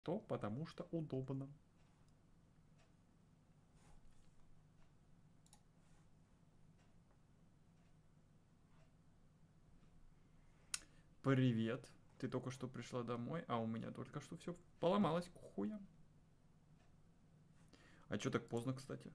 То потому что удобно. Привет. Ты только что пришла домой, а у меня только что все поломалось к хуям. А чё так поздно, кстати?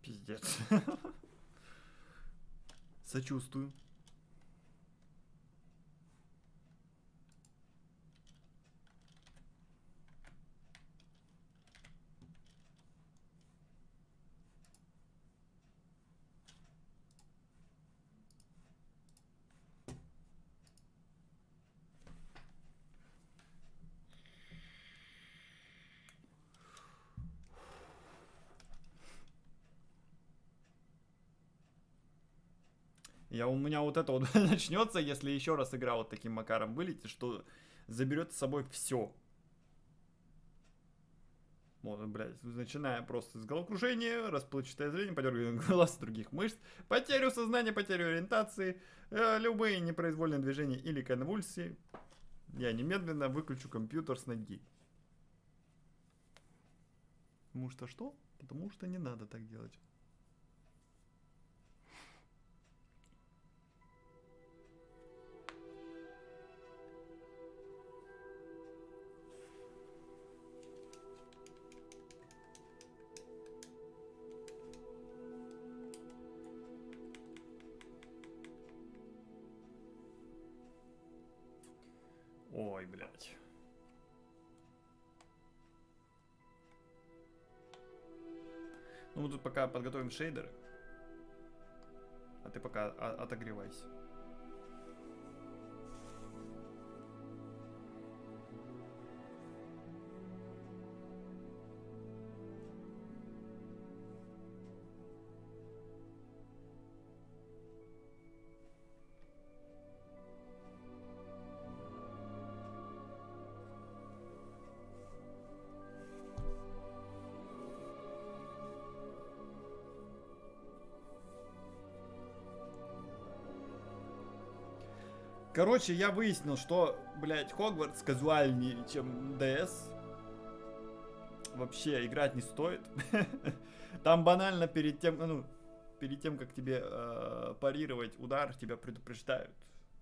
Пиздец. Сочувствую. У меня вот это вот начнется, если еще раз игра вот таким макаром вылетит, что заберет с собой все. Вот, блядь, начиная просто с головокружения, расплывчатое зрение, подергивание глаз других мышц, потерю сознания, потерю ориентации, любые непроизвольные движения или конвульсии. Я немедленно выключу компьютер с ноги. Потому что что? Потому что не надо так делать. Ой, блядь. Ну, мы тут пока подготовим шейдеры. А ты пока отогревайся. Короче, я выяснил, что, блядь, Хогвартс казуальнее, чем ДС. Вообще, играть не стоит. Там банально перед тем, ну, перед тем, как тебе парировать удар, тебя предупреждают.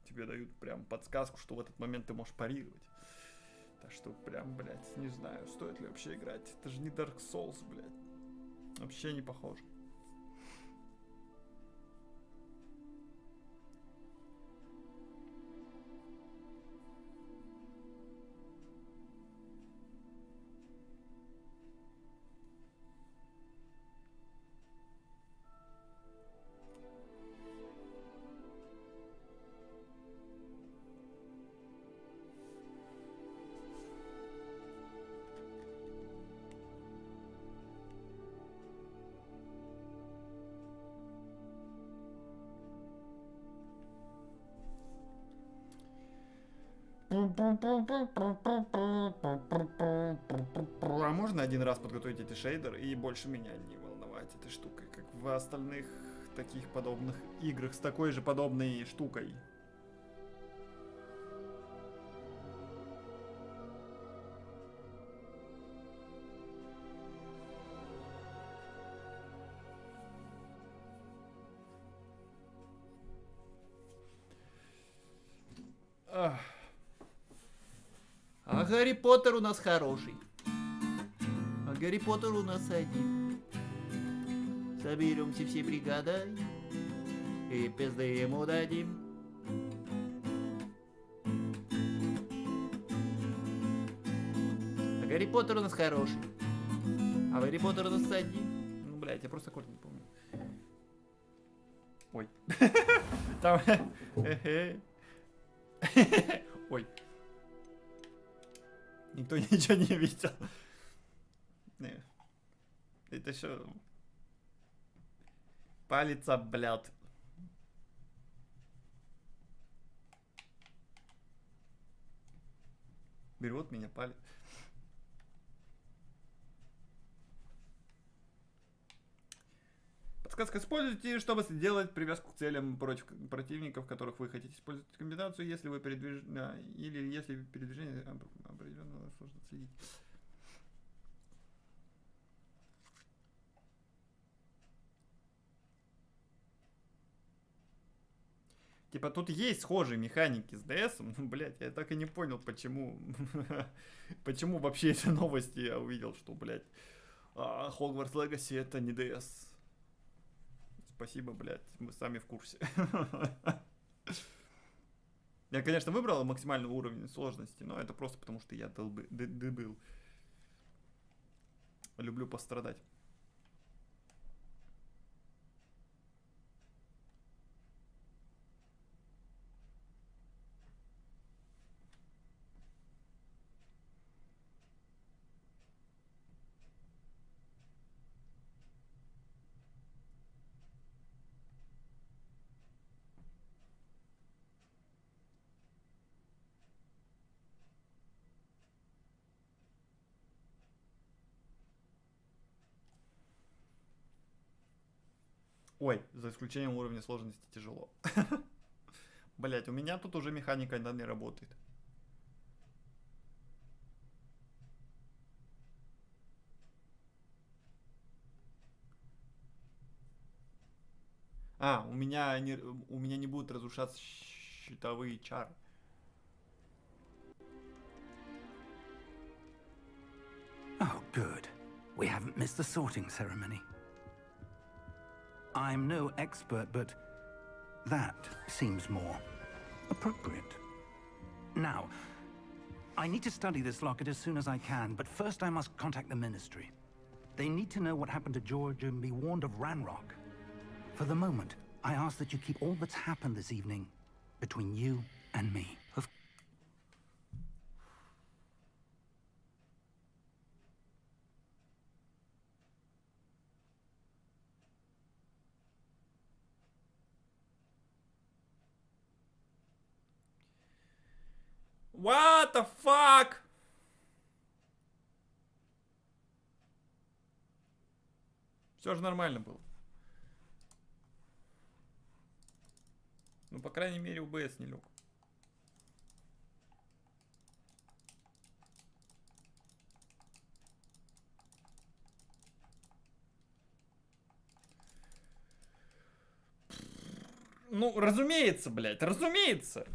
Тебе дают прям подсказку, что в этот момент ты можешь парировать. Так что прям, блядь, не знаю, стоит ли вообще играть. Это же не Dark Souls, блядь. Вообще не похоже. А можно один раз подготовить эти шейдеры и больше меня не волновать этой штукой, как в остальных таких подобных играх с такой же подобной штукой? Ага. Гарри Поттер у нас хороший. А Гарри Поттер у нас один. Соберемся все бригадой и пизды ему дадим. А Гарри Поттер у нас хороший. А Гарри Поттер у нас один. Ну, блядь, я просто аккорд не помню. Ой. Там... Ой. Никто ничего не видел. Это что? Палец об, блядь. Берет меня палец. Подсказка: используйте, чтобы сделать привязку к целям против противников, которых вы хотите использовать комбинацию, если вы или если передвижение определенного сложно следить. Типа тут есть схожие механики с DS, ну, блядь, я так и не понял, почему, почему вообще эти новости я увидел, что, блядь, Хогвартс Legacy это не DS. Спасибо, блядь, мы сами в курсе. Я, конечно, выбрал максимальный уровень сложности, но это просто потому, что я дебил. Люблю пострадать. Ой, за исключением уровня сложности тяжело. Блять, у меня тут уже механика не работает. У меня не будут разрушаться щитовые чары. Oh, good. We haven't missed the sorting ceremony. I'm no expert, but that seems more appropriate. Now, I need to study this locket as soon as I can, but first I must contact the Ministry. They need to know what happened to George and be warned of Ranrock. For the moment, I ask that you keep all that's happened this evening between you and me. What the fuck? Все же нормально было. Ну, по крайней мере, УБС не лег. Ну, разумеется, блядь, разумеется.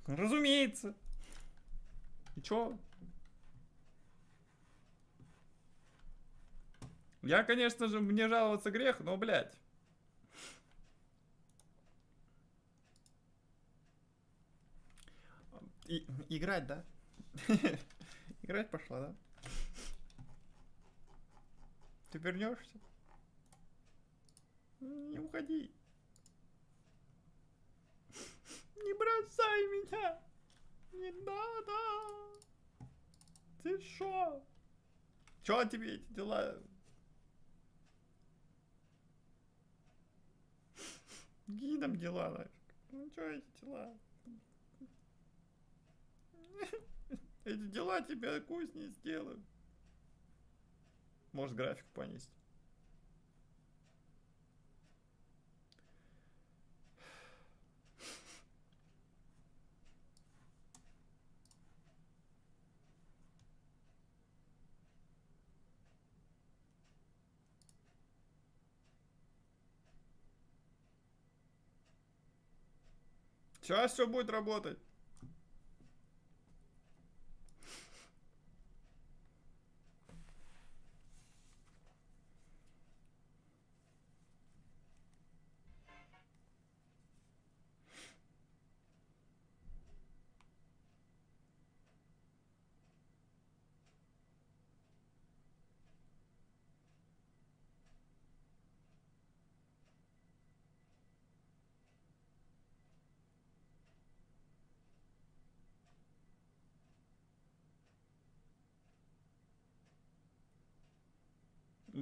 Разумеется. И чё? Я, конечно же, мне жаловаться грех, но, блядь. Играть, да? Играть пошла, да? Ты вернешься? Не уходи. Не бросай меня. Не надо. Ты шо? Чё тебе эти дела? Гидом дела нафиг. Ну чё эти дела? Эти дела тебя вкуснее сделают. Может, график понизить. Сейчас все будет работать.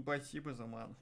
Спасибо за ману.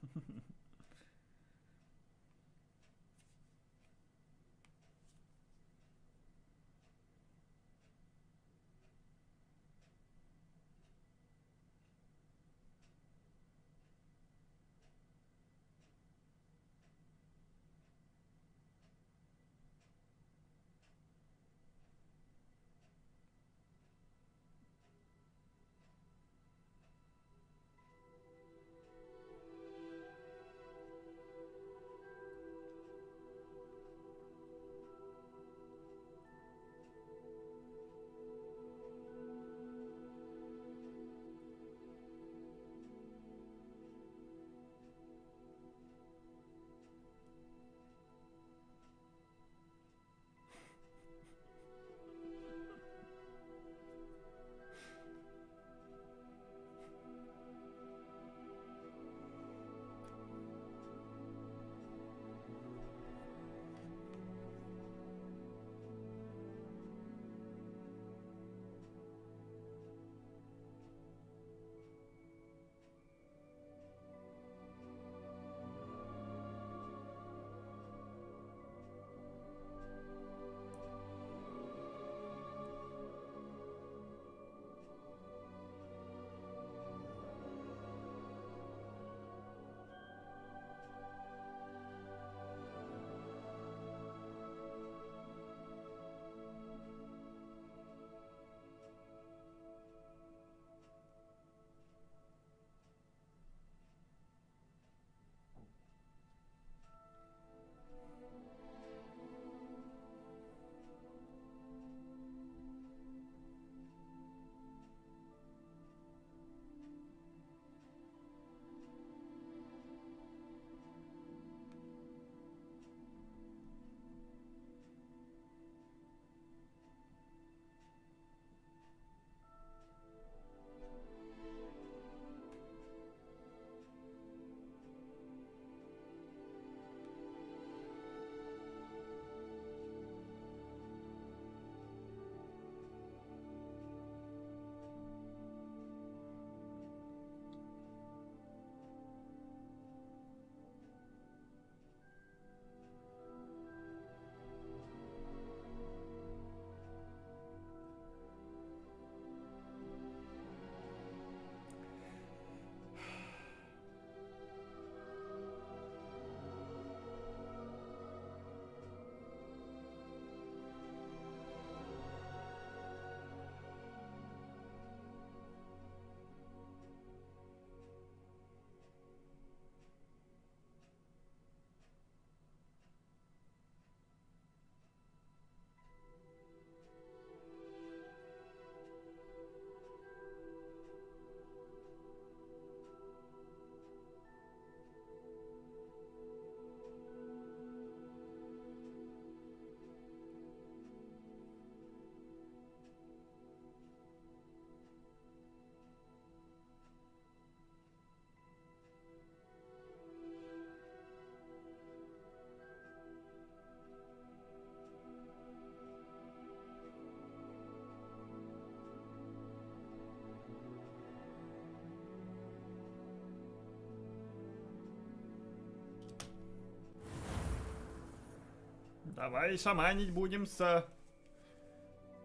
Давай шаманить будем с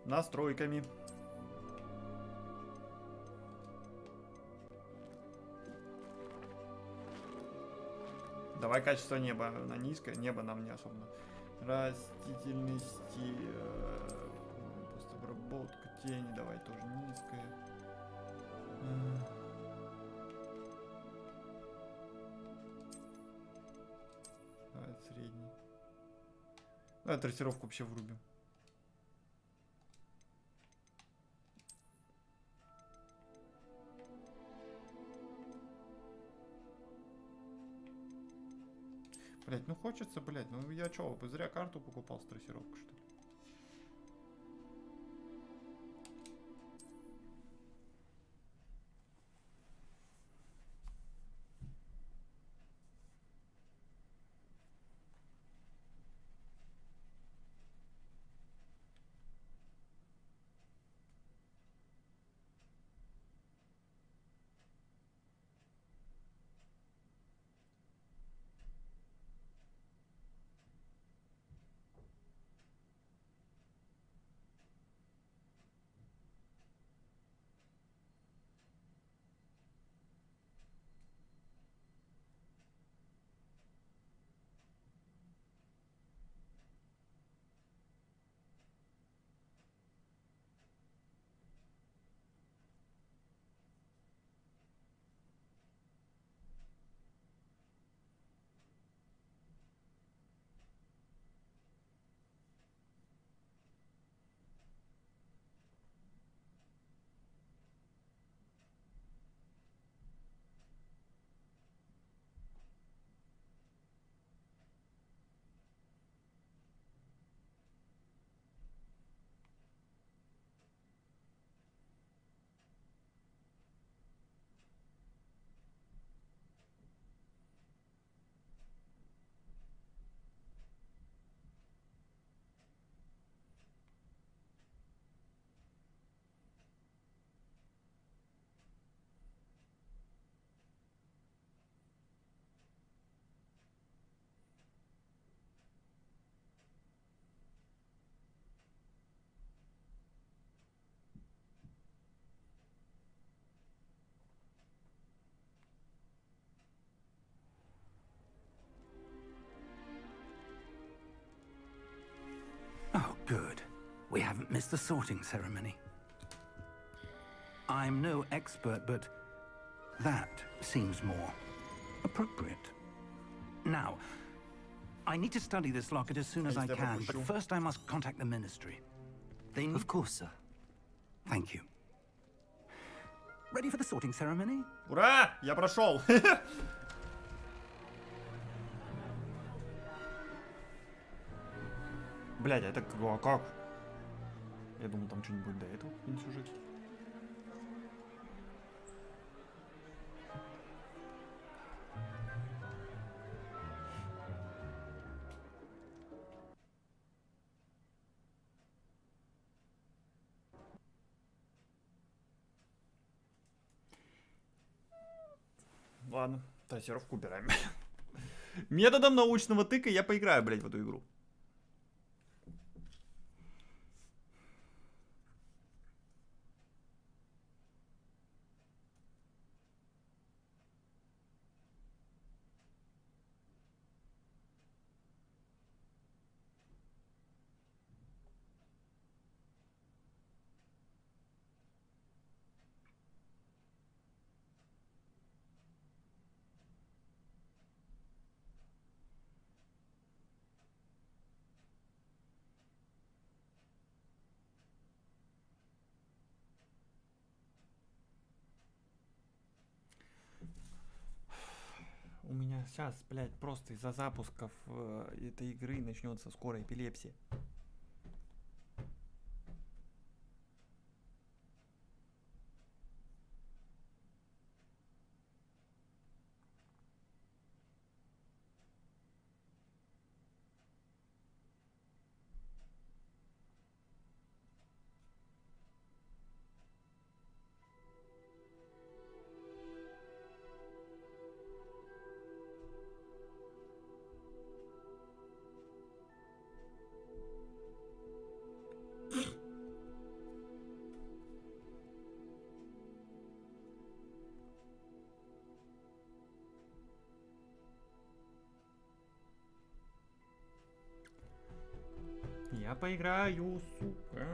настройками. Давай качество неба на низкое. Небо нам не особо. Растительности. Просто обработка тени. Давай тоже низкое. Давай средний. Давай трассировку вообще врубим. Блять, ну хочется, блять, ну я чё, зря карту покупал с трассировкой, что ли? We haven't missed the sorting ceremony. I'm no expert, but that seems more appropriate. Now, I need to study this locket as soon as I can, but first I must contact the ministry. They need... Of course, sir. Thank you. Ready for the sorting ceremony? Ура! Я прошел! Блядь, это как? Я думал, там что-нибудь будет до этого, сюжет. Ладно, трассировку убираем. Методом научного тыка я поиграю, блядь, в эту игру. У меня сейчас, блядь, просто из-за запусков этой игры начнется скоро эпилепсия. Я поиграю, сука.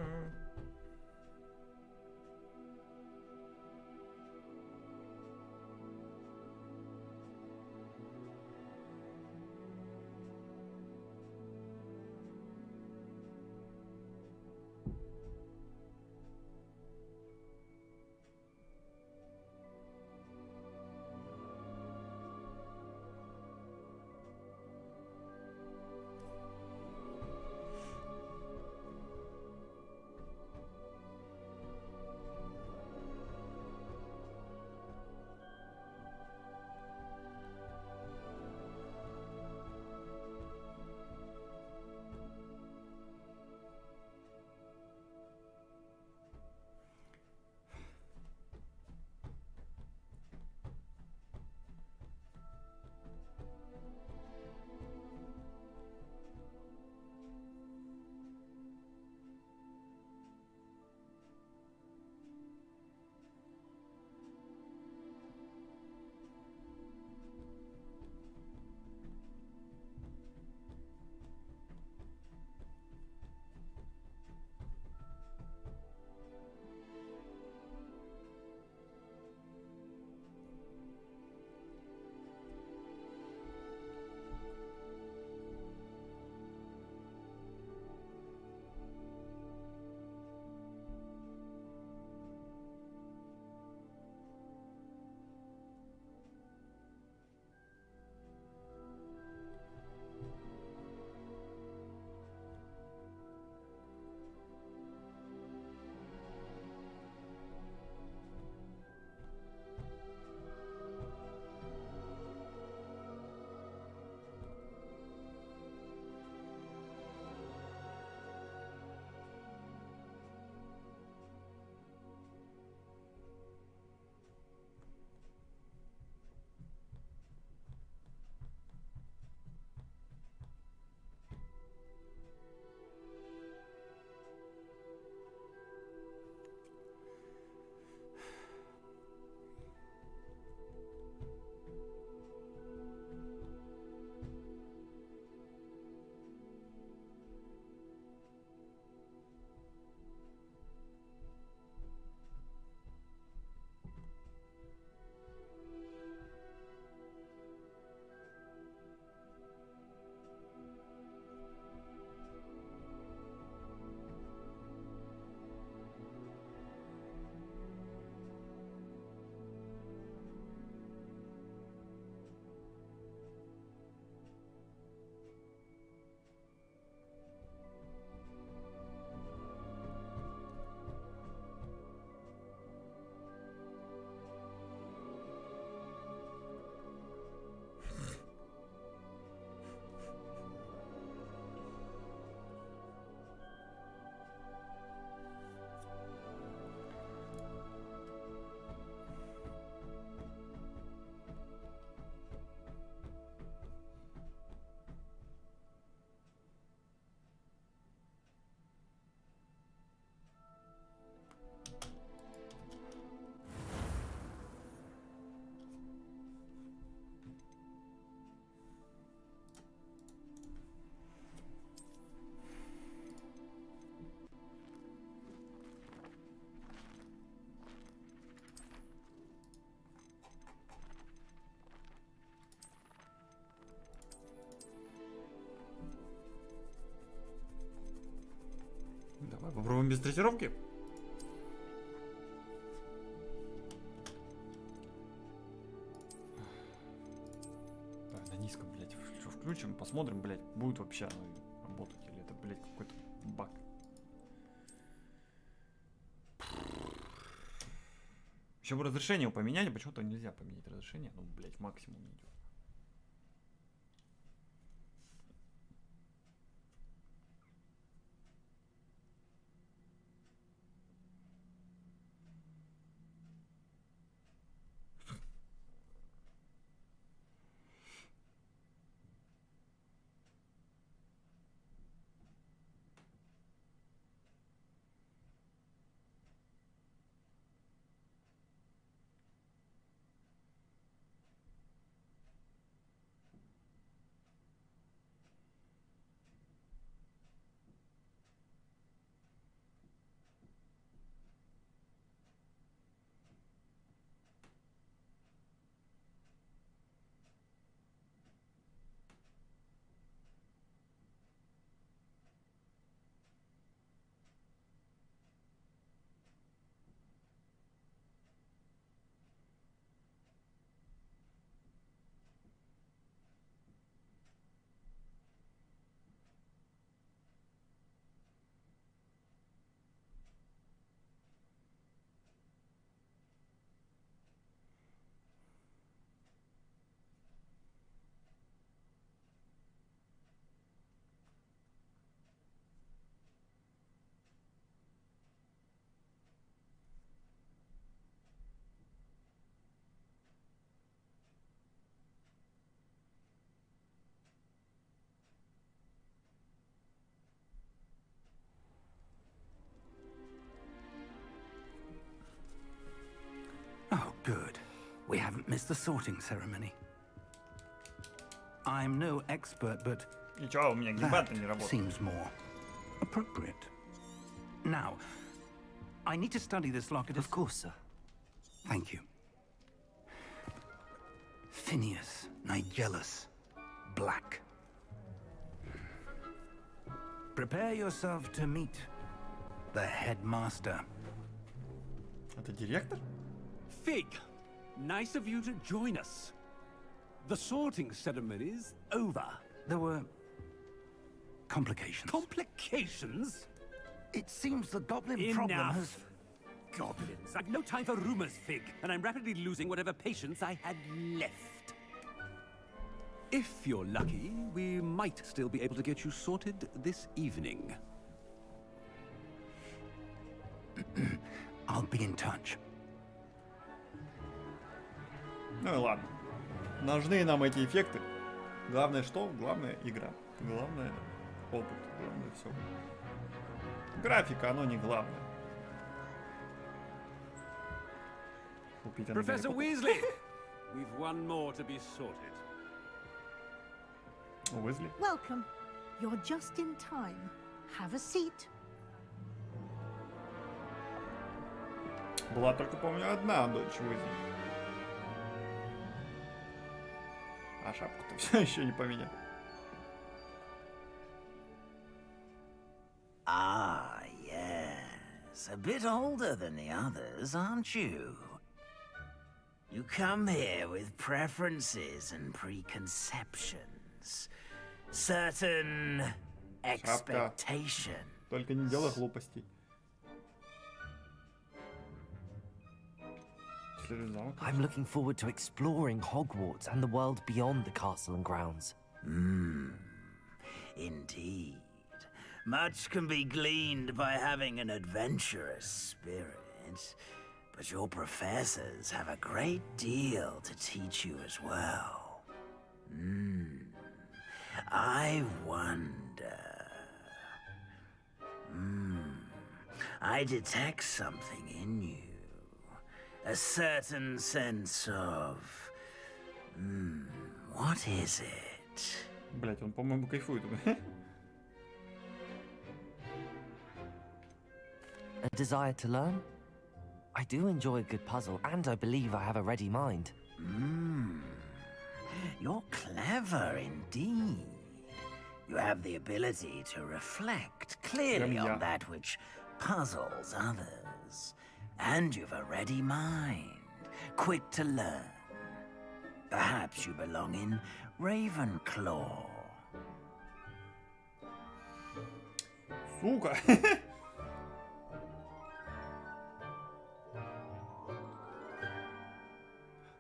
Попробуем без трассировки? Так, на низком, блядь, что включим, посмотрим, блядь, будет вообще оно работать, или это, блядь, какой-то баг. Еще бы разрешение поменять, почему-то нельзя поменять разрешение, ну, блядь, максимум идет. Oh, good. We haven't missed the sorting ceremony. I'm no expert, but Ничего, у меня геймпад не that работает. seems more appropriate. Now, I need to study this locket. Of course, sir. Thank you. Phineas Nigellus Black. Prepare yourself to meet the headmaster. Это директор? Fig, nice of you to join us. The sorting ceremony's over. There were complications. Complications? It seems the goblin problem has... Enough. Goblins. I've no time for rumors, Fig, and I'm rapidly losing whatever patience I had left. If you're lucky, we might still be able to get you sorted this evening. I'll be in touch. Ну и ладно. Нужны нам эти эффекты. Главное что? Главное игра. Главное опыт. Главное все. Графика, оно не главное. Купить оно Professor далеко. Weasley, we've one more to be sorted. Уизли? Welcome. You're just in time. Have a seat. Была только, помню, одна дочь Уизли. А шапку-то все еще не поменял. Ah, yes. A bit older than the others, aren't you? You come here with preferences and preconceptions. Certain expectation. Только не делай глупостей. Следует замок. I'm looking forward to exploring Hogwarts and the world beyond the castle and grounds. Indeed. Much can be gleaned by having an adventurous spirit, but your professors have a great deal to teach you as well. I wonder... I detect something in you. A certain sense of... what is it? Блять, он, по-моему, кайфует. A desire to learn? I do enjoy a good puzzle, and I believe I have a ready mind. You're clever indeed. You have the ability to reflect clearly on that which puzzles others. And you've a ready mind, quick to learn. Perhaps you belong in Ravenclaw. Сука.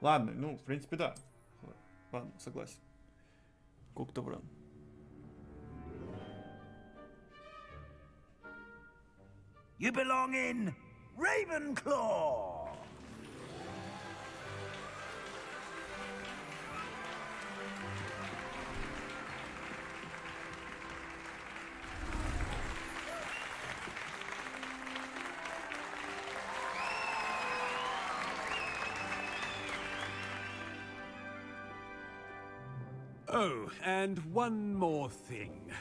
Ладно, ну, в принципе, да. Ладно, согласен. Когтевран. You belong in Ravenclaw. Oh, and one more thing.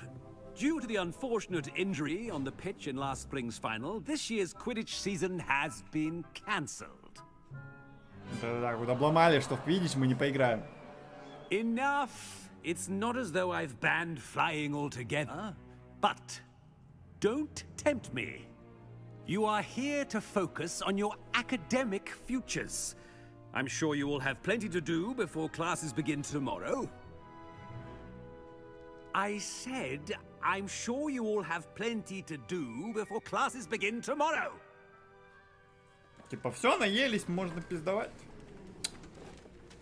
Due to the unfortunate injury on the pitch in last spring's final, this year's Quidditch season has been cancelled. Да-да-да, вот обломали, что в Quidditch мы не поиграем. Enough! It's not as though I've banned flying altogether, but don't tempt me. You are here to focus on your academic futures. I'm sure you will have plenty to do before classes begin tomorrow. I said, I'm sure you all have plenty to do before classes begin tomorrow. Типа, все, наелись, можно пиздовать.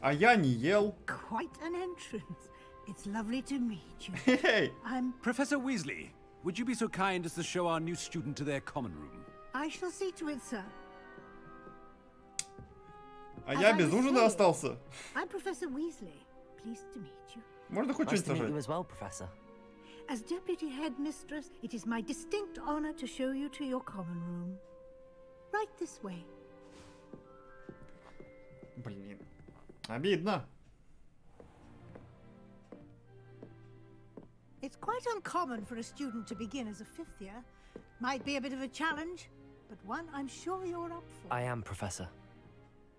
А я не ел. Quite an entrance. It's lovely to meet you. Hey. Professor Weasley, would you be so kind as to show our new student to their common room? I shall see to it, sir. А я без ужина остался. I'm Professor Weasley. Pleased to meet you. Можно хоть Nice что-нибудь to meet you сажать? as well, Professor. As Deputy Headmistress, it is my distinct honor to show you to your common room. Right this way. Блин. Обидно. It's quite uncommon for a student to begin as a fifth year. Might be a bit of a challenge, but one I'm sure you're up for. I am, Professor.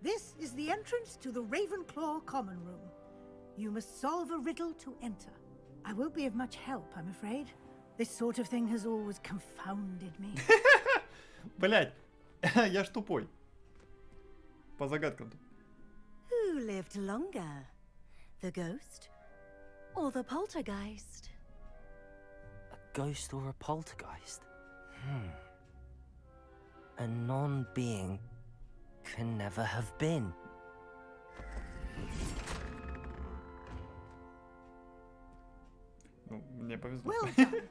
This is the entrance to the Ravenclaw common room. You must solve a riddle to enter. I won't be of much help, I'm afraid. This sort of thing has always confounded me. Блять, я ж тупой. По загадкам-то. Who lived longer? The ghost or the poltergeist? A ghost or a poltergeist? A non-being can never have been. Ну, мне повезло. Well done.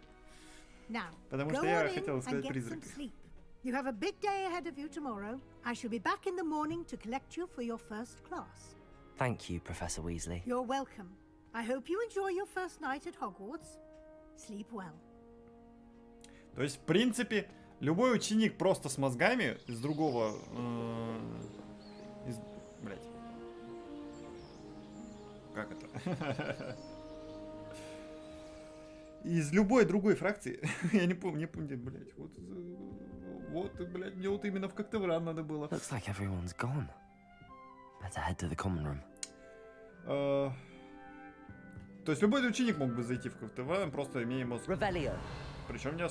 Now, Потому go что я on in хотел and сказать get some призрак. sleep. You have a big day ahead of you tomorrow. I shall be back in the morning to collect you for your first class. Thank you, Professor Weasley. You're welcome. I hope you enjoy your first night at Hogwarts. Sleep well. То есть, в принципе, любой ученик просто с мозгами из другого... Блять. Как это? Из любой другой фракции. Я не помню, блять. Вот, блять, мне вот именно в Когтевран надо было. Looks like everyone's gone. Better head to the common room. То есть любой ученик мог бы зайти в Когтевран, просто имея мозг. Revelio. Причем не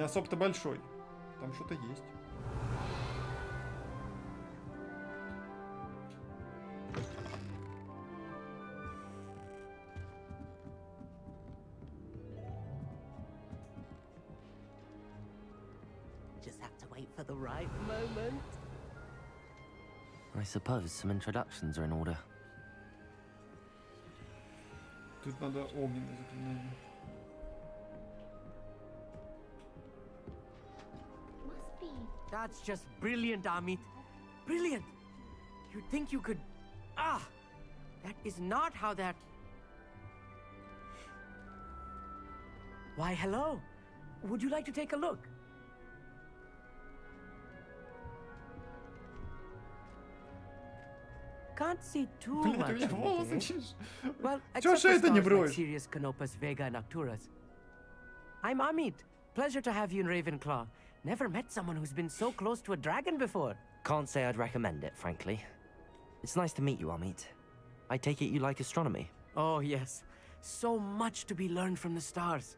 особо-то большой. Там что-то есть. Just have to wait for the right moment. I suppose some introductions are in order. Тут надо огненное заклинание. Must be. That's just brilliant, Amit. Brilliant! You'd think you could... Ah! That is not how that... Why, hello. Would you like to take a look? Can't see too Блять, у much. меня in the волосы day. чешешь. Well, Чё except ж for это не stars like бровь? Sirius, Canopus, Vega, and Arcturus. I'm Amit. Pleasure to have you in Ravenclaw. Never met someone who's been so close to a dragon before. Can't say I'd recommend it, frankly. It's nice to meet you, Amit. I take it you like astronomy. Oh, yes. So much to be learned from the stars.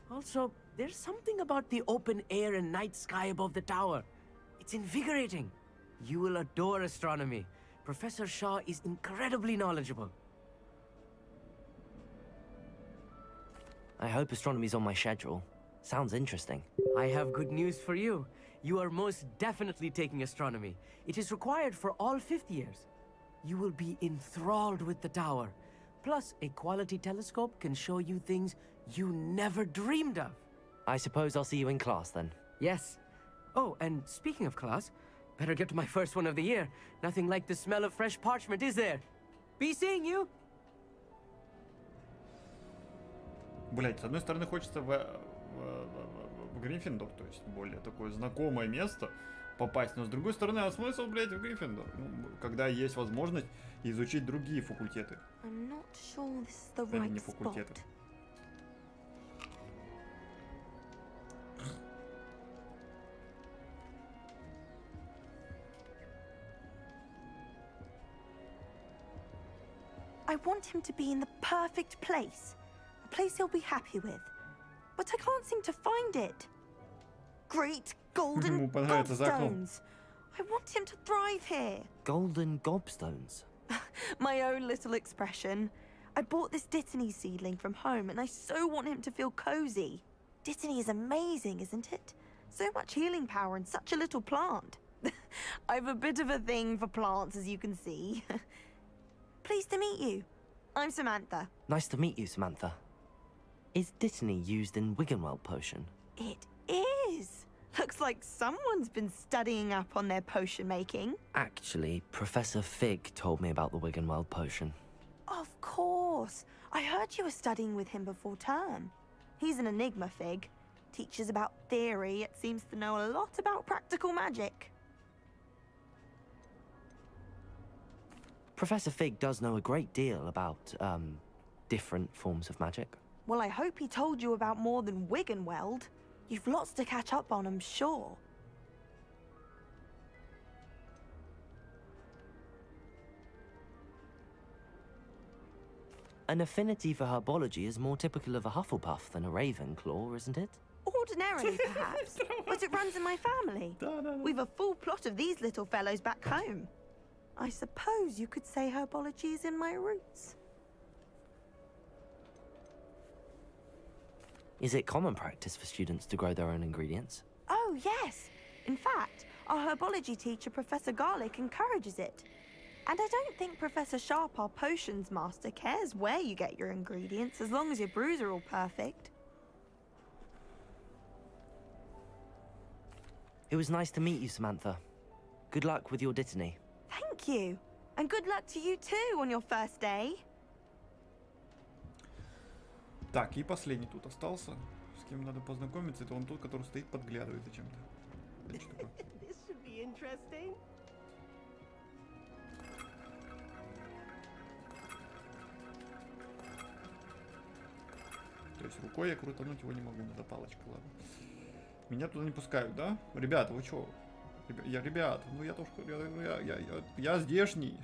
Also, There's something about the open air and night sky above the tower. It's invigorating. You will adore astronomy. Professor Shaw is incredibly knowledgeable. I hope astronomy's on my schedule. Sounds interesting. I have good news for you. You are most definitely taking astronomy. It is required for all 5th years. You will be enthralled with the tower. Plus, a quality telescope can show you things you never dreamed of. I suppose I'll see you in class then. Yes. Oh, and speaking of class, better get to my first one of the year. Nothing like the smell of fresh parchment, is there? Be seeing you! Блять, с одной стороны хочется в Гриффиндор, то есть более такое знакомое место попасть, но с другой стороны, а смысл, блять, в Гриффиндор? Ну, когда есть возможность изучить другие факультеты. Не факультеты. I want him to be in the perfect place. A place he'll be happy with. But I can't seem to find it. Great golden gobstones. I want him to thrive here. Golden gobstones? My own little expression. I bought this Dittany seedling from home and I so want him to feel cozy. Dittany is amazing, isn't it? So much healing power in such a little plant. I've a bit of a thing for plants, as you can see. Pleased to meet you. I'm Samantha. Nice to meet you, Samantha. Is Dittany used in Wiggenweld potion? It is. Looks like someone's been studying up on their potion making. Actually, Professor Fig told me about the Wiggenweld potion. Of course. I heard you were studying with him before term. He's an enigma, Fig. Teaches about theory, yet seems to know a lot about practical magic. Professor Fig does know a great deal about, different forms of magic. Well, I hope he told you about more than Wiggenweld. You've lots to catch up on, I'm sure. An affinity for herbology is more typical of a Hufflepuff than a Ravenclaw, isn't it? Ordinarily, perhaps, but it runs in my family. We've a full plot of these little fellows back home. I suppose you could say herbology is in my roots. Is it common practice for students to grow their own ingredients? Oh, yes. In fact, our herbology teacher, Professor Garlick, encourages it. And I don't think Professor Sharp, our potions master, cares where you get your ingredients, as long as your brews are all perfect. It was nice to meet you, Samantha. Good luck with your Dittany. Thank you. And good luck to you too on your first day. Так, и последний тут остался. С кем надо познакомиться, это он тот, который стоит, подглядывает зачем-то. Это что такое? This should be interesting. То есть рукой я крутануть его не могу, надо палочка, ладно. Меня туда не пускают, да? Ребята, вы чё? Ребят, ну я тоже, я здешний,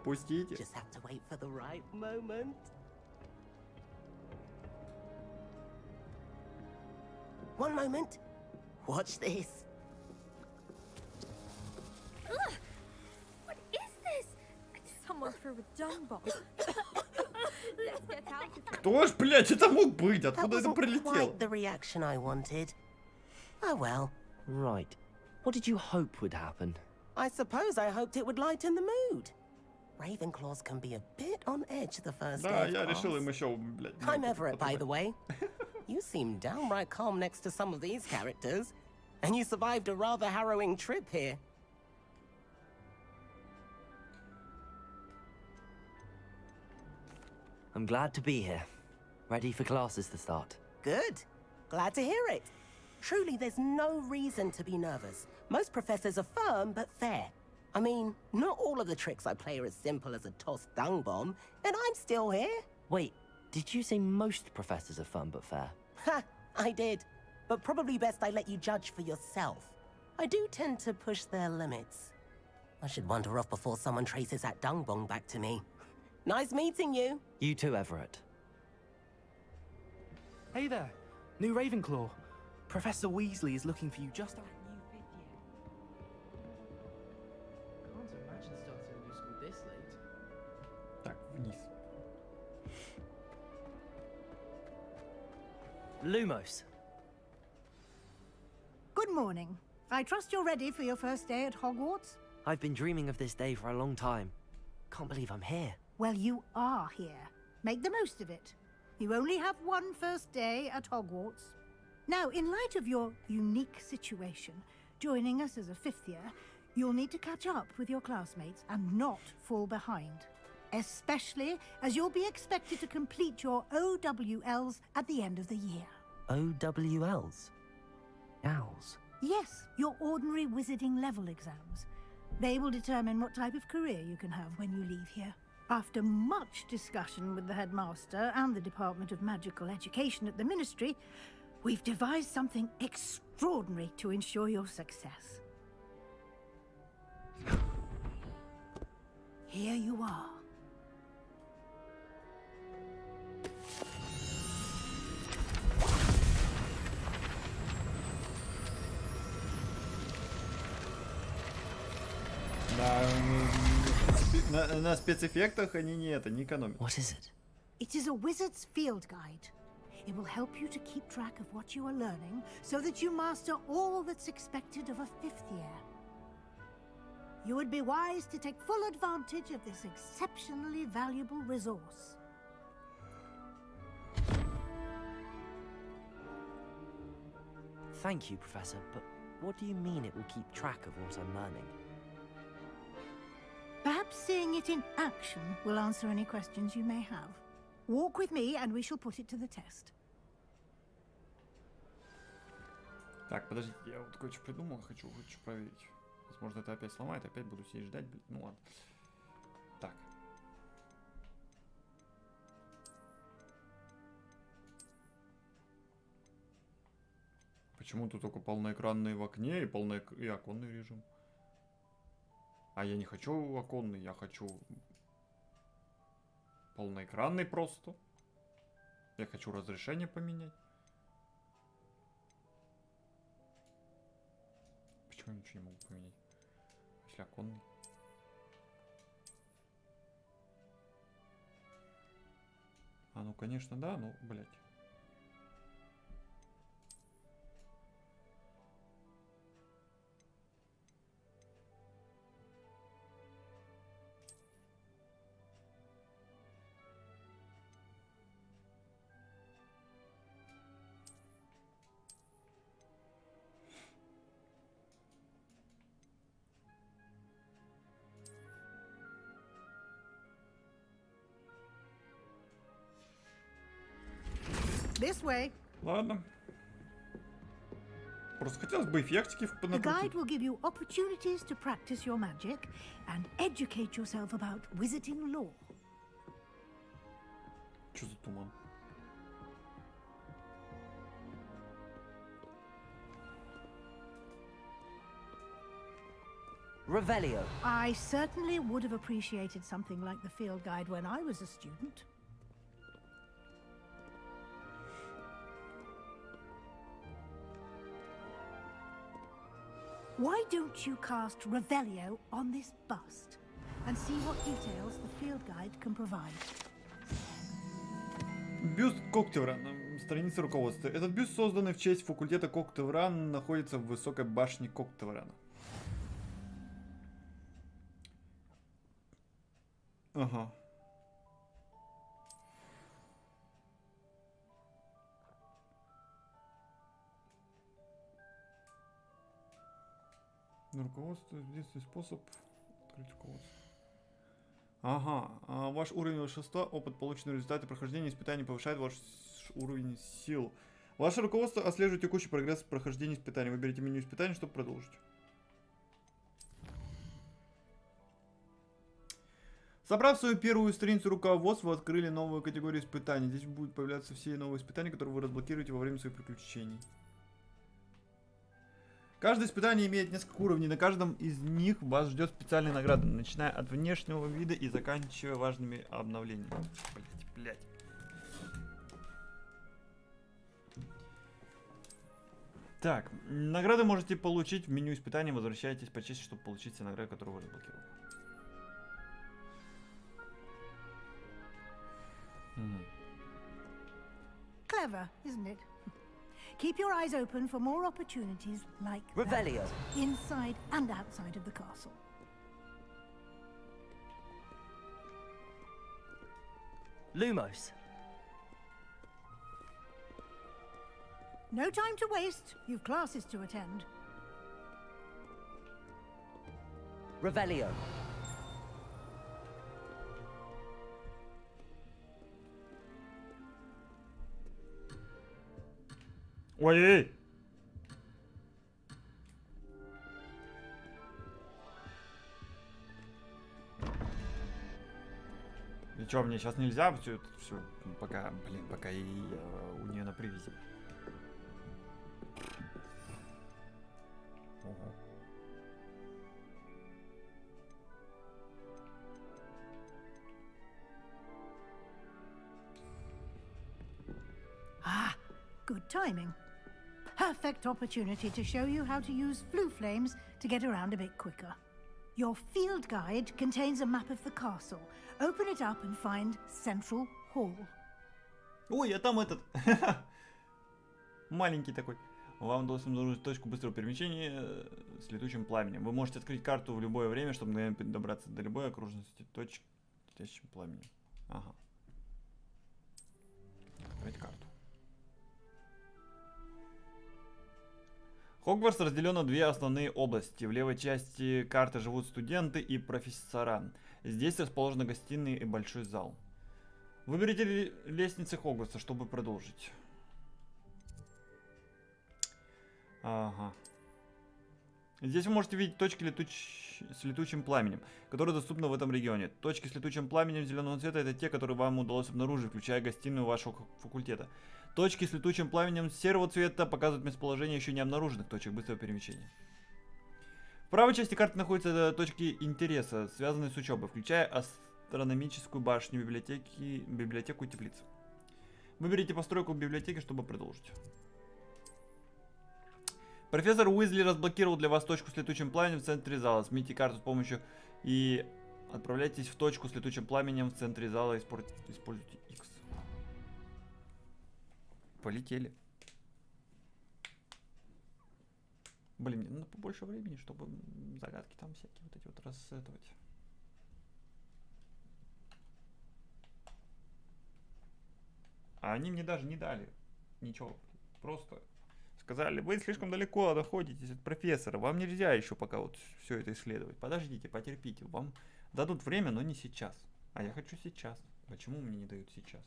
пустите. Just have to wait for the right moment. One moment. Watch this. Ugh! What is this? Someone threw a dung bomb. Let's get out. Кто ж, блядь, это мог быть? Откуда это That wasn't прилетело? quite the reaction I wanted. Oh well. Right. What did you hope would happen? I suppose I hoped it would lighten the mood. Ravenclaws can be a bit on edge the first Да, day я of решил class. им еще, блядь. I'm Everett, by the way. You seem downright calm next to some of these characters. And you survived a rather harrowing trip here. I'm glad to be here. Ready for classes to start. Good. Glad to hear it. Truly, there's no reason to be nervous. Most professors are firm but fair. I mean, not all of the tricks I play are as simple as a tossed dung bomb, and I'm still here. Wait, did you say most professors are fun but fair? Ha! I did. But probably best I let you judge for yourself. I do tend to push their limits. I should wander off before someone traces that dung bomb back to me. Nice meeting you. You too, Everett. Hey there, new Ravenclaw. Professor Weasley is looking for you just out. Can't imagine starting a new school this late. Так, вниз. Lumos. Good morning. I trust you're ready for your first day at Hogwarts? I've been dreaming of this day for a long time. Can't believe I'm here. Well, you are here. Make the most of it. You only have one first day at Hogwarts. Now, in light of your unique situation, joining us as a fifth year, you'll need to catch up with your classmates and not fall behind. Especially as you'll be expected to complete your OWLs at the end of the year. OWLs? Owls? Yes, your ordinary wizarding level exams. They will determine what type of career you can have when you leave here. After much discussion with the headmaster and the Department of Magical Education at the Ministry, we've devised something extraordinary to ensure your success. Here you are. На спецэффектах они не экономят. What is it? It is a wizard's field guide. It will help you to keep track of what you are learning so that you master all that's expected of a fifth year. You would be wise to take full advantage of this exceptionally valuable resource. Thank you, Professor, but what do you mean it will keep track of what I'm learning? Perhaps seeing it in action will answer any questions you may have. Walk with me and we shall put it to the test. Так, подождите, я вот кое-что придумал, хочу проверить. Возможно, это опять сломает, опять буду сидеть ждать, блин. Ну ладно. Так. Почему тут только полноэкранные в окне и оконный режим? А я не хочу оконный, я хочу полноэкранный просто. Я хочу разрешение поменять. Почему я ничего не могу поменять? Если оконный. А ну конечно да, ну блять. This way. Ладно. Просто хотелось бы эффектики The guide will give you opportunities to practice your magic and educate yourself about wizarding lore. Что за туман? Revelio. I certainly would have appreciated something like the field guide when I was a student. Why don't you cast Revelio on this bust and see what details the field guide can provide? Бюст Коктеврана. Страница руководства. Этот бюст, созданный в честь факультета Коктевран, находится в высокой башне Коктеврана. Ага. Руководство, единственный способ открыть руководство. Ага, ваш уровень волшебства, опыт, полученный в результате прохождения испытаний повышает ваш уровень сил. Ваше руководство отслеживает текущий прогресс прохождения испытаний. Выберите меню испытаний, чтобы продолжить. Собрав свою первую страницу руководства, вы открыли новую категорию испытаний. Здесь будут появляться все новые испытания, которые вы разблокируете во время своих приключений. Каждое испытание имеет несколько уровней. На каждом из них вас ждет специальная награда, начиная от внешнего вида и заканчивая важными обновлениями. Блять. Так, награды можете получить в меню испытаний. Возвращайтесь по чести, чтобы получить все награды, которые вы разблокировали. Clever, isn't it? Keep your eyes open for more opportunities like Revelio. that, inside and outside of the castle. Lumos. No time to waste. You've classes to attend. Revelio. Ой-ой-ой! И чё, мне сейчас нельзя все пока, блин, пока и у нее на привязи. Ого. Ah, good timing. Perfect opportunity to show you how to use flue flames to get around a bit quicker. Your field guide contains a map of the castle. Open it up and find Central Hall. Ой, а там этот маленький такой. Вам удалось обнаружить точку быстрого перемещения с летучим пламенем. Вы можете открыть карту в любое время, чтобы мгновенно добраться до любой окружности точки с летящим пламенем. Ага. Открыть карту. Хогвартс разделен на две основные области. В левой части карты живут студенты и профессора. Здесь расположены гостиные и большой зал. Выберите лестницы Хогвартса, чтобы продолжить. Ага. Здесь вы можете видеть точки с летучим пламенем, которые доступны в этом регионе. Точки с летучим пламенем зеленого цвета — это те, которые вам удалось обнаружить, включая гостиную вашего факультета. Точки с летучим пламенем серого цвета показывают местоположение еще не обнаруженных точек быстрого перемещения. В правой части карты находятся точки интереса, связанные с учебой, включая астрономическую башню, библиотеку и теплицу. Выберите постройку библиотеки, чтобы продолжить. Профессор Уизли разблокировал для вас точку с летучим пламенем в центре зала. Смените карту с помощью и отправляйтесь в точку с летучим пламенем в центре зала. Используйте X. Полетели. Блин, мне надо побольше времени, чтобы загадки там всякие вот эти вот рассетовать. А они мне даже не дали ничего. Просто сказали: вы слишком далеко находитесь от профессора. Вам нельзя еще пока вот все это исследовать. Подождите, потерпите. Вам дадут время, но не сейчас. А я хочу сейчас. Почему мне не дают сейчас?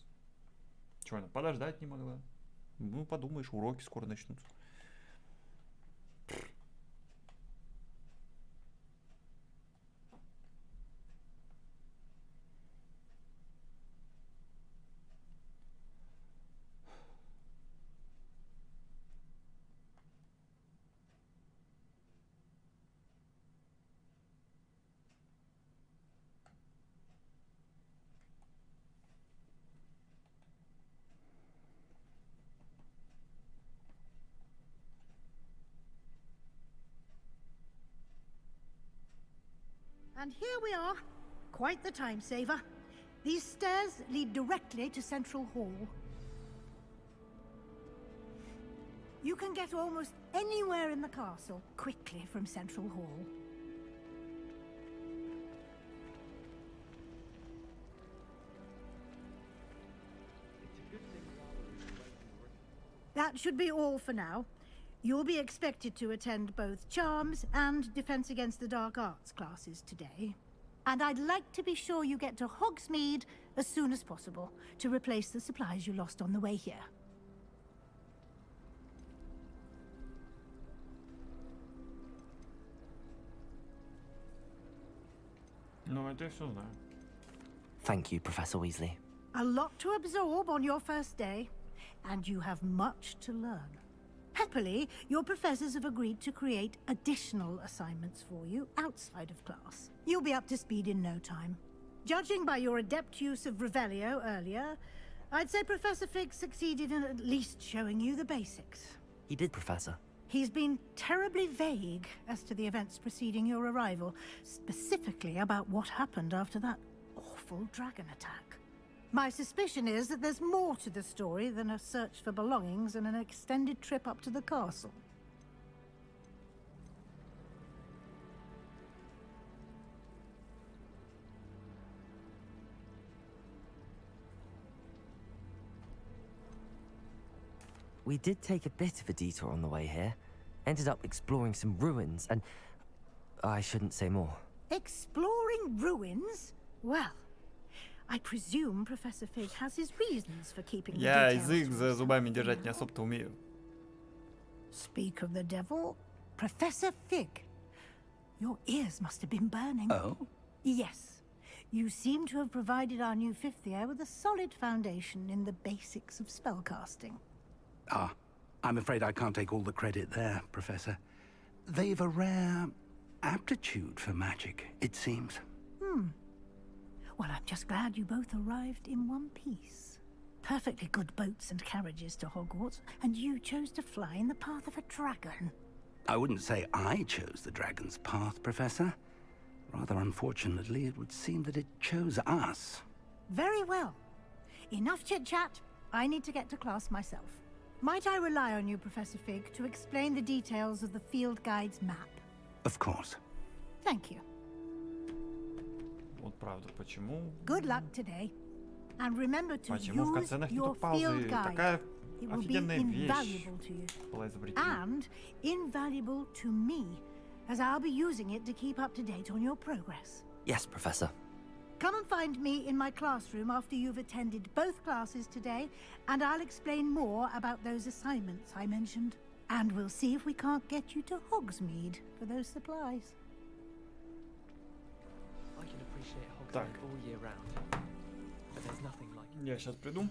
Чего она подождать не могла? Ну, подумаешь, уроки скоро начнутся. And here we are. Quite the time saver. These stairs lead directly to Central Hall. You can get almost anywhere in the castle quickly from Central Hall. That should be all for now. You'll be expected to attend both Charms and Defense Against the Dark Arts classes today. And I'd like to be sure you get to Hogsmeade as soon as possible to replace the supplies you lost on the way here. Ну, это я все знаю. Thank you, Professor Weasley. A lot to absorb on your first day, and you have much to learn. Happily, your professors have agreed to create additional assignments for you outside of class. You'll be up to speed in no time. Judging by your adept use of Revelio earlier, I'd say Professor Fig succeeded in at least showing you the basics. He did, Professor. He's been terribly vague as to the events preceding your arrival, specifically about what happened after that awful dragon attack. My suspicion is that there's more to the story than a search for belongings and an extended trip up to the castle. We did take a bit of a detour on the way here. Ended up exploring some ruins and... I shouldn't say more. Exploring ruins? Well, I presume Professor Fig has his reasons for keeping the Я details язык to за himself. зубами держать не особо-то умею. Speak of the devil, Professor Fig. Your ears must have been burning. Oh? Yes. You seem to have provided our new fifth year with a solid foundation in the basics of spellcasting. Ah, I'm afraid I can't take all the credit there, Professor. They've a rare aptitude for magic, it seems. Well, I'm just glad you both arrived in one piece. Perfectly good boats and carriages to Hogwarts, and you chose to fly in the path of a dragon. I wouldn't say I chose the dragon's path, Professor. Rather unfortunately, it would seem that it chose us. Very well. Enough chit-chat. I need to get to class myself. Might I rely on you, Professor Fig, to explain the details of the field guide's map? Of course. Thank you. Вот правда, почему? Good luck today. And remember to Почему в use конце нафиг your паузы? field guide. Такая It will be офигенная вещь invaluable to you. была изобретена. And invaluable to me, as I'll be using it to keep up to date on your progress. Yes, Professor. Come and find me in my classroom after you've attended both classes today, and I'll explain more about those assignments I mentioned. And we'll see if we can't get you to Hogsmeade for those supplies. I can appreciate Так. Hogwarts all year round, but there's nothing like it. Я сейчас приду.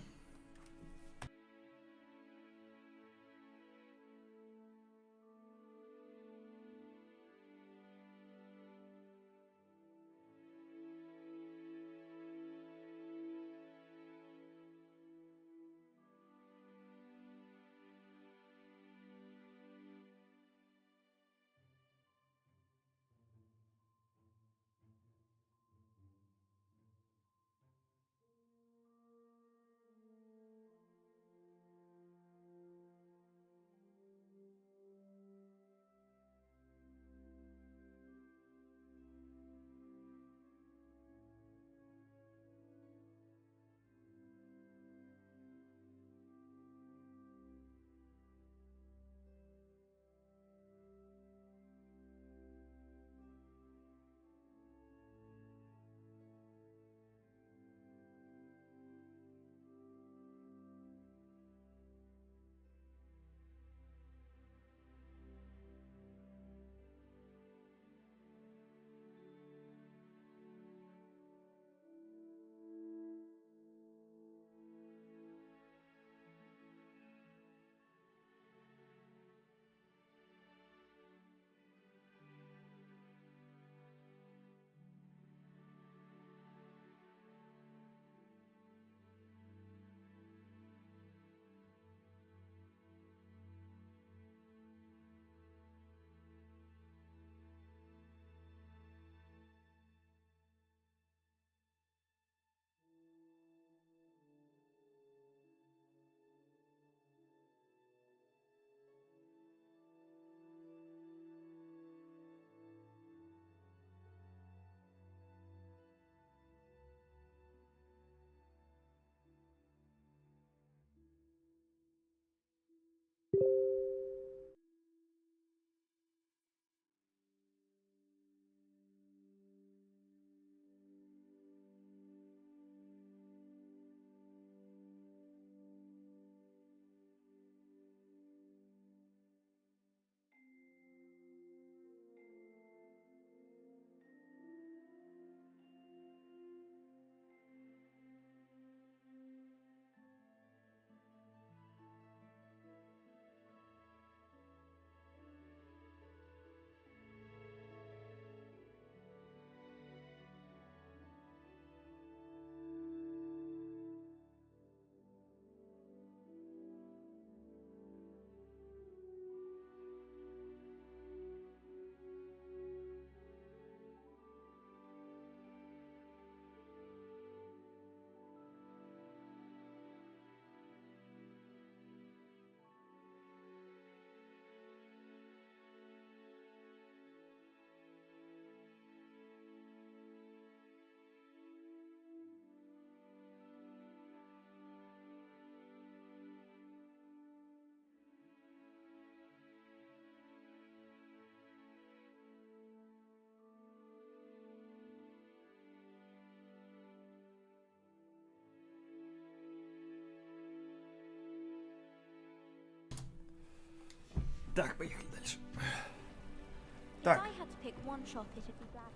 Так, поехали дальше. If Так. I had to pick one shop, it'd be Bad.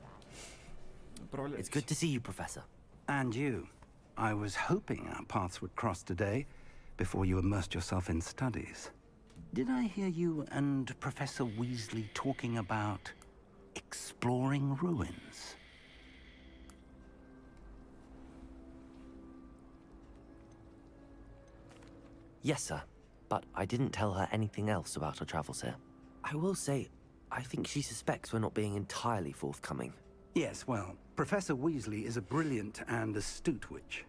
Отправляемся. It's good to see you, Professor. And you. I was hoping our paths would cross today, before you immersed yourself in studies. Did I hear you and Professor Weasley talking about exploring ruins? Yes, sir. But I didn't tell her anything else about our travels here. I will say, I think she suspects we're not being entirely forthcoming. Yes, well, Professor Weasley is a brilliant and astute witch.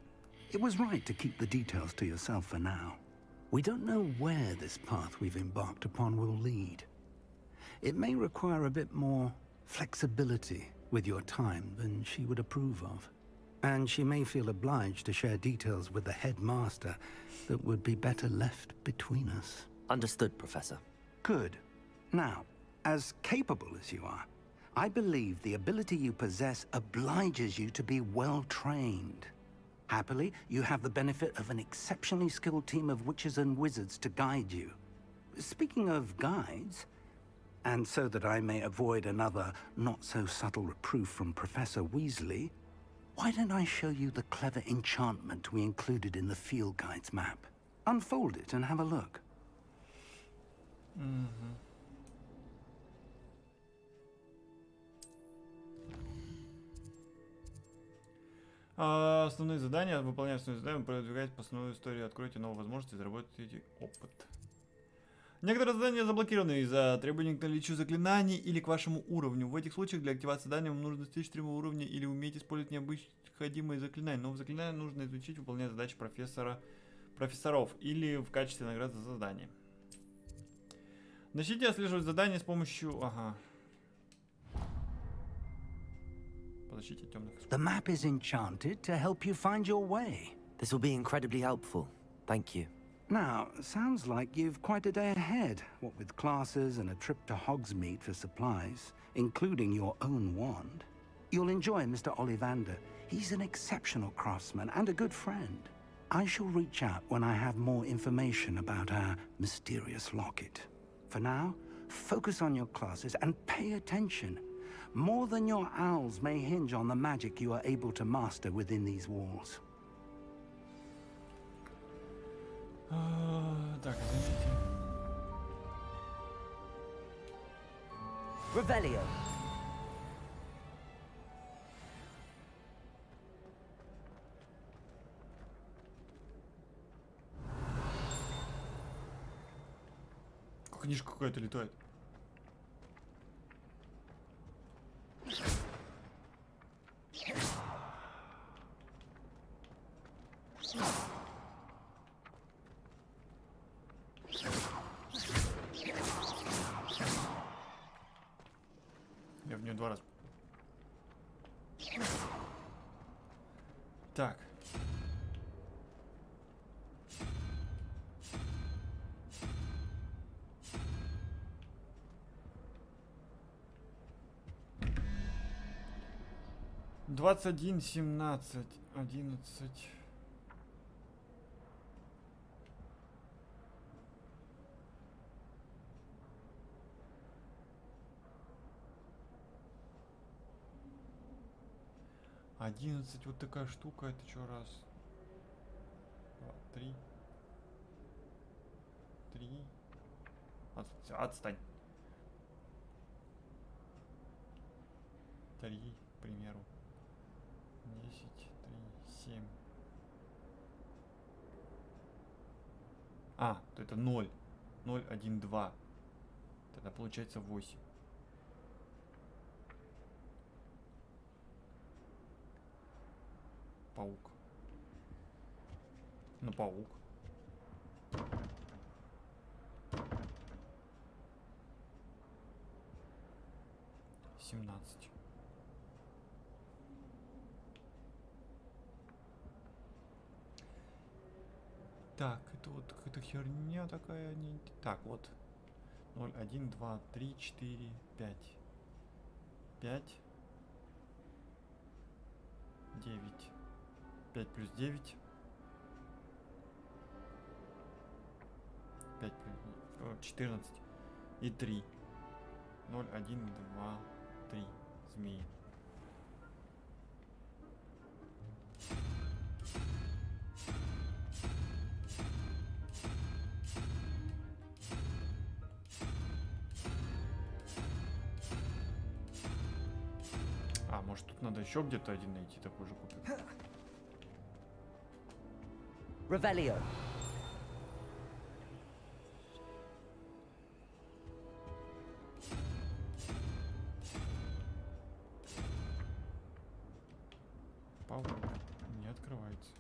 It was right to keep the details to yourself for now. We don't know where this path we've embarked upon will lead. It may require a bit more flexibility with your time than she would approve of. And she may feel obliged to share details with the headmaster that would be better left between us. Understood, Professor. Good. Now, as capable as you are, I believe the ability you possess obliges you to be well trained. Happily, you have the benefit of an exceptionally skilled team of witches and wizards to guide you. Speaking of guides, and so that I may avoid another not-so-subtle reproof from Professor Weasley, why don't I show you the clever enchantment we included in the field guide's map? Unfold it and have a look. Основные задания. Выполняя основные задания, продвигайте по основной истории, откройте новые возможности, заработайте опыт. Некоторые задания заблокированы из-за требований к наличию заклинаний или к вашему уровню. В этих случаях для активации задания вам нужно достичь 3 уровня или уметь использовать необходимые заклинания. Новые заклинания нужно изучить, выполняя задачи профессоров или в качестве награды за задание. Начните отслеживать задания с помощью... Ага. Подождите, темных. The map is enchanted to help you find your way. This will be incredibly helpful. Thank you. Now, sounds like you've quite a day ahead, what with classes and a trip to Hogsmeade for supplies, including your own wand. You'll enjoy Mr. Ollivander. He's an exceptional craftsman and a good friend. I shall reach out when I have more information about our mysterious locket. For now, focus on your classes and pay attention. More than your owls may hinge on the magic you are able to master within these walls. Так, извините. Revelio. Книжка какая-то летает. Я в нее 2 раза. Так. Двадцать один, 17, 11. Одиннадцать, вот такая штука, это что, раз, два, три, отстань, 3, к примеру, 10, 3, 7, то это 0, 0, 1, 2, тогда получается 8. Паук. Ну, паук. Семнадцать. Так, это вот какая-то херня такая. Так, вот. 0, 1, 2, 3, 4, 5. 5. 9. 5 плюс 9. 5 плюс 14. и 3. 0, 1, 2, 3. Змеи. А, может тут надо еще где-то один найти такой же купить. Revelio. Паук не открывается.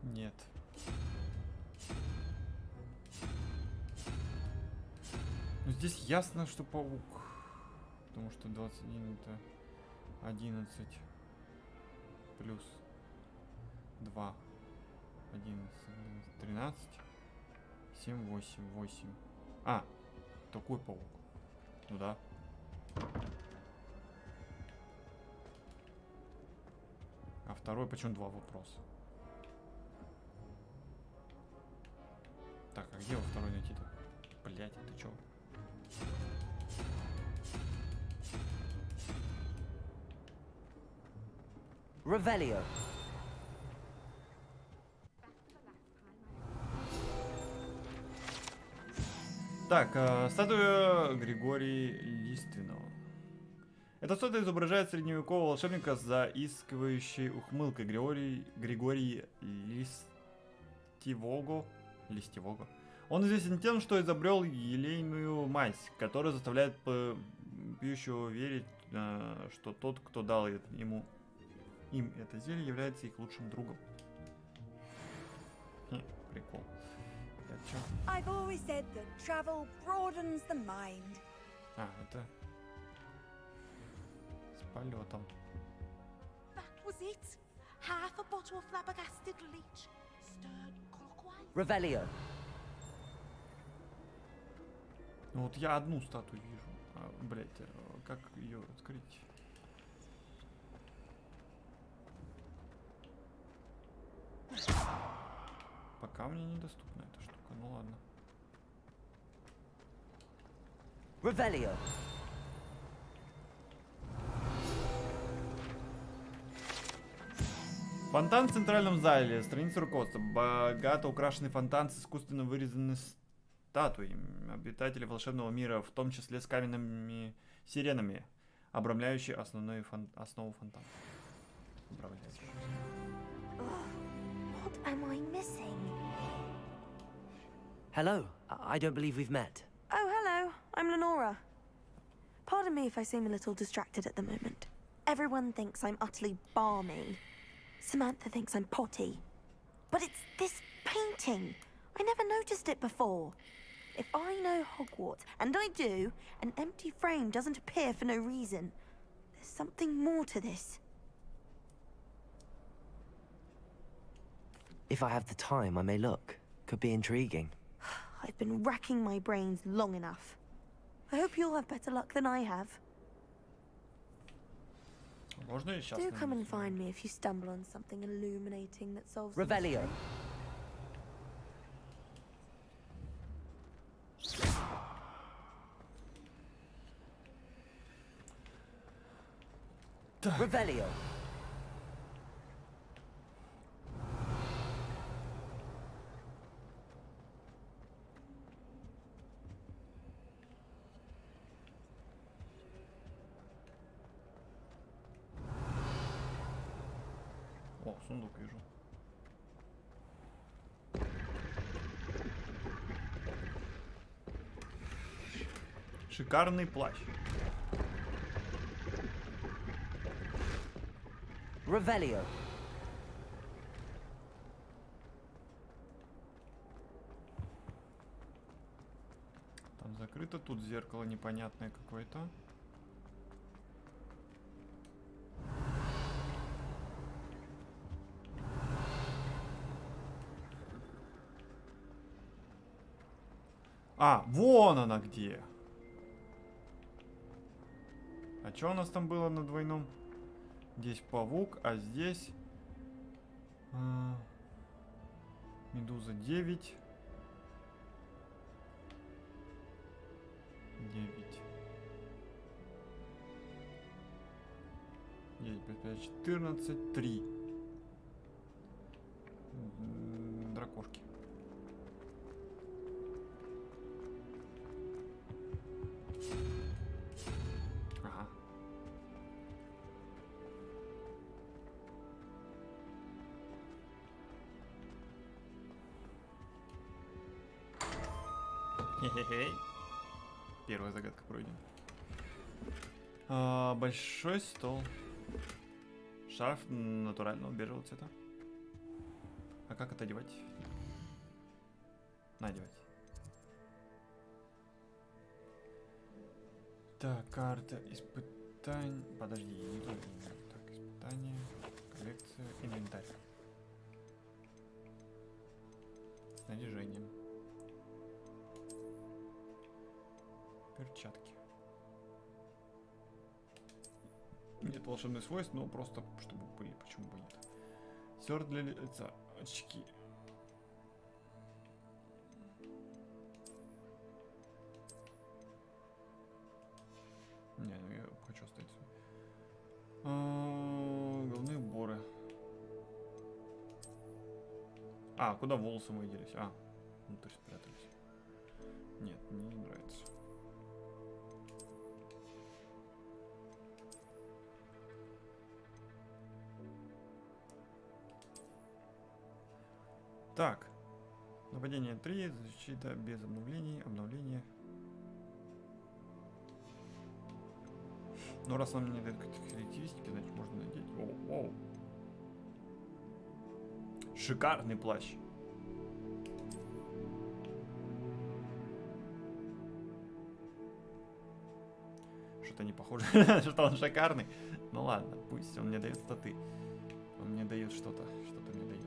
Нет. Ну, здесь ясно, что паук. Потому что 21 это 11 плюс 2. 11, 13. 7, 8, 8. А, такой паук. Ну да. А второй почему 2 вопроса? Так, а где его второй найти-то? Блять, это чё? Revelio. Так, статуя Григория Лиственного. Эта статуя изображает средневекового волшебника с заискивающей ухмылкой. Григорий Листевого. Он известен тем, что изобрел елейную мазь, которая заставляет пьющего верить, что тот, кто дал им это зелье, является их лучшим другом. Прикол. I've always said that travel broadens the mind. А, это с полетом. That was it. Half a bottle of flabbergasted leech, stirred clockwise. Revelio. Ну вот я одну статую вижу. Блять, как ее открыть? Пока мне недоступна эта штука, ну ладно. Revelio. Фонтан в центральном зале. Страница руководства. Богато украшенный фонтан с искусственно вырезанными статуями обитателей волшебного мира, в том числе с каменными сиренами, обрамляющие основу фонтана. What am I missing? Hello. I don't believe we've met. Oh, hello. I'm Lenora. Pardon me if I seem a little distracted at the moment. Everyone thinks I'm utterly balmy. Samantha thinks I'm potty. But it's this painting. I never noticed it before. If I know Hogwarts, and I do, an empty frame doesn't appear for no reason. There's something more to this. If I have the time, I may look. Could be intriguing. I've been racking my brains long enough. I hope you'll have better luck than I have. Можно и сейчас. Do come and find me if you stumble on something illuminating that solves the Revelio. mystery. Revelio. О, сундук вижу. Шикарный плащ. Revelio. Там закрыто, тут зеркало непонятное какое-то. А, вон она где. А что у нас там было на двойном? Здесь павук, а здесь... Медуза 9. 9. 9, 5, 5, 14, 3. Дракошки. Ага. Хе-хе-хей. Первая загадка пройдена. Большой стол. Шарф натурального бежевого цвета. А как это одевать? Надевать. Так, карта испытаний. Подожди, не то. Так, испытания, коллекция, инвентарь. Снаряжение. Перчатки. Нет волшебных свойств, но просто чтобы были, почему бы нет. Сёр для лица, очки. Не, ну я хочу оставить. Головные уборы. А, куда волосы мои делись? А, ну то есть спрятались. Нет, мне не нравится. Так. Нападение 3, защита без обновлений, обновление. Но раз он мне дает какие-то характеристики, значит можно надеть. Оу. Шикарный плащ. Что-то не похоже, что он шикарный. Ну ладно, пусть он мне дает статы. Он мне дает что-то мне дает.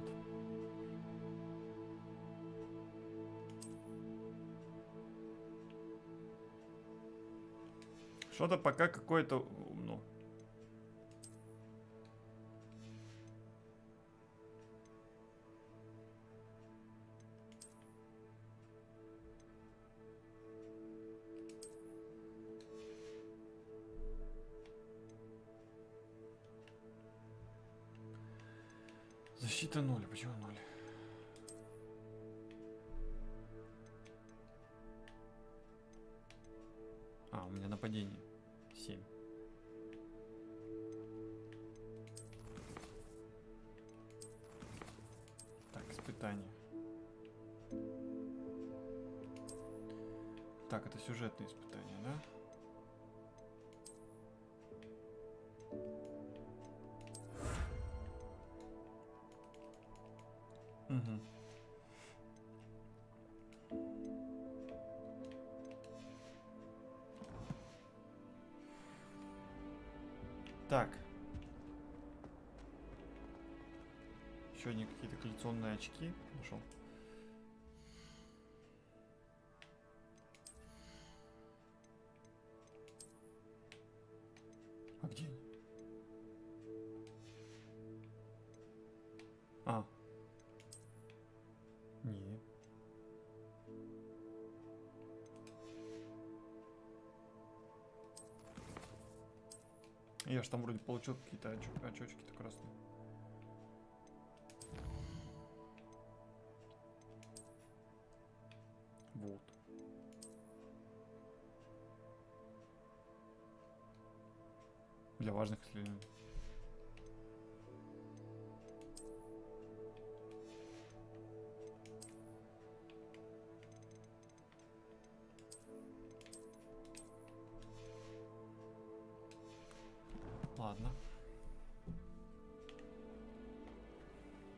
Что-то пока какое-то, ну... Защита 0, почему 0? А, у меня нападение 7. Так, испытание. Так, это сюжетные испытания, да? Угу. Так. Еще одни какие-то коллекционные очки нашел. А где они? А. Не. Я ж там вроде получил какие-то очечки-то красные. Вот. Для важных исследований. Ладно.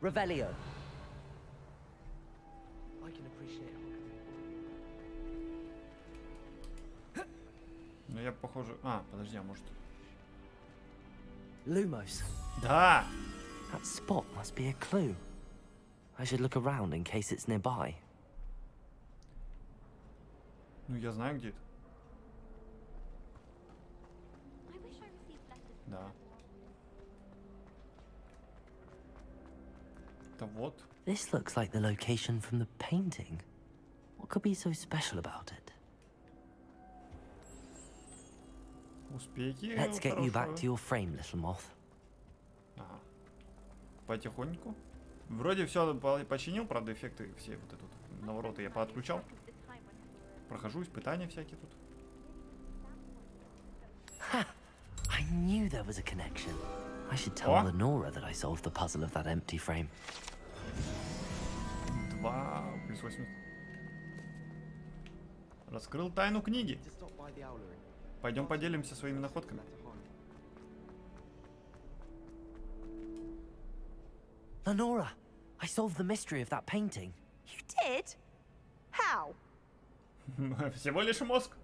Revelio. I can appreciate it. Ну я похоже... А, подожди, а может... Lumos. Да! That spot must be a clue. I should look around in case it's nearby. Ну, я знаю, где это. Да. Это вот. This looks like the location from the painting. What could be so special about it? Успехи. Let's get you back Хорошо. to your frame, little moth. Ага. Потихоньку. Вроде все починил, правда, эффекты все вот это вот навороты я поотключал. Прохожу испытания всякие тут. Ha! I knew there was a connection. I should tell Lenora that I solved the puzzle of that empty frame. 2 плюс 8. Раскрыл тайну книги. Пойдем поделимся своими находками. Lenora, I solved the mystery of that painting. You did? How? Всего лишь мозг.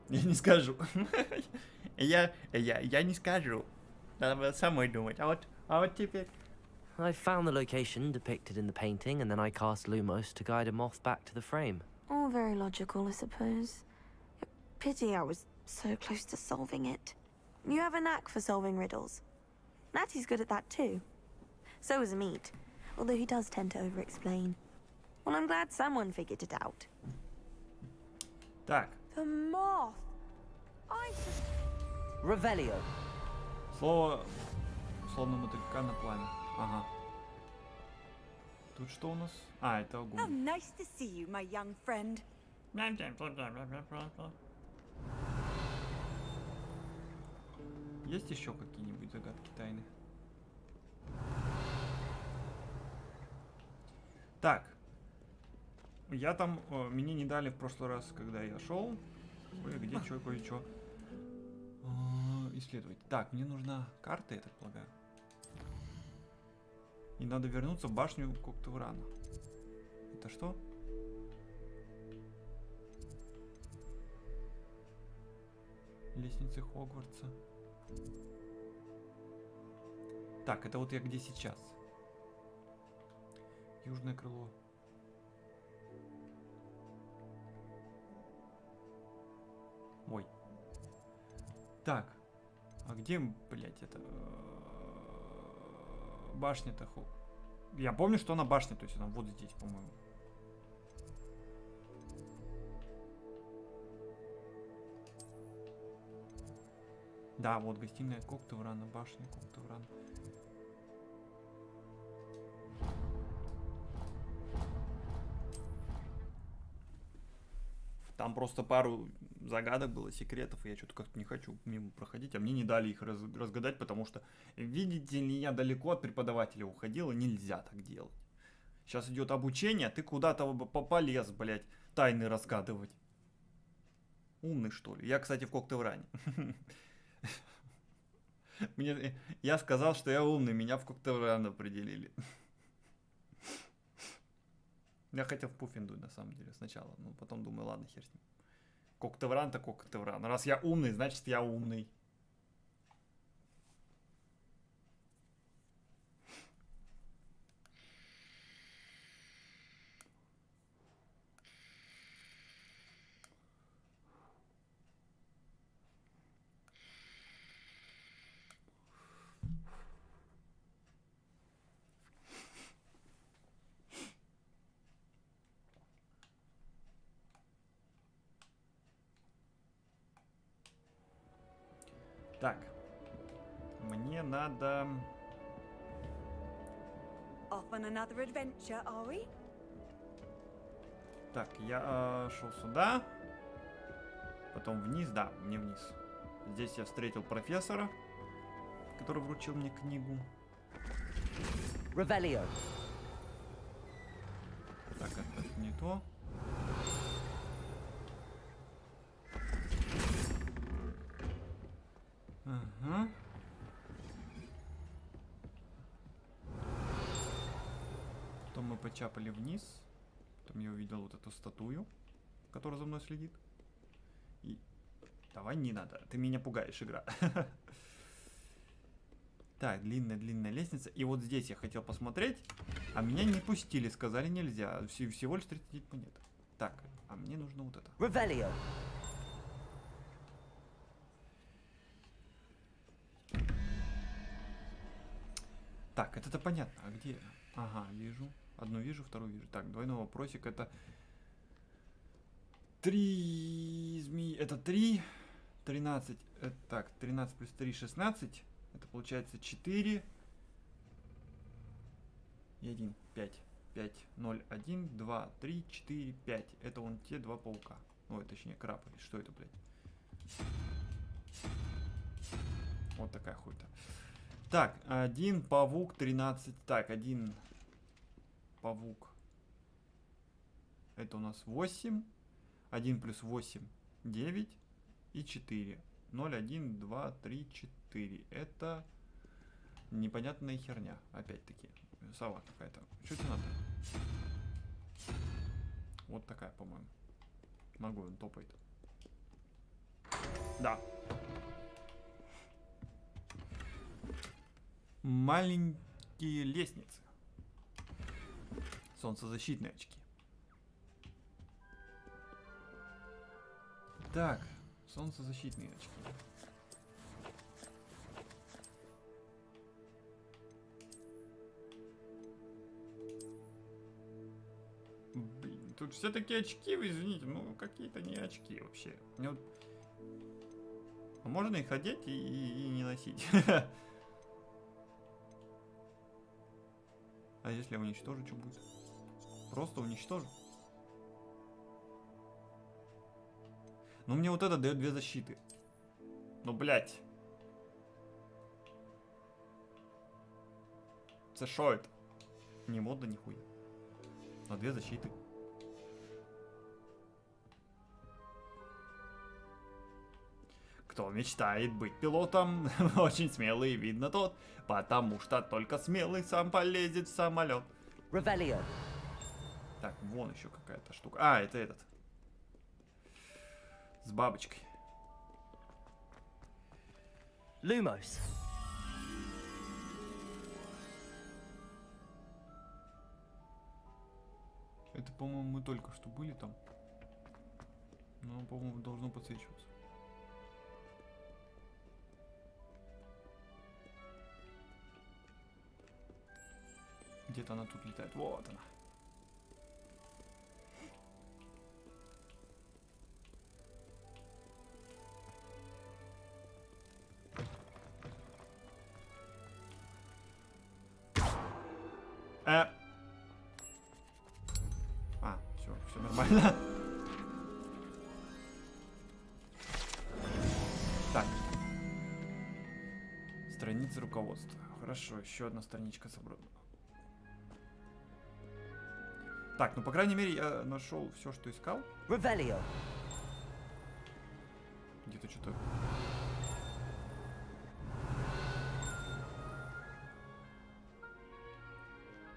Я не скажу. я не скажу. Надо самой думать. А вот теперь. I found the location depicted in the painting, and then I cast Lumos to guide a moth back to the frame. All very logical, I suppose. Pity I was so close to solving it. You have a knack for solving riddles. Natty's good at that too. So is Meat, although he does tend to over-explain. Well, I'm glad someone figured it out. Так. The moth! Revelio. Слово... Словно мотылька на пламя. Ага. Тут что у нас? А, это огонь. Oh, nice to see you, my young friend. Есть еще какие-нибудь загадки тайны? Так. Я там... мне не дали в прошлый раз, когда я шел. Кое-где, кое-что. Исследовать. Так, мне нужна карта, я так полагаю. И надо вернуться в башню Коктеврана. Это что? Лестницы Хогвартса. Так, это вот я где сейчас. Южное крыло. Ой. Так. А где, блядь, это... Башня-то... Я помню, что она башня, то есть она вот здесь, по-моему. Да, вот гостиная Коктеврана, башня Коктеврана. Там просто пару загадок было, секретов, и я что-то как-то не хочу мимо проходить, а мне не дали их разгадать, потому что, видите ли, я далеко от преподавателя уходил, и нельзя так делать. Сейчас идет обучение, а ты куда-то полез, блядь, тайны разгадывать. Умный, что ли? Я, кстати, в Коктевране. Я сказал, что я умный, меня в Коктевран определили. Я хотел в Пуффинду, на самом деле, сначала. Но потом думаю, ладно, хер с ним. Коктевран-то Коктевран. Раз я умный, значит я умный. Так, мне надо... Off on another adventure, are we? Так, я шел сюда, потом вниз, да, мне вниз. Здесь я встретил профессора, который вручил мне книгу. Revelio. Так, это не то. Ага. Потом мы почапали вниз. Потом я увидел вот эту статую, которая за мной следит. И... Давай, не надо. Ты меня пугаешь, игра. Так, длинная лестница. И вот здесь я хотел посмотреть, а меня не пустили. Сказали, нельзя. Всего лишь 39 монет. Так, а мне нужно вот это. Revelio. Так, это понятно. А где? Ага, вижу. Одну вижу, вторую вижу. Так, двойной вопросик. Это 3 змеи. Это 3. 13. Это, так, 13 плюс 3, 16. Это получается 4. И 1. 5. 5, 0, 1, 2, 3, 4, 5. Это вон те два паука. Ой, точнее, краб. Или что это, блядь? Вот такая хуйта. Так, 1 павук, 13. Так, 1 павук. Это у нас 8. 1 плюс 8, 9. И 4. 0, 1, 2, 3, 4. Это непонятная херня. Опять-таки. Сова какая-то. Что тебе надо? Вот такая, по-моему. Ногой он топает. Да. Маленькие лестницы. Солнцезащитные очки. Так, солнцезащитные очки. Блин, тут все такие очки, вы извините, ну какие-то не очки вообще. Мне вот... Можно их одеть и не носить. А если я уничтожу, что будет? Просто уничтожу. Ну мне вот это дает 2 защиты. Ну блять. Это шо это? Не модно нихуя. Но 2 защиты. Кто мечтает быть пилотом, очень смелый, видно тот, потому что только смелый сам полезет в самолет. Revelio. Так, вон еще какая-то штука. А, это этот. С бабочкой. Lumos. Это, по-моему, мы только что были там. Но, по-моему, должно подсвечиваться. Где-то она тут летает. Вот она. Все нормально. Так. Страница руководства. Хорошо, еще одна страничка собрана. Так, ну по крайней мере я нашел все, что искал. Revelio. Где-то что-то.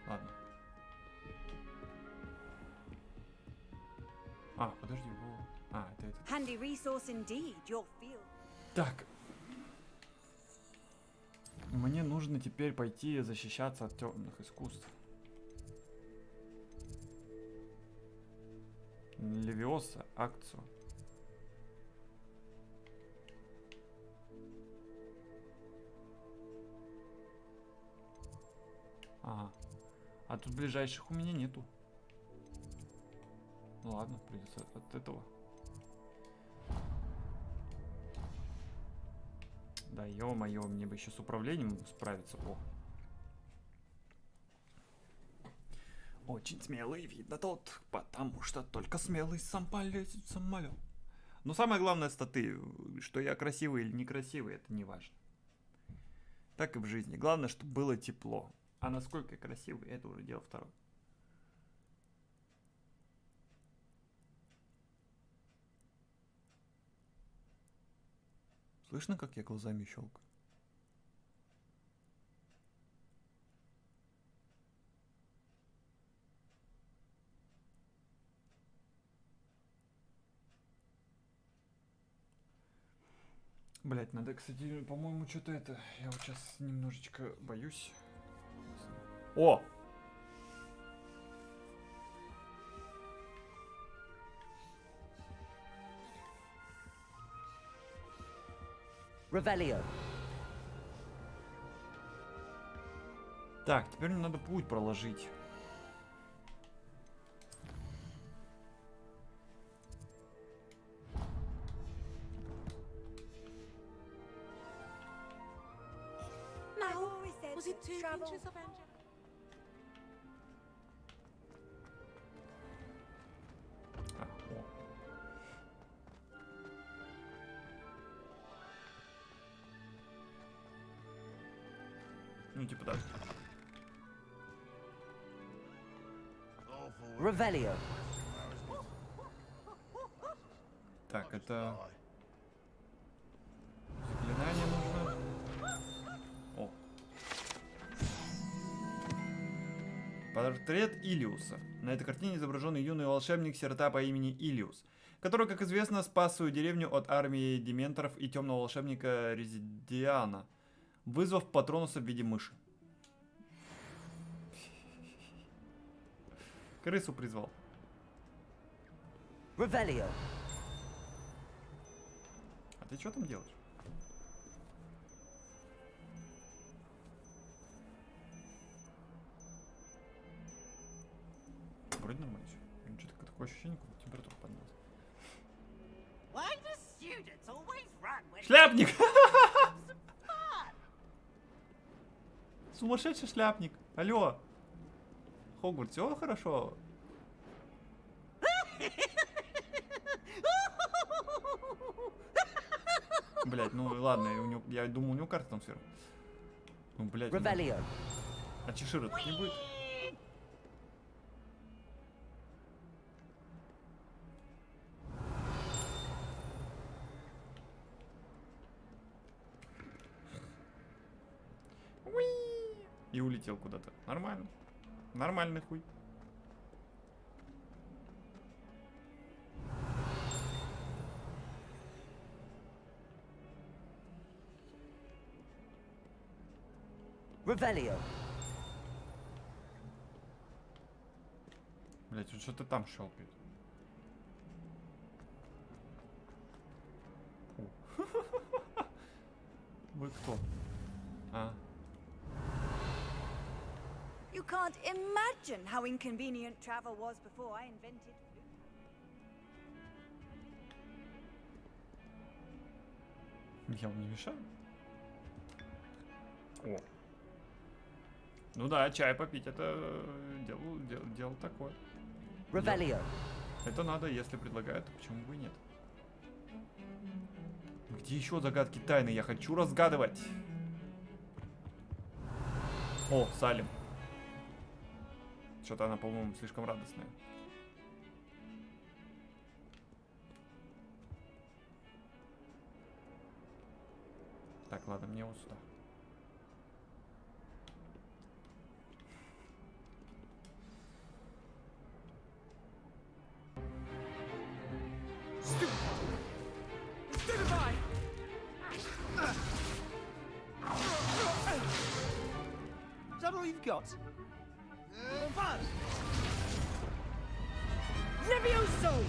Ладно. А, подожди, во. А, это этот. Handy resource indeed, your field. Так. Мне нужно теперь пойти защищаться от темных искусств. Левиоса, акцию. Ага. А тут ближайших у меня нету. Ну ладно, придется от этого. Да ё-моё, мне бы еще с управлением справиться. О. Очень смелый, видно тот, потому что только смелый сам полезет в самолет. Но самое главное статы, что я красивый или некрасивый, это не важно. Так и в жизни. Главное, чтобы было тепло. А насколько я красивый, это уже дело второе. Слышно, как я глазами щелкаю? Блять, надо, кстати, по-моему, что-то это... Я вот сейчас немножечко боюсь. О! Revelio. Так, теперь мне надо путь проложить. Now, was it 2 inches of engine? А, о. Ну, типа так. Revelio. Так, это... Заклинание нужно. О. Портрет Илиуса. На этой картине изображен юный волшебник-сирота по имени Илиус, который, как известно, спас свою деревню от армии дементоров и темного волшебника Резидиана, вызвав патронуса в виде мыши. Крысу призвал. Revelio. А ты что там делаешь? Вроде нормально все. Что-то такое ощущение, как будто температура поднялась. Шляпник! Сумасшедший шляпник! Алло! Хогвартс, все хорошо? Блять, ну ладно, я думаю, у него карта там сверху. Ну, блять. Revelio. А чешира тут не будет? И улетел куда-то. Нормально. Нормальный хуй. Revelio. Блять, вот что-то там щелкает. Вы кто? А. You can't imagine how inconvenient travel was before I invented food. Я вам не мешаю? О. Ну да, чай попить, это дело такое. Revelio. Это надо, если предлагают, то почему бы и нет? Где еще загадки тайны? Я хочу разгадывать. О, Салим. Что-то она, по-моему, слишком радостная. Так, ладно, мне вот сюда. Is that all you've got? Levioso!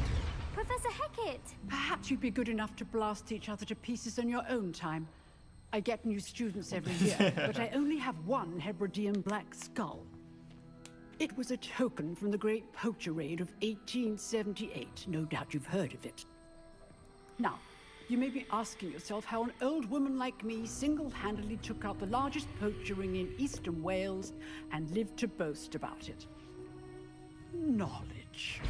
Professor Hecat! Perhaps you'd be good enough to blast each other to pieces in your own time. I get new students every year, but I only have one Hebridean black skull. It was a token from the Great Poacher Raid of 1878. No doubt you've heard of it. Now, you may be asking yourself how an old woman like me single-handedly took out the largest poacher ring in eastern Wales and lived to boast about it. Knowledge.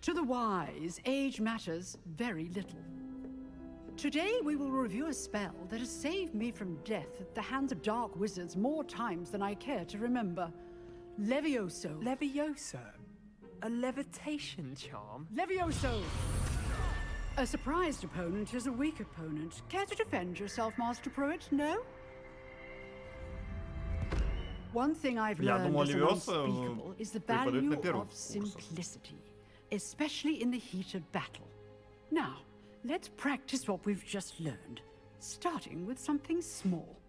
To the wise, age matters very little. Today we will review a spell that has saved me from death at the hands of dark wizards more times than I care to remember. Levioso. Levioso? A levitation charm? Levioso! A surprised opponent is a weak opponent. Care to defend yourself, Master Pruitt? No? One thing I've learned as an unspeakable is the value of simplicity, especially in the heat of battle. Now, let's practice what we've just learned, starting with something small.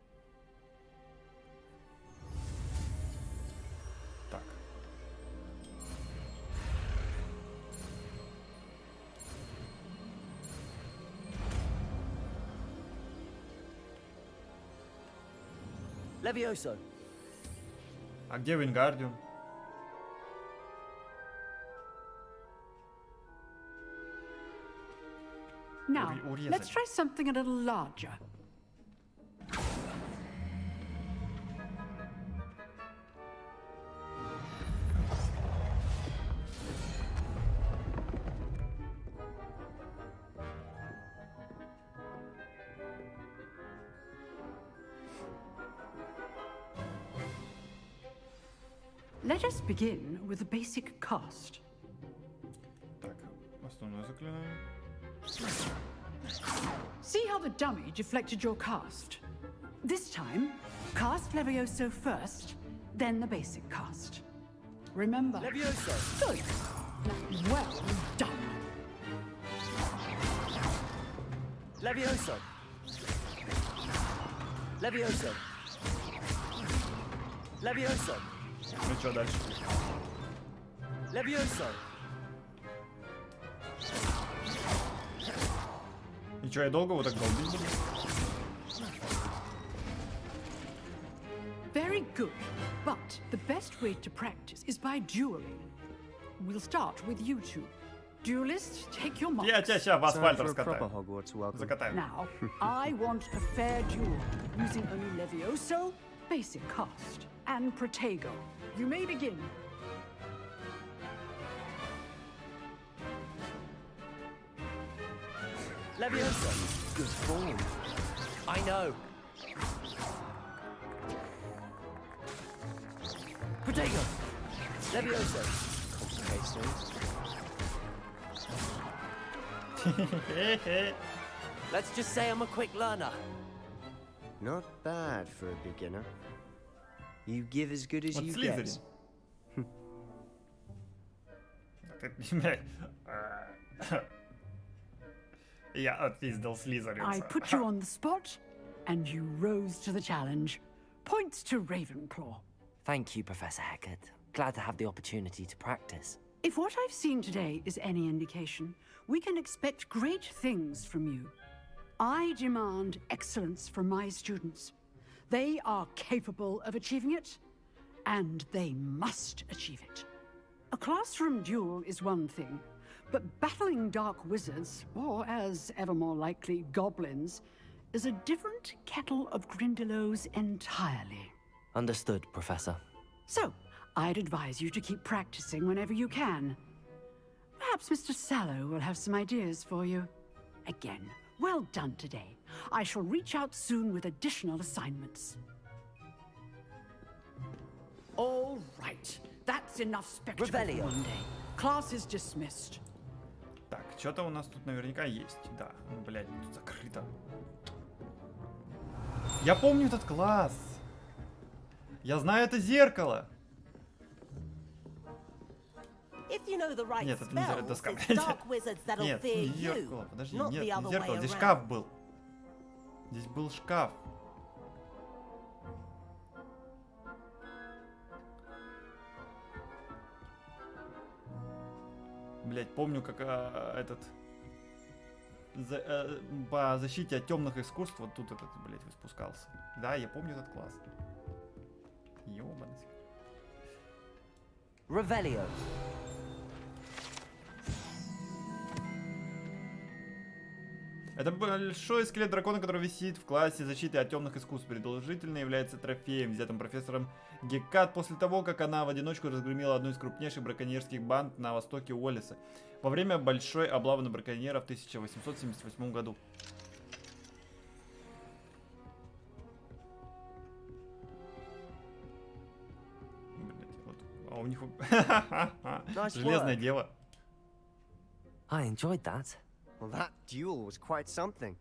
Так. Levioso. А где Вингардиум? Now, let's try something a little larger. Let us begin with the basic cast. Так, основное заклинание. See how the dummy deflected your cast? This time, cast Levioso first, then the basic cast. Remember? Levioso! Good. Well done. Levioso! Levioso! Levioso! Ну что дальше? Levioso! И что, я долго вот так долбить буду? Very good. But the best way to practice is by dueling. We'll start with you two. Duelists, take your marks. Я тебя сейчас в асфальт раскатаю. Закатаю. Now, I want a fair duel using only Levioso, basic cast, and Protego. You may begin. Levioso! Good form. I know. Protego! Levioso! Complicated. Let's just say I'm a quick learner. Not bad for a beginner. You give as good as you get. Я отпиздил Слизеринца. I put you on the spot, and you rose to the challenge. Points to Ravenclaw. Thank you, Professor Hecat. Glad to have the opportunity to practice. If what I've seen today is any indication, we can expect great things from you. I demand excellence from my students. They are capable of achieving it, and they must achieve it. A classroom duel is one thing, but battling dark wizards, or as ever more likely, goblins, is a different kettle of Grindylows entirely. Understood, Professor. So, I'd advise you to keep practicing whenever you can. Perhaps Mr. Sallow will have some ideas for you. Again, well done today. I shall reach out soon with additional assignments. All right. That's enough spectacle for one day. Class is dismissed. Так, что-то у нас тут наверняка есть. Да, ну, блядь, тут закрыто. Я помню этот класс. Я знаю это зеркало. Нет, это не доска. Нет, не зеркало. Подожди, нет, не зеркало. Здесь шкаф был. Здесь был шкаф. Блять, помню, как этот по защите от темных искусств вот тут этот, блять, спускался. Да, я помню этот класс. Ёбаный. Revelio. Это большой скелет дракона, который висит в классе защиты от темных искусств. Предположительно является трофеем, взятым профессором Гекат после того, как она в одиночку разгромила одну из крупнейших браконьерских банд на востоке Уоллиса во время большой облавы на браконьеров в 1878 году. Блять, вот, а у них железное дело. I enjoyed that. Well, that duel was quite something.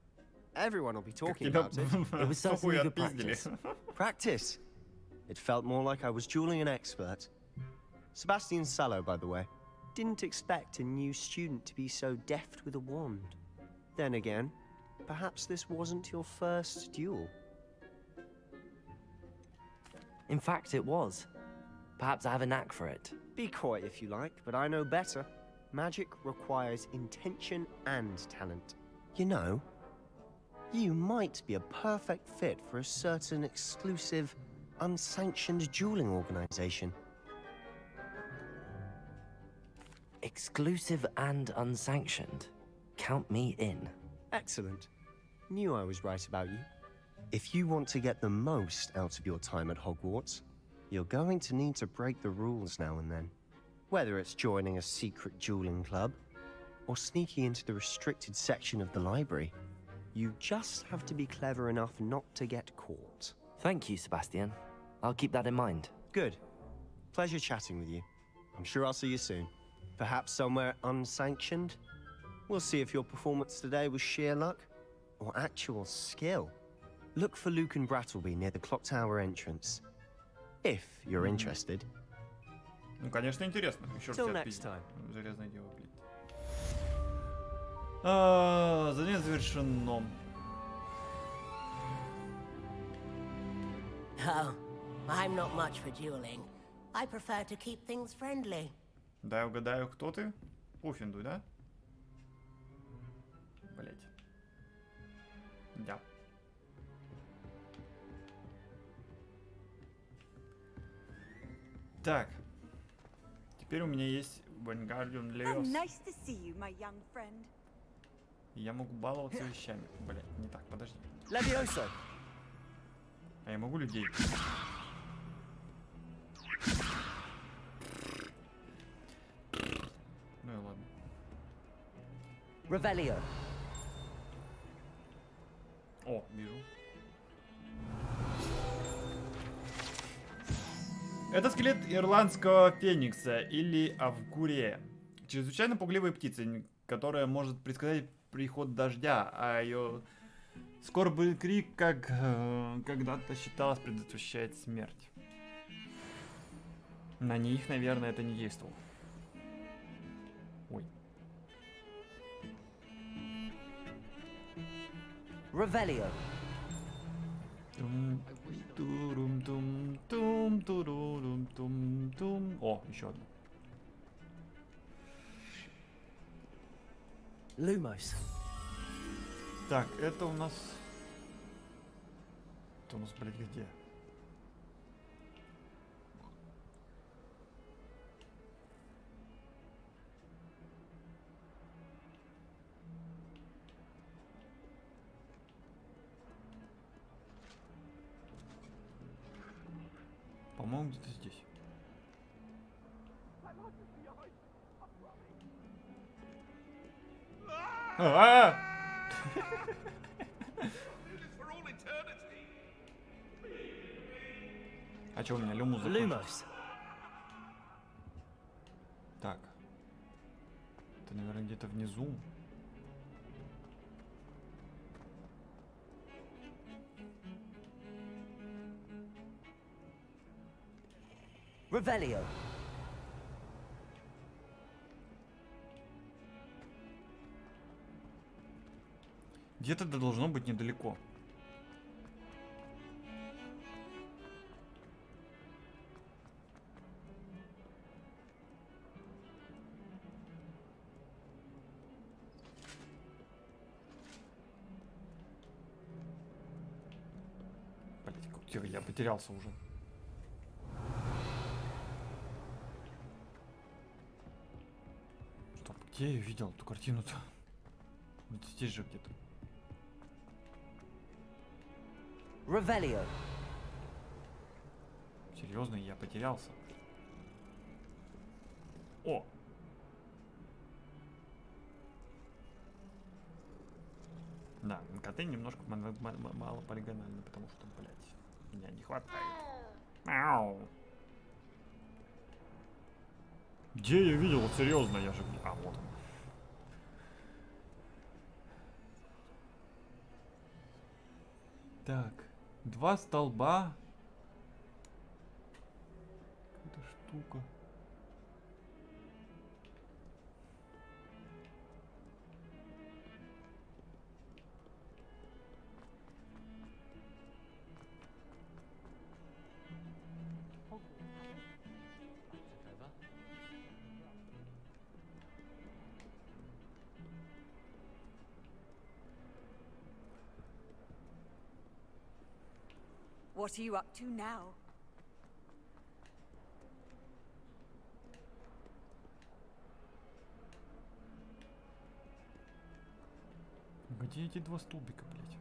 Everyone will be talking about it. It was certainly good practice. Practice? It felt more like I was dueling an expert. Sebastian Sallow, by the way. Didn't expect a new student to be so deft with a wand. Then again, perhaps this wasn't your first duel. In fact, it was. Perhaps I have a knack for it. Be coy if you like, but I know better. Magic requires intention and talent. You know, you might be a perfect fit for a certain exclusive unsanctioned dueling organization. Exclusive and unsanctioned. Count me in. Excellent. Knew I was right about you. If you want to get the most out of your time at Hogwarts, you're going to need to break the rules now and then. Whether it's joining a secret dueling club, or sneaking into the restricted section of the library, you just have to be clever enough not to get caught. Thank you, Sebastian. I'll keep that in mind. Good. Pleasure chatting with you. I'm sure I'll see you soon. Perhaps somewhere unsanctioned? We'll see if your performance today was sheer luck or actual skill. Look for Luke and Brattleby near the clock tower entrance. If you're interested. Ну, конечно, интересно. Еще раз Till тебя next time. Железное дело, блин. Задание завершено. Oh, I'm not much for dueling. I prefer to keep things friendly. Дай угадаю, кто ты? Пуффиндуй, да? Блять. Да. Так. Теперь у меня есть Вангардиум How Левиос. nice to see you, my young friend. Я могу баловаться вещами. Блять, не так, подожди. Levioso. А я могу людей? Ну и ладно. Revelio. О, вижу. Это скелет ирландского феникса или авгурия. Чрезвычайно пугливая птица, которая может предсказать приход дождя, а ее скорбный крик, как когда-то считалось, предотвращает смерть. На них, наверное, это не действовало. Ой. Revelio. О, еще одна. Lumos. Так, это у нас... Это у нас, блядь, где? По-моему, где-то здесь. А что у меня Люмус закончился? Так. Это, наверное, где-то внизу. Revelio. Где-то это должно быть недалеко. Блять, я потерялся уже. Стоп, где я видел эту картину-то? Вот здесь же где-то. Revelio. Серьезно, я потерялся. О! Да, коты немножко мало полигональны, потому что, блядь, меня не хватает. Мяу. Где я видел? Вот серьезно, я же... А, вот он. Так, 2 столба. Какая-то штука. What are you up to now? Где эти два столбика, блядь?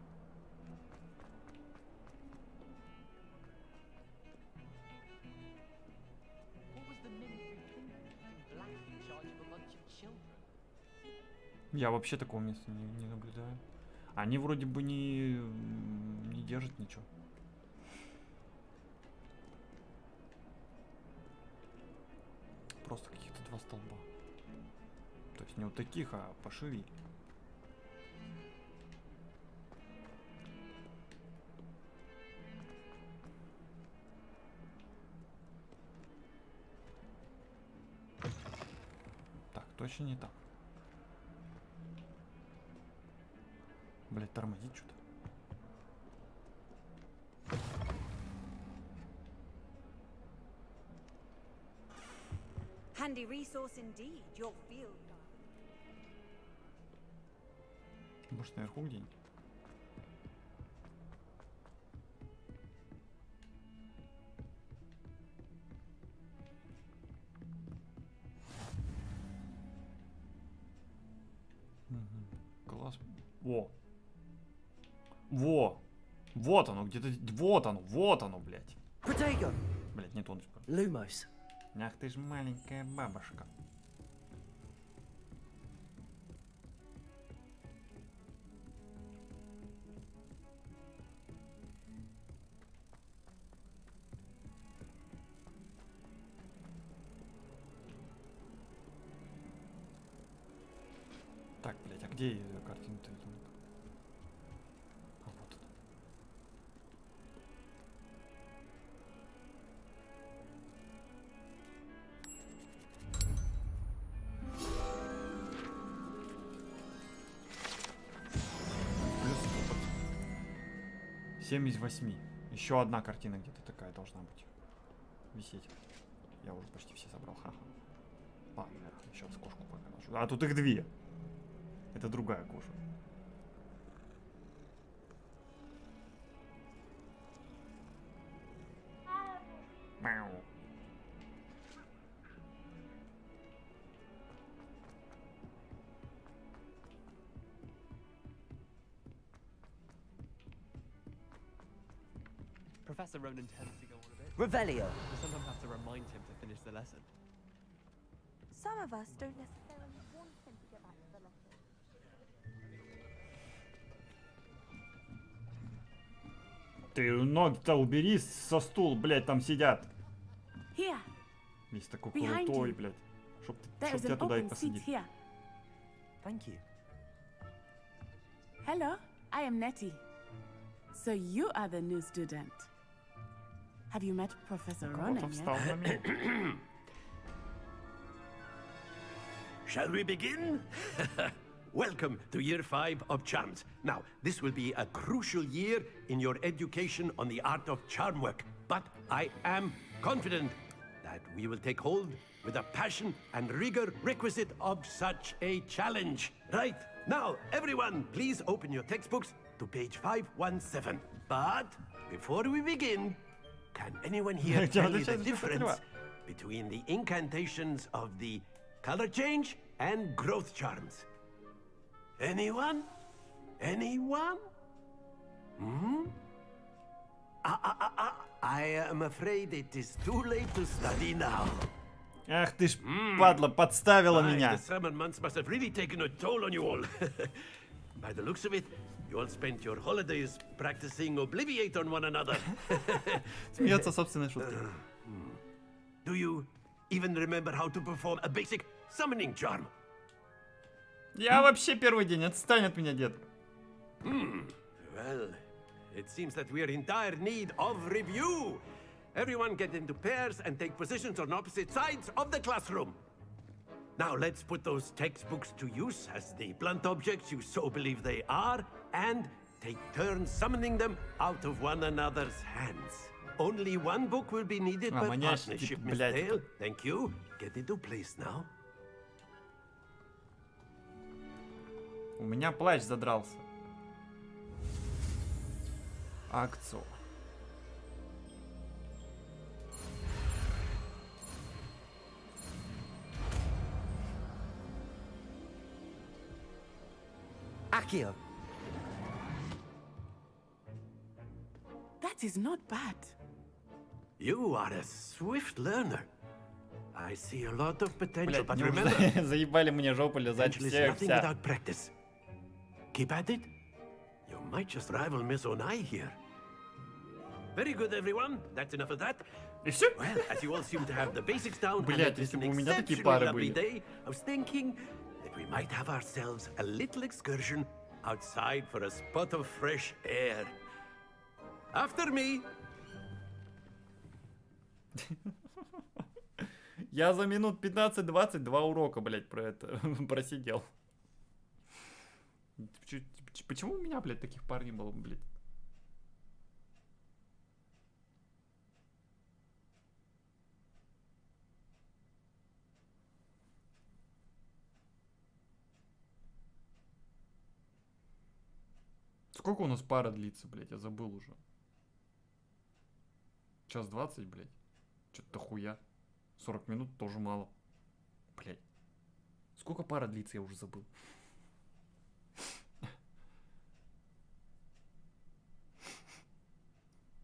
Я вообще такого места не наблюдаю. Они вроде бы не держат ничего. Просто каких-то два столба. То есть не вот таких, а пошире. Так, точно не так. Блять, тормозит что-то. Handy resource indeed, your field guide. Может, наверху где-нибудь? Класс. Во. Во. Вот оно, где-то. Вот оно, блядь. Protego! Блядь, нет, он. Lumos. Ах ты ж маленькая бабушка. Так, блядь, а где картина-то? А вот она. Плюс 7 из 8. Еще одна картина где-то такая должна быть. Висеть. Я уже почти все собрал. Ха-ха. Ладно, еще раз кошку покажу. А тут их две. Это другая кожа. Мяу. Professor Ronan tends to go on a bit. Revelio. We sometimes have to remind him to finish the lesson. Some of us don't necessarily want him to get back to the lesson. Ты ноги-то убери со стула, блядь, там сидят. Here. Весь такой Behind крутой, you. блядь. Чтоб There is тебя an туда и open seat посадили. here. Thank you. Hello, I am Nettie. So you are the new student. Have you met Professor Ronan yet? Shall we begin? Welcome to Year 5 of Charms. Now, this will be a crucial year in your education on the art of charm work, but I am confident that we will take hold with the passion and rigor requisite of such a challenge. Right, now, everyone, please open your textbooks to page 517. But before we begin, can anyone here tell me the difference between the incantations of the color change and growth charms? Anyone? Anyone? Hmm? I am afraid it is too late to study now. Ах ты ж, падла, подставила меня. The summer months must have really taken a toll on you all. By the looks of it, you all spent your holidays practicing Obliviate on one another. Смеется собственной шутки. Do you even remember how to perform a basic summoning charm? Я вообще первый день, отстань от меня, дед. Well, it seems that we are in dire need of review. Everyone get into pairs and take positions on opposite sides of the classroom. Now let's put those textbooks to use as the blunt objects you so believe they are, and take turns summoning them out of one another's hands. Only one book will be needed per partnership, Miss Dale. Thank you. Get into place now. У меня плащ задрался. Акцо. Accio. That is not bad. You are a swift learner. I see a lot of potential, Блять, but мне уже remember, заебали мне жопу лизать potential is все, nothing вся. without practice. Keep at it. You might just rival Miss Onai here. Very good, everyone. That's enough of that. И все? Well, as you all seem to have the basics down, Блять, and it's если an бы у меня такие exceptionally пары lovely были. day, I was thinking that we might have ourselves a little excursion outside for a spot of fresh air. After me. Я за минут 15-20 2 урока, блять, про это просидел. Почему у меня, блядь, таких пар не было, блядь? Сколько у нас пара длится, блядь? Я забыл уже. 1:20, блядь. Что-то хуя. 40 минут тоже мало. Блядь. Сколько пара длится, я уже забыл.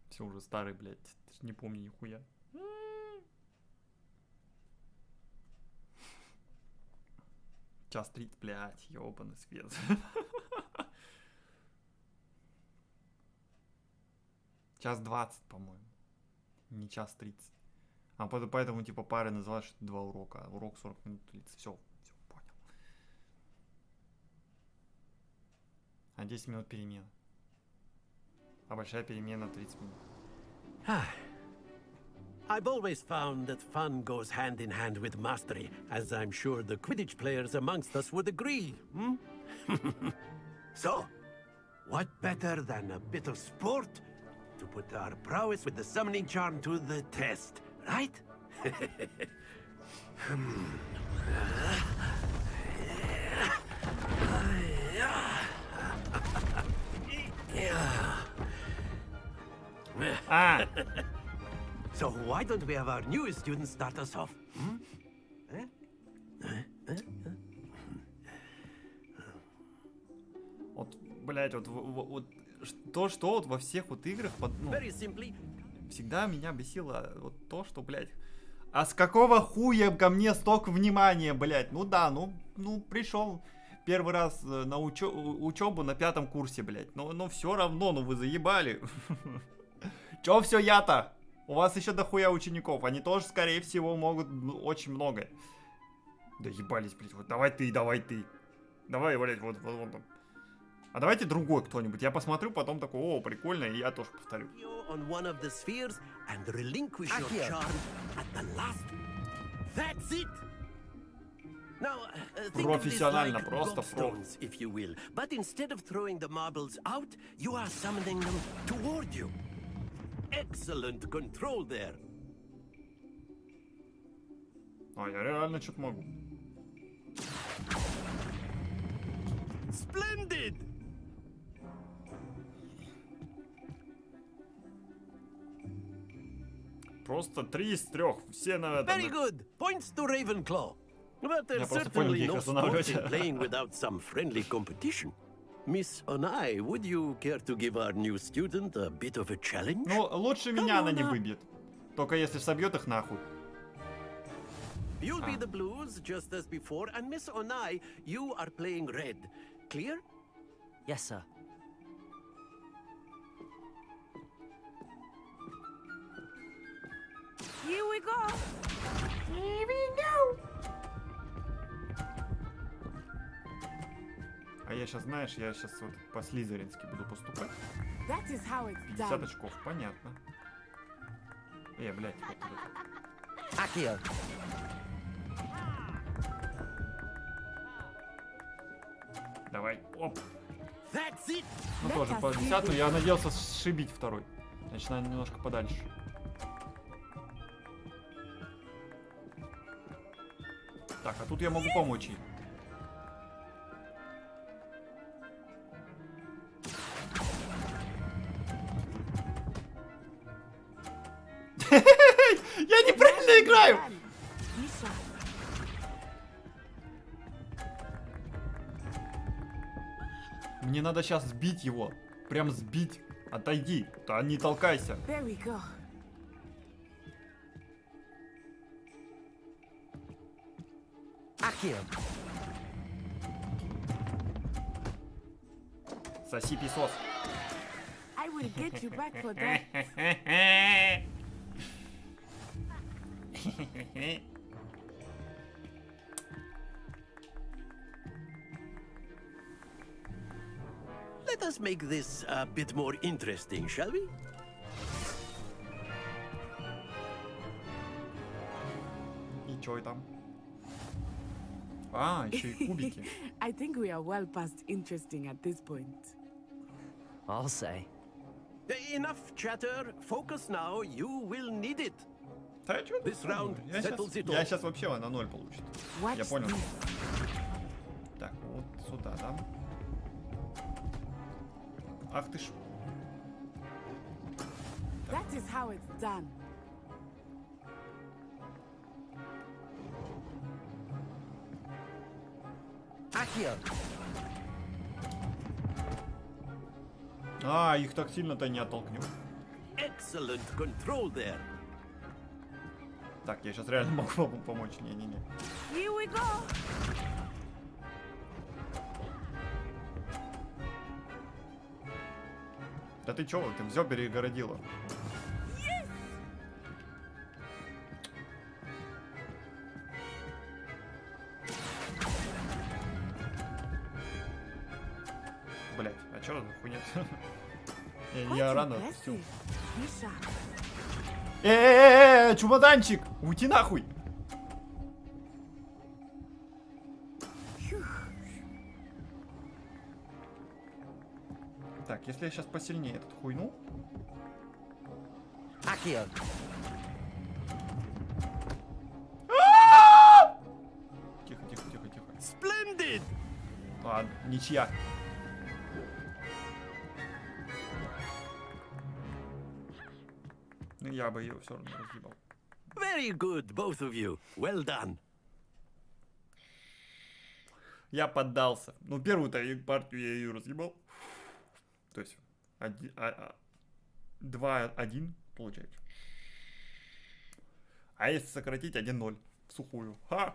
Все уже старый, блядь. Не помню нихуя. Час 30, блядь, ёбаный свет. Час 20, по-моему. Не час 30. А поэтому типа пары называют, что это 2 урока. А урок 40 минут длится. Все, понял. А 10 минут перемена. А большая перемена 30 минут. I've always found that fun goes hand in hand with mastery, as I'm sure the Quidditch players amongst us would agree. Hmm? So, what better than a bit of sport to put our prowess with the summoning charm to the test, right? So why don't we have our newest student start us off? Hmm? Вот, блять, вот то, что вот во всех вот играх, ну, всегда меня бесило вот то, что, блядь, а с какого хуя ко мне столько внимания, блядь? Ну да, ну пришел первый раз на учебу на 5 курсе, блядь. Но все равно, ну вы заебали. Чё все я-то? У вас еще дохуя учеников. Они тоже, скорее всего, могут очень много. Да ебались, блядь. Вот давай ты. Давай, блядь, вот там. А давайте другой кто-нибудь. Я посмотрю, потом такой, о, прикольно, и я тоже повторю. On one of the spheres and relinquish your charm at the last. That's it. Now, think of this like gobstones, if you will. But instead of throwing the marbles out, you are summoning them toward you. Excellent control there. А, я реально что-то могу. Splendid! Просто 3 из 3. Все на этом. Very good. Points to Ravenclaw. But there's certainly no sport in playing without some friendly competition. Miss Onai, would you care to give our new student a bit of a challenge? Ну, лучше меня она не выбьет. Только если собьет их нахуй. You'll be the blues, just as before, and Miss Onai, you are playing red. Clear? Yes, sir. Here we go. Here we go. А я сейчас, знаешь, вот по-слизерински буду поступать. That is how it's 50 done. очков, понятно. Блядь, вот это. Акио. Давай, оп. That's it. Ну тоже по 10, я надеялся сшибить второй. Значит, надо немножко подальше. Так, а тут я могу помочь ей. Я неправильно играю! Мне надо сейчас сбить его. Прям сбить. Отойди, да не толкайся. There we go. Accio. Соси песос. I will get you back for that. Let us make this a bit more interesting, shall we? И чё там? А, еще и кубики. I think we are well past interesting at this point. I'll say. Enough chatter. Focus now. You will need it. Да, я чё This round settles it я all. сейчас вообще на 0 получит. Watch Я понял. this. Так, вот сюда, да? Ах ты ж. That is how it's done. Accio. А, их так сильно-то не оттолкнем. Excellent control there. Так, я сейчас реально могу вам помочь. Не-не-не. Here we go. Да ты чё, ты всё перегородила. Блять, а чё за хуйня? Я рано отпустил. Чемоданчик! Уйти нахуй! Так, если я сейчас посильнее этот хуйну. Accio. Тихо, тихо, тихо, тихо. Splendid. Ладно, ничья. Ну я бы ее все равно разъебал. Very good, both of you. Well done. Я поддался. Ну, первую-то партию я ее разъебал. То есть 2-1 получается. А если сократить 1-0 в сухую? Ха!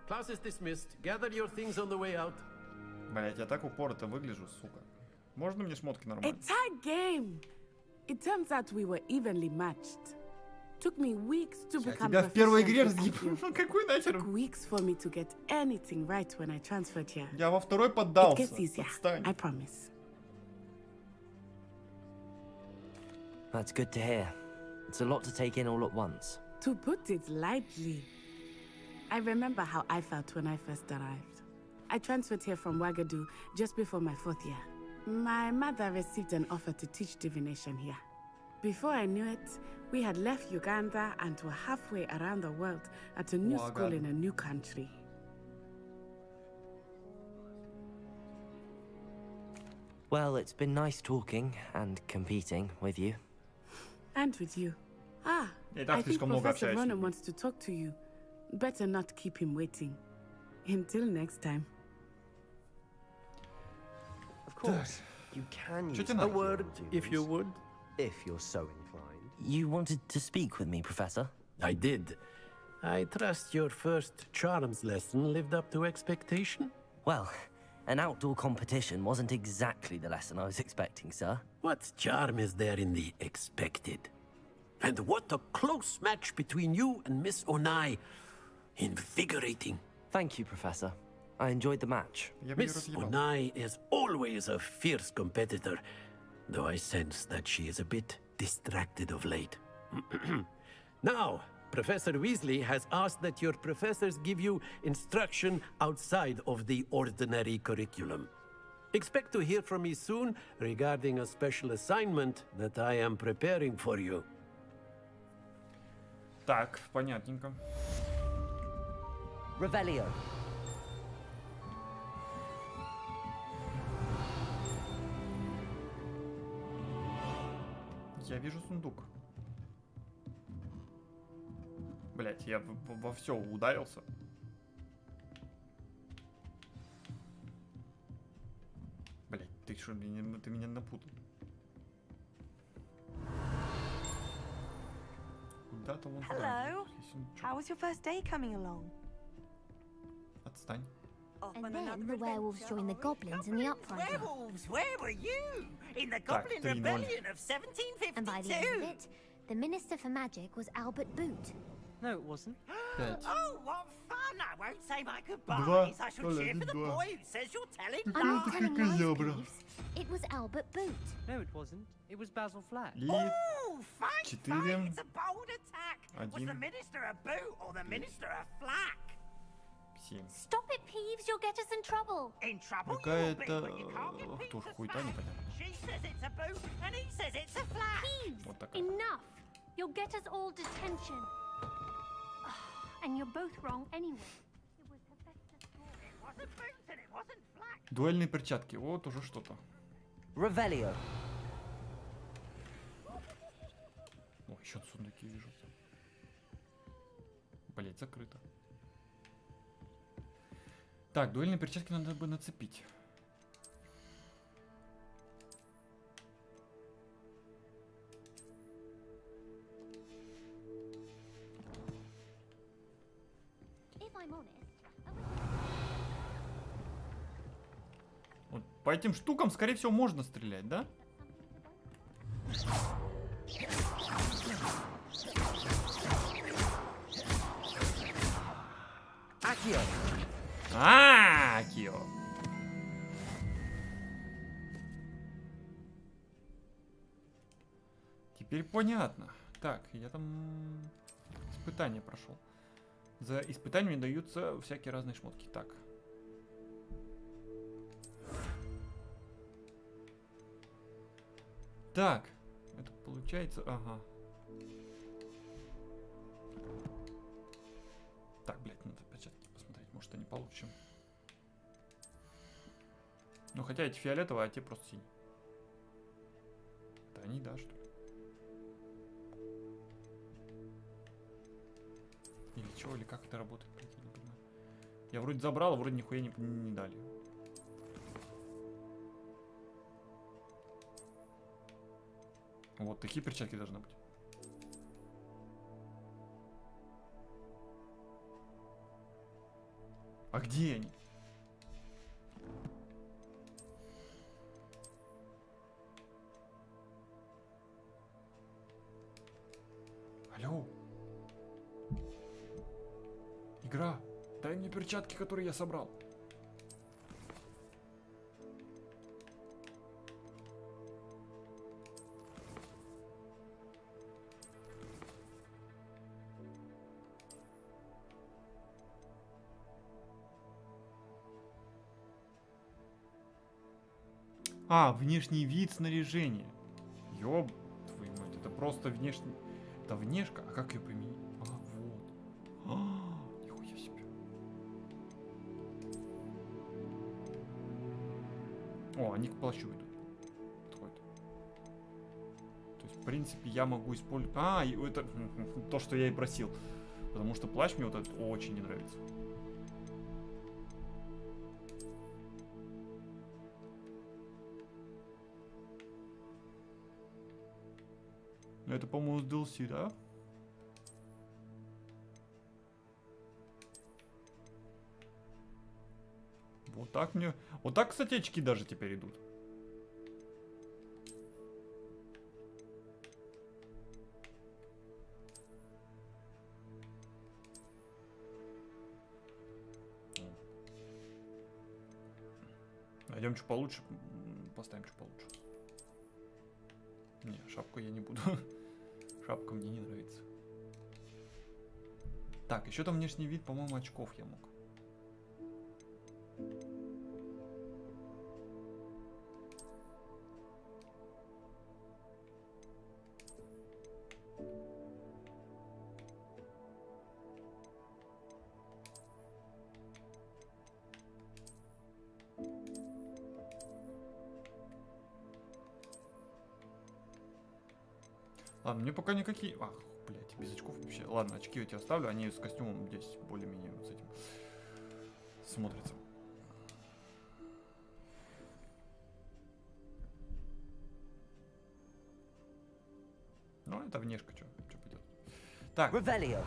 Class is dismissed. Gather your things on the way out. Блять, я так упорото выгляжу, сука. Можно мне шмотки A нормально? tight game. It turns out we were evenly matched. Took me weeks to Я become тебя в первой игре proficient in разъебал. Accio. Какой нахер? Took weeks for me to get anything right when I transferred here. Я во второй It поддался. gets easier, Отстань. I promise. That's good to hear. It's a lot to take in all at once. To put it lightly, I remember how I felt when I first arrived. I transferred here from Wagadu just before my 4th year. My mother received an offer to teach divination here. Before I knew it, we had left Uganda and were halfway around the world at a new school in a new country. Well, it's been nice talking and competing with you. And with you. Ah, Я и так I think слишком много Professor общаюсь. Ronan wants to talk to you. Better not keep him waiting. Until next time. Of course, you can use тебе a надо? word If you would. if you're so inclined. You wanted to speak with me, Professor? I did. I trust your first charms lesson lived up to expectation. Well, an outdoor competition wasn't exactly the lesson I was expecting, sir. What charm is there in the expected? And what a close match between you and Miss Onai. Invigorating. Thank you, Professor. I enjoyed the match. Miss Onai is always a fierce competitor, though I sense that she is a bit distracted of late. Now, Professor Weasley has asked that your professors give you instruction outside of the ordinary curriculum. Expect to hear from me soon regarding a special assignment that I am preparing for you. Так, понятненько. Revelio. Я вижу сундук. Блять, я во все ударился. Блять, ты ты что, ты меня напутал. Куда-то вон туда. Hello. How was your first day coming along? Отстань. And then the werewolves joined the goblins in the uprising. Werewolves, where were you? In the Так, Goblin 3-0. Rebellion of 1752. And by the end of it, the Minister for Magic was Albert Boot. No, it wasn't. Oh, what fun! I won't say my Два. goodbyes. I shall cheer for the Два. boy who says you're telling I'm not lies. telling lies, Peeves. It was Albert Boot. No, it wasn't. It was Basil Flack. И Oh, fight, 4. fight! It's a bold attack. Was the 1. Minister a boot or the Minister a flack? 7. Stop it, Peeves. You'll get us in trouble. In trouble you will be, Какая-то... but you can't get Peeves Тоже to хуйта smack. непонятно. She says it's a boot and he says it's a flack. Peeves, Вот такая. enough. You'll get us all detention. And you're both wrong anyway. It was Hephaestus' fault. It wasn't boot and it wasn't flack. Дуэльные перчатки. Вот уже что-то. Revelio. О, еще сундуки вижу. Блять, закрыто. Так, дуэльные перчатки надо бы нацепить. If I'm honest, Вот по этим штукам, скорее всего, можно стрелять, да? Accio. Кио. Теперь понятно. Так, я там испытание прошел. За испытание мне даются всякие разные шмотки. Так. Так, это получается, ага. Так, блядь, надо перчатки посмотреть, может они получше. Ну, хотя эти фиолетовые, а те просто синие. Это они, да, что ли? Или чего, или как это работает, блядь, я не понимаю. Я вроде забрал, а вроде нихуя не дали. Вот такие перчатки должны быть. А где они? Алло. Игра, дай мне перчатки, которые я собрал. А, внешний вид снаряжения. Ёб твою мать, это просто внешний... Это внешка? А как ее применить? А, вот. А, нихуя себе. О, они к плащу идут. Подходят. То есть, в принципе, я могу использовать... А, это то, что я и просил. Потому что плащ мне вот этот очень не нравится. Это, по-моему, с DLC, да? Вот так мне... Вот так, кстати, очки даже теперь идут. Найдем что получше. Поставим что получше. Не, шапку я не буду. Шапка мне не нравится. Так, еще там внешний вид, по-моему, очков я мог. Ладно, мне пока никакие... Ах, блядь, без очков вообще. Ладно, очки я тебе оставлю, они с костюмом здесь более-менее вот с этим смотрятся. Ну, это внешка, что пойдет. Так. Revelio.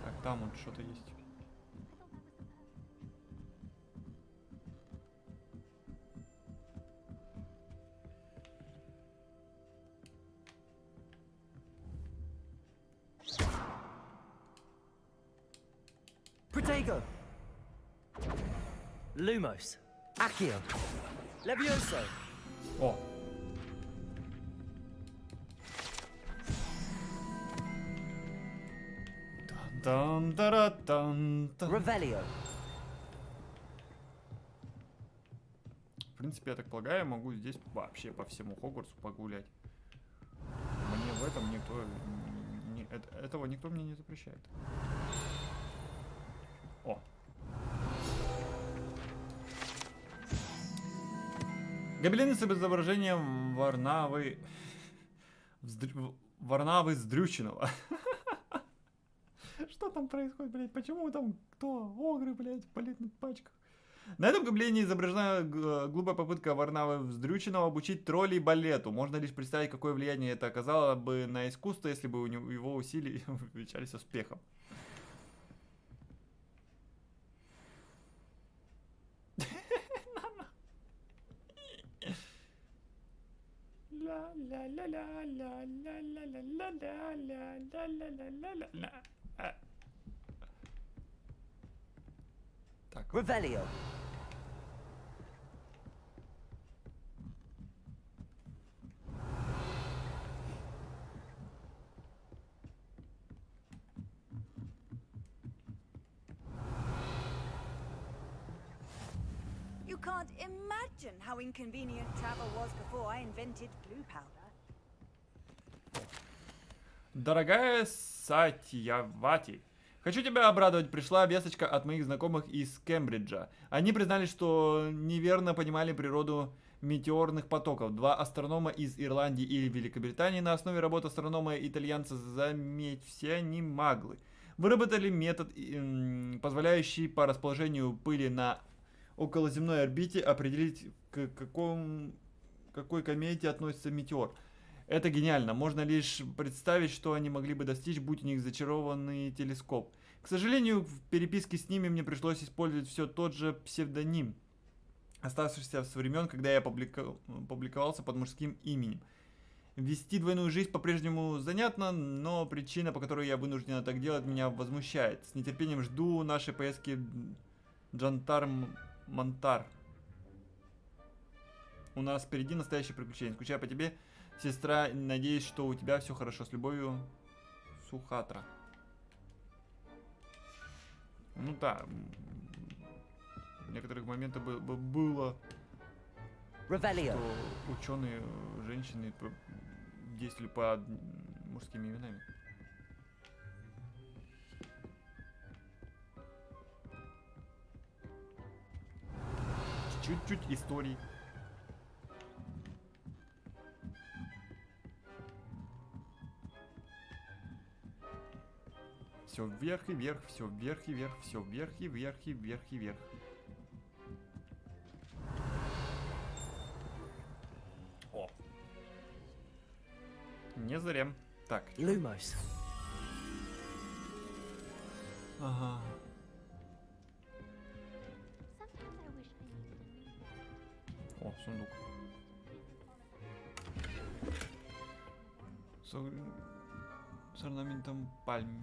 Так, там вот что-то есть. Protego. Lumos. Accio. Levioso. О. Revelio. В принципе, я так полагаю, я могу здесь вообще по всему Хогвартсу погулять. Мне в этом никто... этого никто мне не запрещает. О. Гобелены с изображением Варнавы... Варнавы Сдрюченного. Что там происходит, блядь? Почему там кто? Огры, блядь, палит на пачках. На этом гобелене изображена глупая попытка Варнавы Вздрюченного обучить троллей балету. Можно лишь представить, какое влияние это оказало бы на искусство, если бы его усилия увенчались успехом. Так. Revelio. You can't imagine how inconvenient travel was before I invented blue powder. Дорогая Сатьявати, хочу тебя обрадовать. Пришла весточка от моих знакомых из Кембриджа. Они признали, что неверно понимали природу метеорных потоков. Два астронома из Ирландии и Великобритании на основе работы астронома-итальянца, заметь, все они маглы, выработали метод, позволяющий по расположению пыли на околоземной орбите определить, к какой комете относится метеор. Это гениально. Можно лишь представить, что они могли бы достичь, будь у них зачарованный телескоп. К сожалению, в переписке с ними мне пришлось использовать все тот же псевдоним, оставшийся с времен, когда я публиковался под мужским именем. Вести двойную жизнь по-прежнему занятно, но причина, по которой я вынуждена так делать, меня возмущает. С нетерпением жду нашей поездки в Джантар-Монтар. У нас впереди настоящее приключение. Скучаю по тебе, сестра, надеюсь, что у тебя все хорошо. С любовью, Сухатра. Ну да, в некоторых моментах было, что ученые, женщины действовали под мужскими именами. Чуть-чуть истории. Все вверх и вверх, все вверх и вверх, все вверх и вверх и вверх и вверх. О. Не зря. Так. Lumos. Ага. О, сундук. С орнаментом пальм.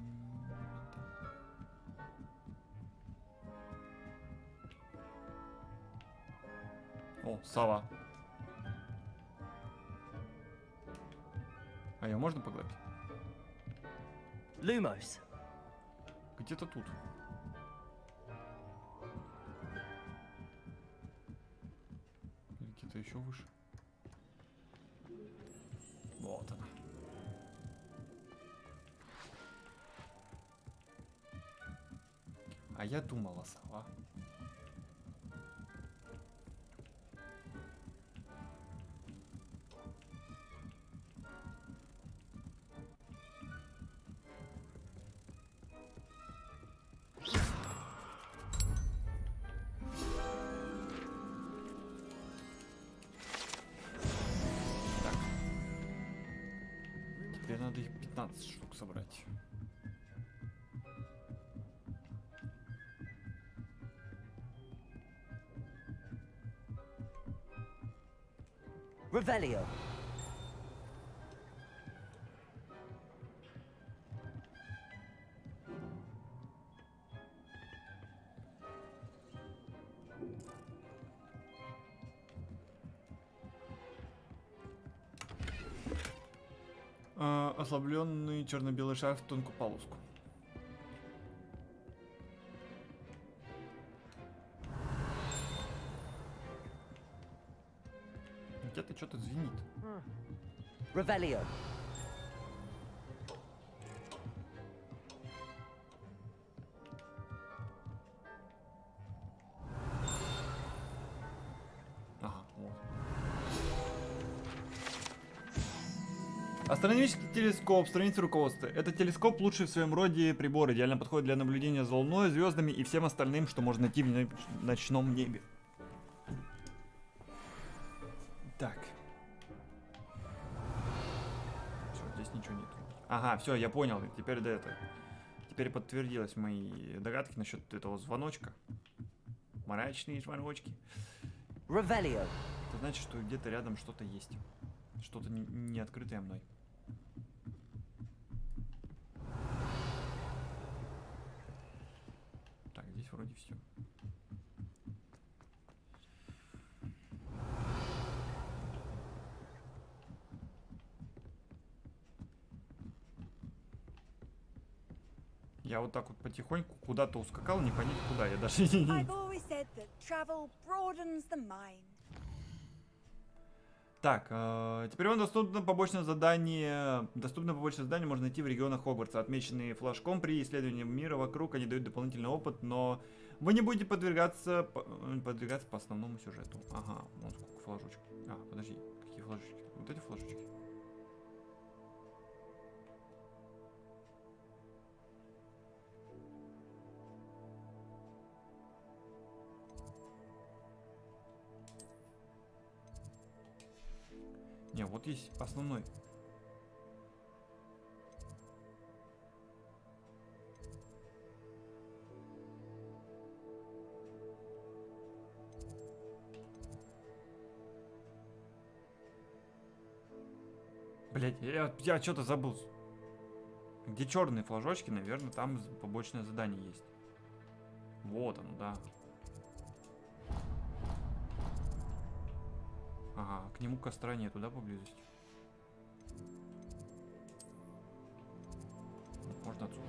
О, сова. А ее можно погладить? Lumos. Где-то тут. Или где-то еще выше. Вот она. А я думала, сова. надо их 15 штук собрать. Revelio. Ослабленный черно-белый шарф в тонкую полоску. Где-то что-то звенит. Revelio. Ага, вот. Астрономический телескоп, страница руководства. Этот телескоп лучший в своем роде прибор, идеально подходит для наблюдения за Луной, звездами и всем остальным, что можно найти в ночном небе. Так. Все, здесь ничего нет. Ага, все, я понял. Теперь да это. Теперь подтвердились мои догадки насчет этого звоночка. Мрачные звоночки. Revelio. Это значит, что где-то рядом что-то есть. Что-то не открытое мной. Так, здесь вроде все. Я вот так вот потихоньку куда-то ускакал, не понять куда. Я даже не... Так, теперь вам доступно побочное задание. Доступное побочное задание можно найти в регионах Хогвартса, отмеченные флажком. При исследовании мира вокруг они дают дополнительный опыт, но вы не будете подвергаться по основному сюжету. Ага, вон сколько флажочков. А, подожди, какие флажочки? Вот эти флажочки. Не, вот есть основной. Блять, я что-то забыл. Где черные флажочки, наверное, там побочное задание есть. Вот оно, да. Ага, к нему костра нету, да, поблизости? Можно отсюда.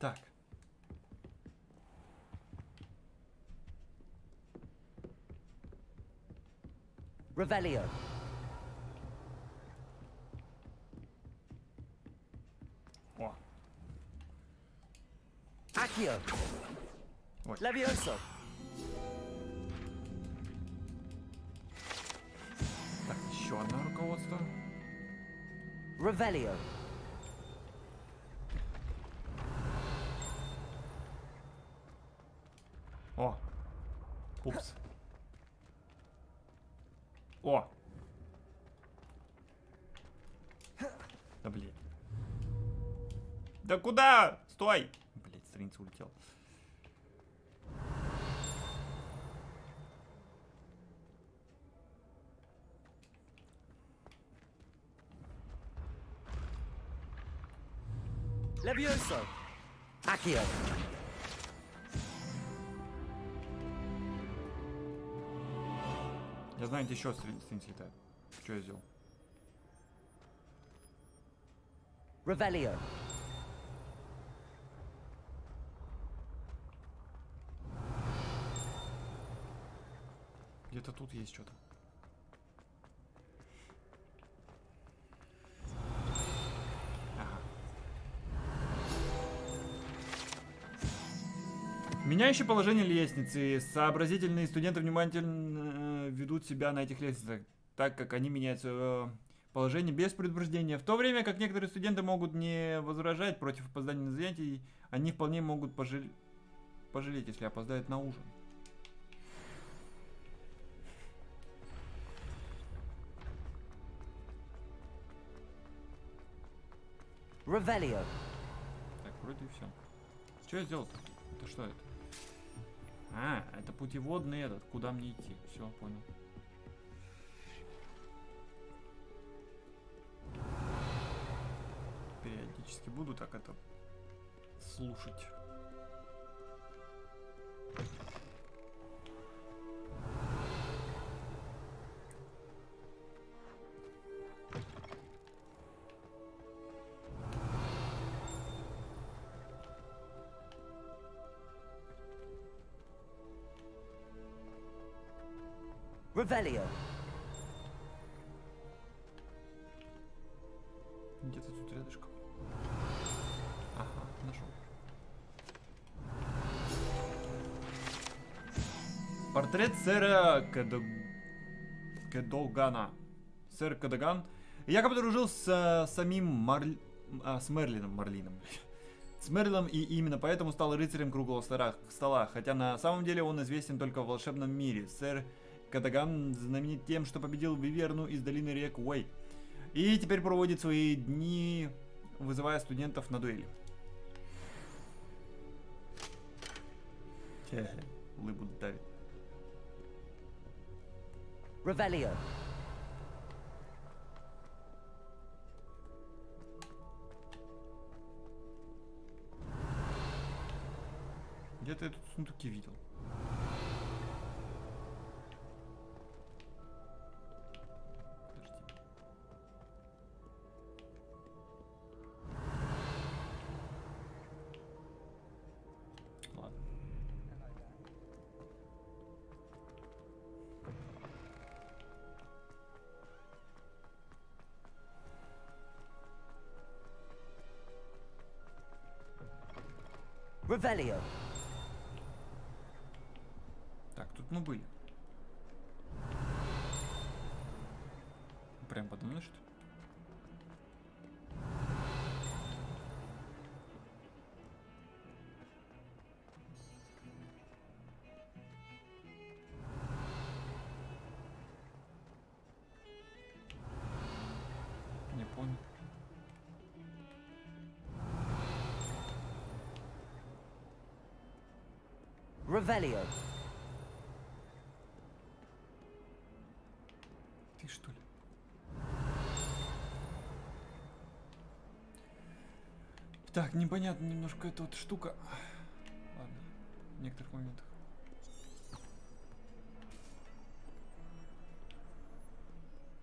Так. Revelio. О. Accio. Ой. Levioso. Так, еще одно руководство. Revelio. О. Упс. О. Да блин. Да куда? Стой! Блять, страница улетела. Levioso. Accio. Я знаю, где еще страницы летают. Что я сделал? Revelio. Где-то тут есть что-то. Меняющее положение лестницы. Сообразительные студенты внимательно ведут себя на этих лестницах, так как они меняются положение без предупреждения. В то время как некоторые студенты могут не возражать против опоздания на занятия, они вполне могут пожалеть, если опоздают на ужин. Revelio. Так, вроде и все. Что я сделал-то? Это что это? А, это путеводный этот. Куда мне идти? Все, понял. Периодически буду так это слушать. Revelio. Где-то тут рядышком. Ага, нашел. Портрет сэра Кэдогана. Сэр Кэдоган якобы дружил с самим с Мерлином. С Мерлином и именно поэтому стал рыцарем круглого стола. Хотя на самом деле он известен только в волшебном мире. Сэр Кэдоган знаменит тем, что победил Виверну из долины рек Уэй. И теперь проводит свои дни, вызывая студентов на дуэли. Лыбу давит. Revelio. Где-то я тут сундуки видел. Revelio. Так, тут мы были. Прям подо мной, что ли? Не понял. Revelio. Ты что ли? Так, непонятно немножко эта вот штука. Ладно, в некоторых моментах.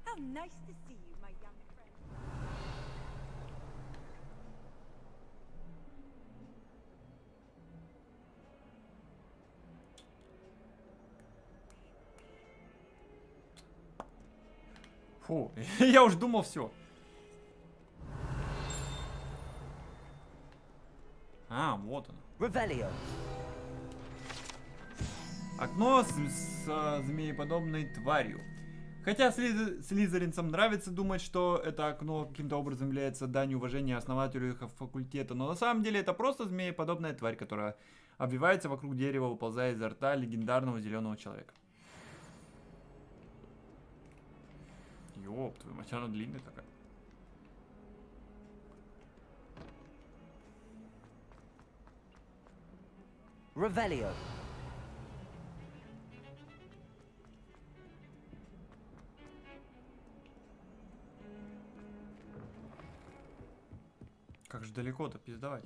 How nice to see you, my young friend. Фу, я уж думал все. А, вот оно. Revelio. Окно с змееподобной тварью. Хотя слизеринцам нравится думать, что это окно каким-то образом является данью уважения основателю их факультета, но на самом деле это просто змееподобная тварь, которая обвивается вокруг дерева, выползая изо рта легендарного зеленого человека. Ёп, твою мать, она длинная такая. Revelio. Как же далеко-то пиздавать.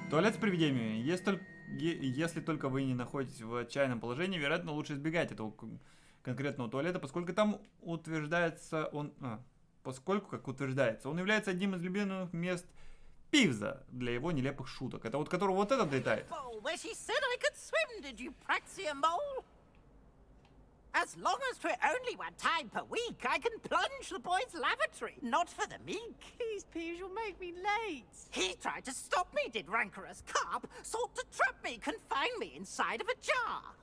Туалет с привидениями. Если только вы не находитесь в отчаянном положении, вероятно, лучше избегать этого конкретного туалета, поскольку там утверждается он... поскольку, как утверждается, он является одним из любимых мест Пивза для его нелепых шуток. Это вот которого вот этот летает. Where she said I could swim, did you praxia mole? As long as for only one time per week, I can plunge the boy's lavatory, not for the meek. Please, Peeves, you'll make me late. He tried to stop me, did rancorous carp, sought to trap me, confine me inside of a jar.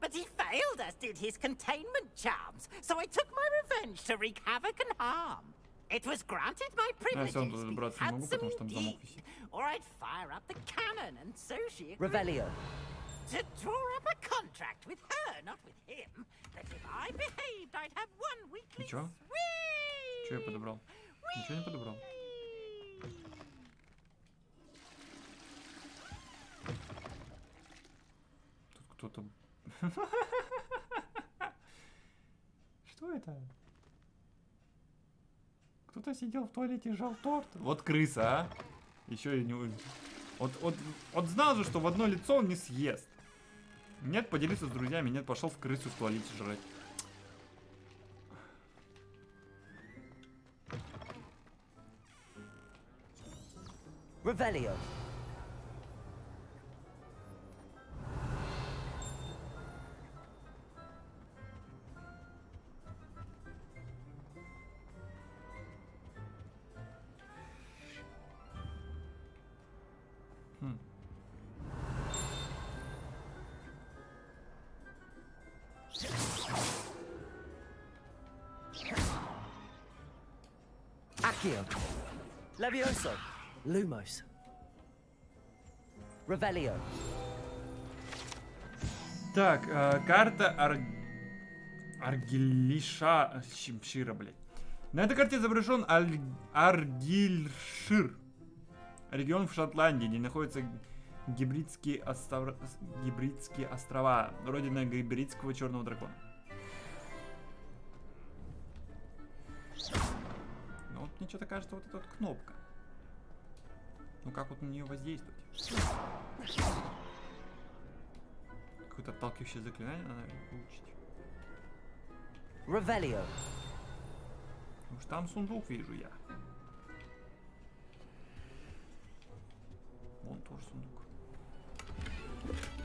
But he failed, as did his containment charms, so I took my revenge to wreak havoc and harm. It was granted my privileges, be handsome indeed, or I'd fire up the cannon, and so she agreed. Revelio. To draw up a contract with her, not with him, that if I behaved, I'd have one weekly Ничего? Что я подобрал? Ничего не подобрал. Тут кто-то... Что это? Кто-то сидел в туалете и жал торт. Вот крыса, а? Еще и не... Вот знал же, что в одно лицо он не съест. Нет, поделиться с друзьями, нет, пошел в крысу в туалете жрать. Revelio. Accio. Levioso. Lumos. Revelio. Так, карта Аргильшира, блядь. На этой карте изображен Аргильшир. Регион в Шотландии, где находятся Гибридские острова, родина гибридского черного дракона. Ну вот мне что-то кажется, вот эта вот кнопка. Ну как вот на нее воздействовать? Какое-то отталкивающее заклинание надо выучить. Revelio. Уж там сундук вижу я. Вон тоже сундук.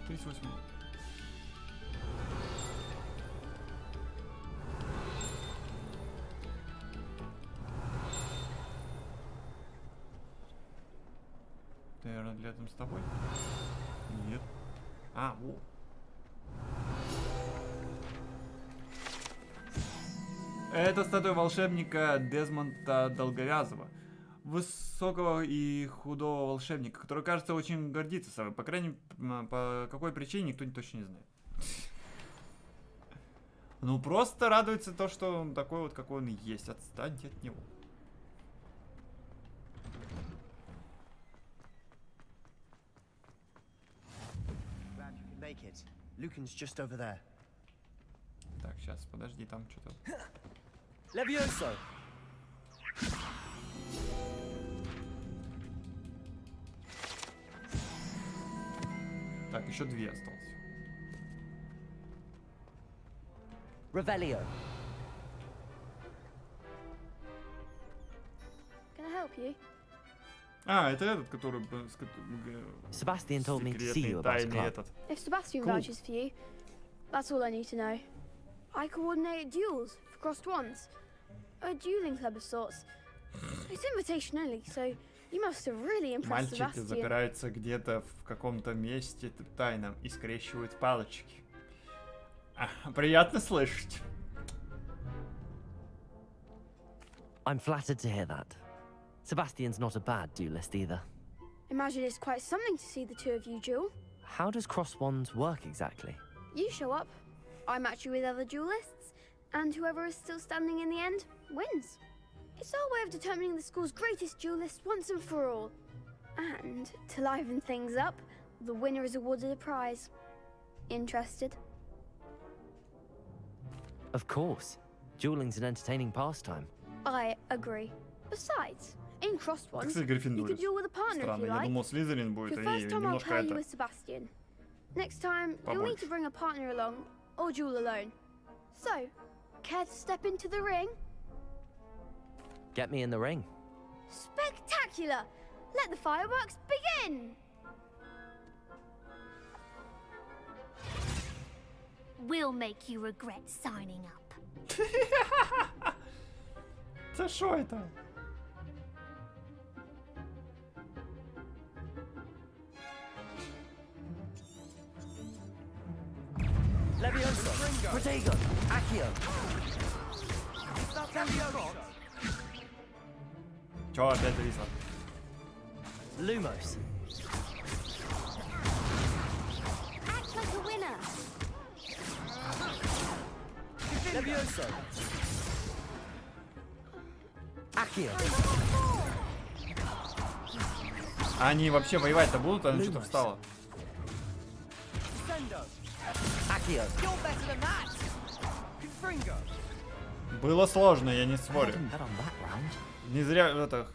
38. Ты, наверное, рядом с тобой? Нет. А, вот. Это статуя волшебника Дезмонда Долговязого. Высокого и худого волшебника, который, кажется, очень гордится собой. По крайней мере, по какой причине, никто точно не знает. Ну, просто радуется то, что он такой вот, какой он есть. Отстаньте от него. Так, сейчас, подожди, там что-то... Levioso. Так, еще 2 осталось. Revelio. Can I help you? А, это этот, который... Sebastian told me to see you about the club. If Sebastian vouches for you, that's all I need to know. I coordinate duels for crossed wands. A dueling club of sorts. It's invitation only, so you must have really impressed Sebastian. Мальчики запираются где-то в каком-то месте тайном и скрещивают палочки. Приятно слышать. I'm flattered to hear that. Sebastian's not a bad duelist either. Imagine it's quite something to see the two of you duel. How does cross wands work exactly? You show up, I match you with other duelists, and whoever is still standing in the end wins. It's our way of determining the school's greatest duelist once and for all. And to liven things up, the winner is awarded a prize. Interested? Of course. Dueling's an entertaining pastime. I agree. Besides, in crossed ones, you could duel with a partner if you like. The first time I'll pair you with Sebastian. Next time, you'll need to bring a partner along, or duel alone. So, care to step into the ring? Get me in the ring. Spectacular! Let the fireworks begin! We'll make you regret signing up. Це що это? Levioso, Protego, Accio. Чё опять зависло? Lumos. Act like a winner. Levioso. Accio. А они вообще воевать-то будут? Она что-то встала. Accio. Было сложно, я не спорю. Не зря это...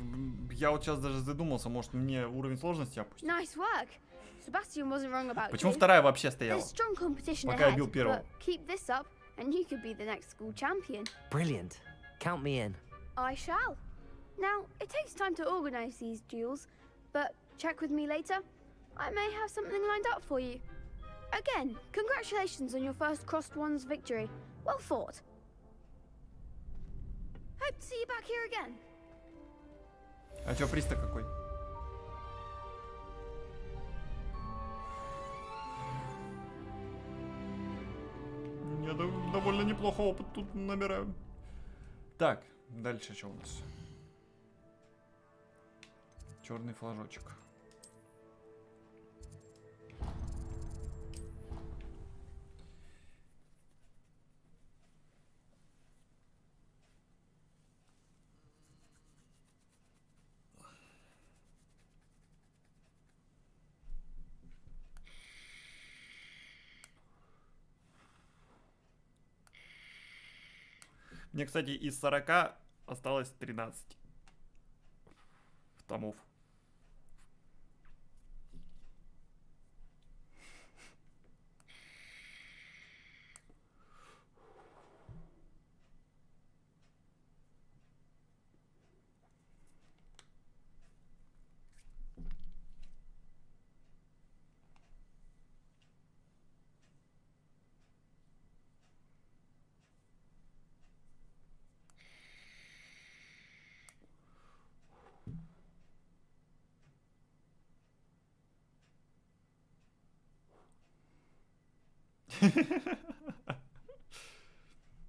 Я вот сейчас даже задумался, может мне уровень сложности опустить. Nice work. Sebastian wasn't wrong about Почему you. вторая вообще стояла? There's strong competition Пока я ahead, бил первого. but keep this up, and you could be the next school champion. Brilliant. Count me in. I shall. Now, it takes time to organize these duels, but check with me later. I may have something lined up for you. Again, congratulations on your first Crossed Ones victory. Well fought. Hope to see you back here again. А чё, приз-то какой? Я довольно неплохо опыт тут набираю. Так, дальше что у нас? Черный флажочек. Мне, кстати, из 40 осталось 13 томов.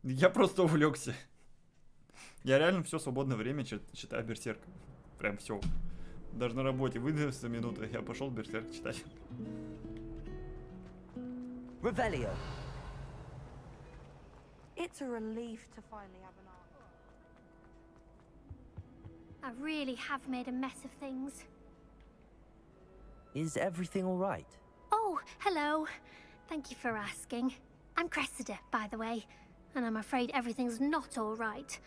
Я просто увлекся. Я реально все свободное время читаю Берсерк. Прям все. Даже на работе выдавился минута, я пошел Берсерк читать. Revelio. It's a relief to finally have an art. I really have made a mess of things. Is everything all right? Oh, hello. Thank you for asking. I'm Cressida, by the way, and I'm afraid everything's not all right.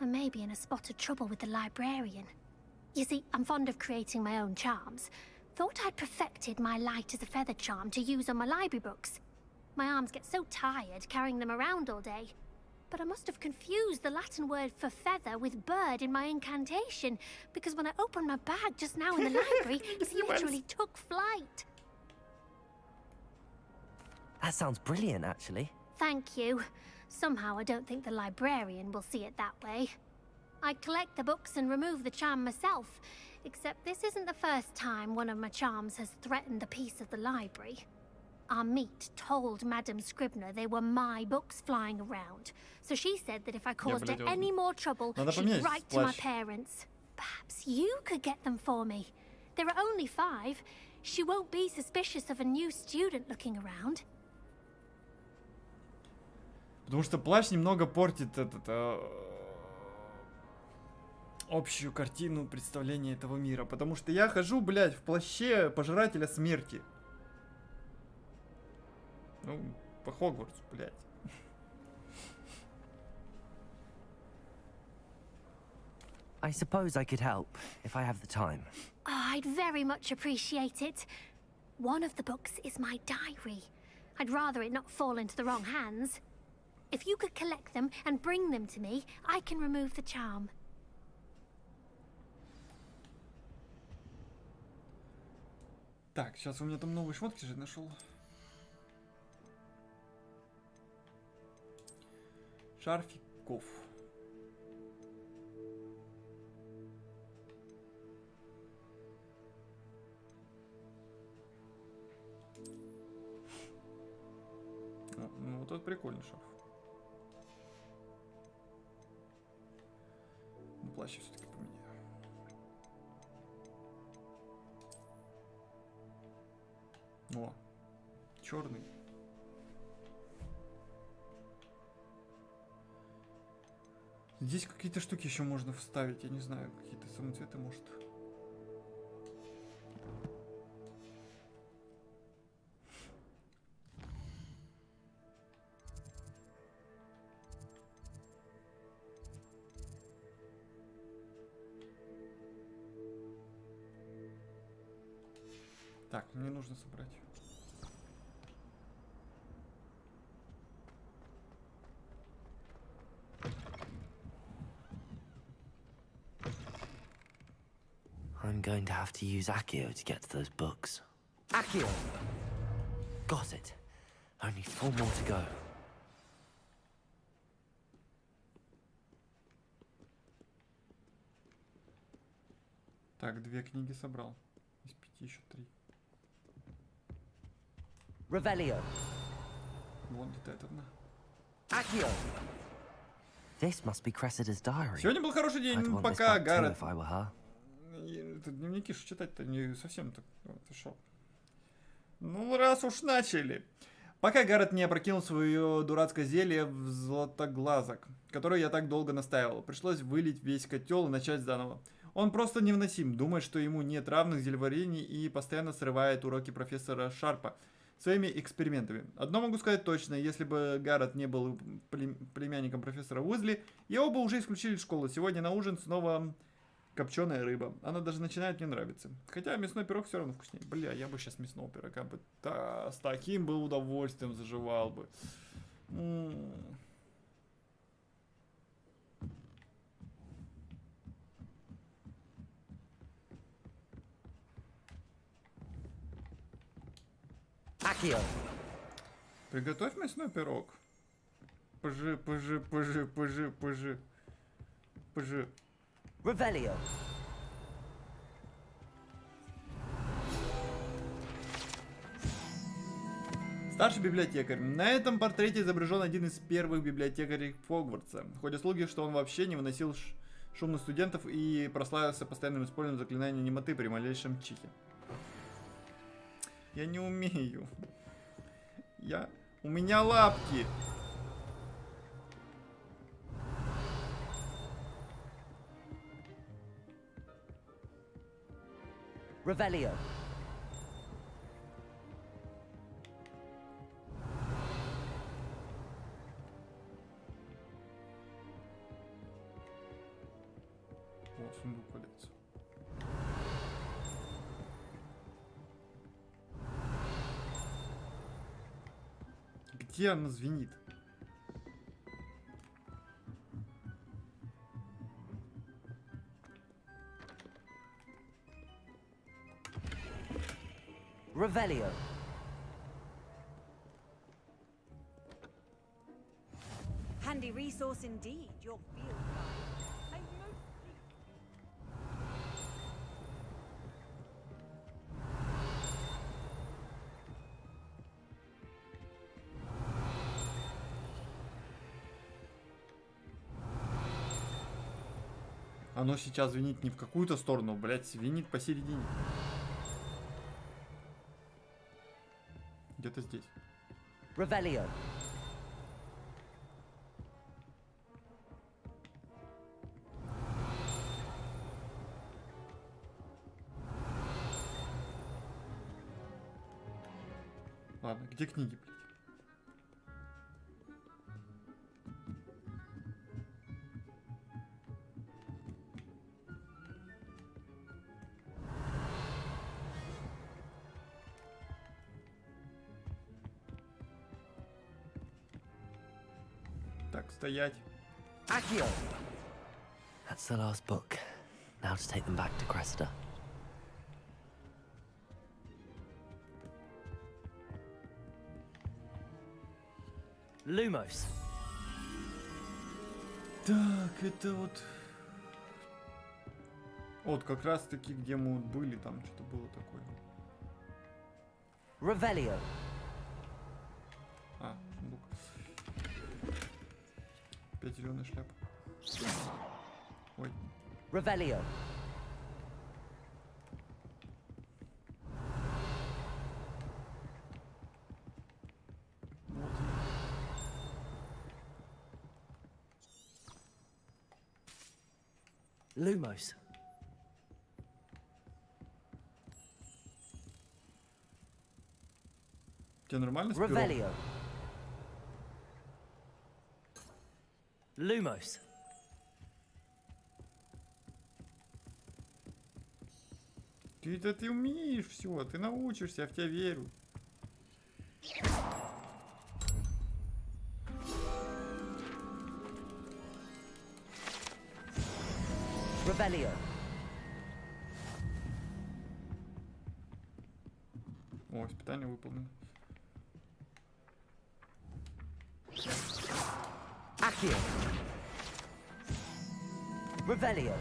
I may be in a spot of trouble with the librarian. You see, I'm fond of creating my own charms. Thought I'd perfected my light as a feather charm to use on my library books. My arms get so tired carrying them around all day. But I must have confused the Latin word for feather with bird in my incantation, because when I opened my bag just now in the library, it literally took flight. That sounds brilliant, actually. Thank you. Somehow I don't think the librarian will see it that way. I collect the books and remove the charm myself, except this isn't the first time one of my charms has threatened the peace of the library. Our meet told Madame Scribner they were my books flying around, so she said that if I caused her any more trouble, she'd write to my parents. Perhaps you could get them for me. There are only 5. She won't be suspicious of a new student looking around. Потому что плащ немного портит общую картину представления этого мира. Потому что я хожу, блядь, в плаще пожирателя смерти. Ну, по Хогвартсу, блядь. I suppose I could help, if I have the time. Oh, I'd very much appreciate it. One of the books is my diary. I'd rather it not fall into the wrong hands. If you could collect them and bring them to me, I can remove the charm. Так, сейчас у меня там новые шмотки же нашел. Шарфиков. Ну, вот это прикольный шарф. Ну, плащ все-таки поменяю. О, черный. Здесь какие-то штуки еще можно вставить, я не знаю, какие-то самоцветы, может. Так, мне нужно собрать. I'm going to have to use Accio to get to those books. Accio! Got it. Only 4 more to go. Так, 2 книги собрал. Из 5 еще 3. Revelio. Вон летает одна. Accio! This must be Cressida's diary. Сегодня был хороший I'd день, want this пока back too Гаррет... if I were her. Дневники ж читать-то не совсем так... Ты шо? Ну, раз уж начали. Пока Гаррет не опрокинул свое дурацкое зелье в златоглазок, которое я так долго настаивал. Пришлось вылить весь котел и начать заново. Он просто невыносим, думает, что ему нет равных зельеварений и постоянно срывает уроки профессора Шарпа своими экспериментами. Одно могу сказать точно, если бы Гаррет не был племянником профессора Уизли, его бы уже исключили из школы. Сегодня на ужин снова копченая рыба. Она даже начинает мне нравиться. Хотя мясной пирог все равно вкуснее. Бля, я бы сейчас мясного пирога бы с таким бы удовольствием заживал бы. Accio! Приготовь мясной пирог. Пыжи. Revelio. Старший библиотекарь. На этом портрете изображен один из первых библиотекарей Хогвартса. Ходят слухи, что он вообще не выносил шумных студентов и прославился постоянным использованием заклинания немоты при малейшем чихе. Я не умею. У меня лапки. Revelio. О, сундук валяется. Где она звенит? Revelio. Handy resource indeed, your field guide. Оно сейчас звенит не в какую-то сторону, блять, звенит посередине. Где-то здесь. Revelio. Ладно, где книги, блядь? Так, стоять. Accio. That's the last book. Now to take them back to Cressida. Lumos. Так, это вот... Вот как раз таки, где мы вот были, там что-то было такое. Revelio. А, сундук. 5 зеленых шляп. Ой. Revelio. Lumos. Тебе нормально с пером? Revelio. Lumos. Ты умеешь все, ты научишься, я в тебя верю. Revelio. О, испытание выполнено. Accio. Revelio.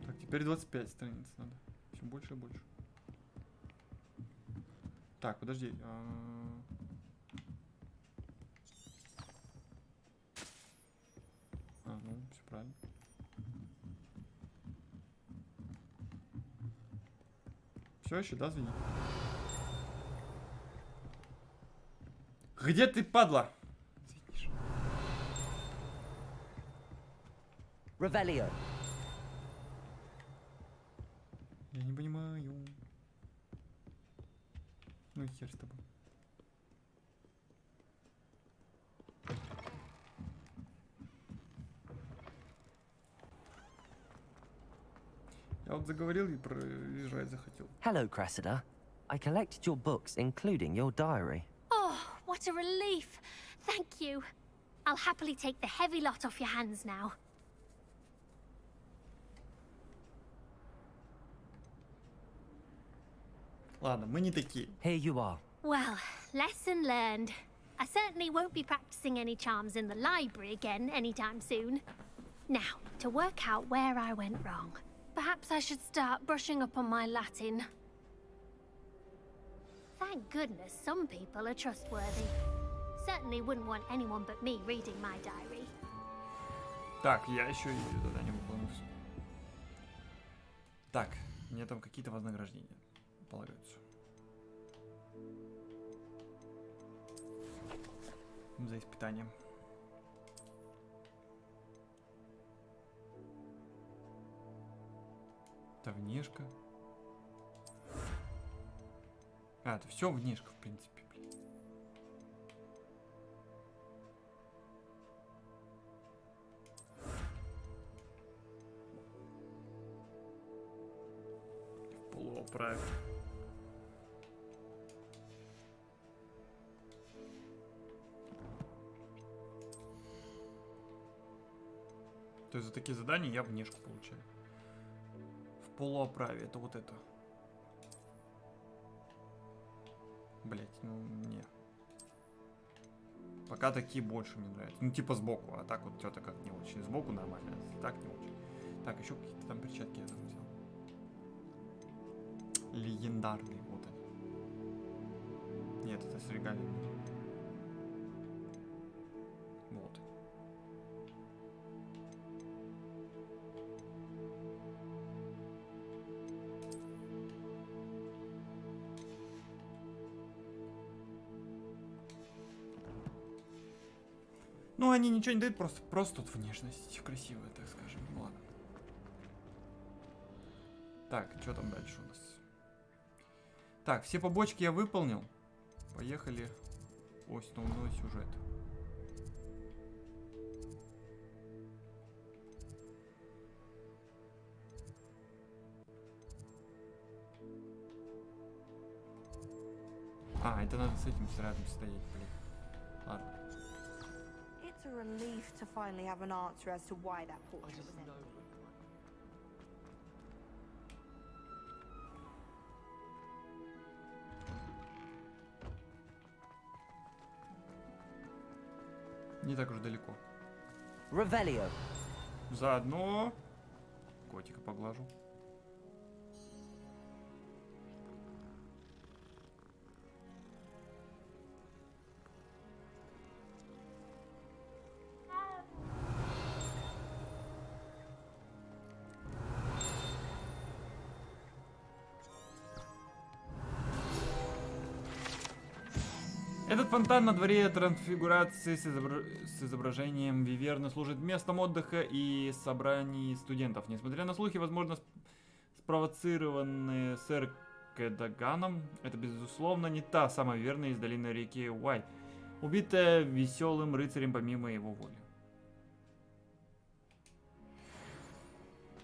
Так, теперь 25 страниц надо. Все больше и больше. Так, подожди. Ну, все правильно. Все еще, да, звенит? Где ты, падла? Звенишь. Revelio. Я не понимаю. Ну и хер с тобой. Я вот заговорил и проезжать захотел. Hello, Cressida. I collected your books, including your diary. Oh, what a relief. Thank you. I'll happily take the heavy lot off your hands now. Ладно, мы не такие. Here you are. Well, lesson learned. I certainly won't be practicing any charms in the library again anytime soon. Now, to work out where I went wrong. Perhaps I should start brushing up on my Latin. Thank goodness some people are trustworthy. Certainly wouldn't want anyone but me reading my diary. Так, я еще и туда не выполнил. Так, мне там какие-то вознаграждения полагаются. За испытанием. Это внешка. А, это все внешка, в принципе, блин. В полуоправе. То есть за такие задания я внешку получаю. В полуоправе. Это вот это. Блять, ну не. Пока такие больше мне нравятся. Ну типа сбоку, а так вот что-то как не очень. Сбоку нормально, а так не очень. Так, еще какие-то там перчатки я там взял. Легендарные, вот они. Нет, это с регалиями. Вот. Ну, они ничего не дают, просто тут внешность красивая, так скажем. Ну, ладно. Так, что там дальше у нас? Так, все побочки я выполнил. Поехали. Основной сюжет. А, это надо с этим рядом стоять, блин. Ладно. It's a relief to finally have an answer as to why that portrait was empty. не так уж далеко. Revelio. Заодно котика поглажу. Этот фонтан на дворе трансфигурации с изображением Виверны служит местом отдыха и собраний студентов. Несмотря на слухи, возможно, спровоцированные сэр Кэдаганом, это, безусловно, не та самая Виверна из долины реки Уай, убитая веселым рыцарем помимо его воли.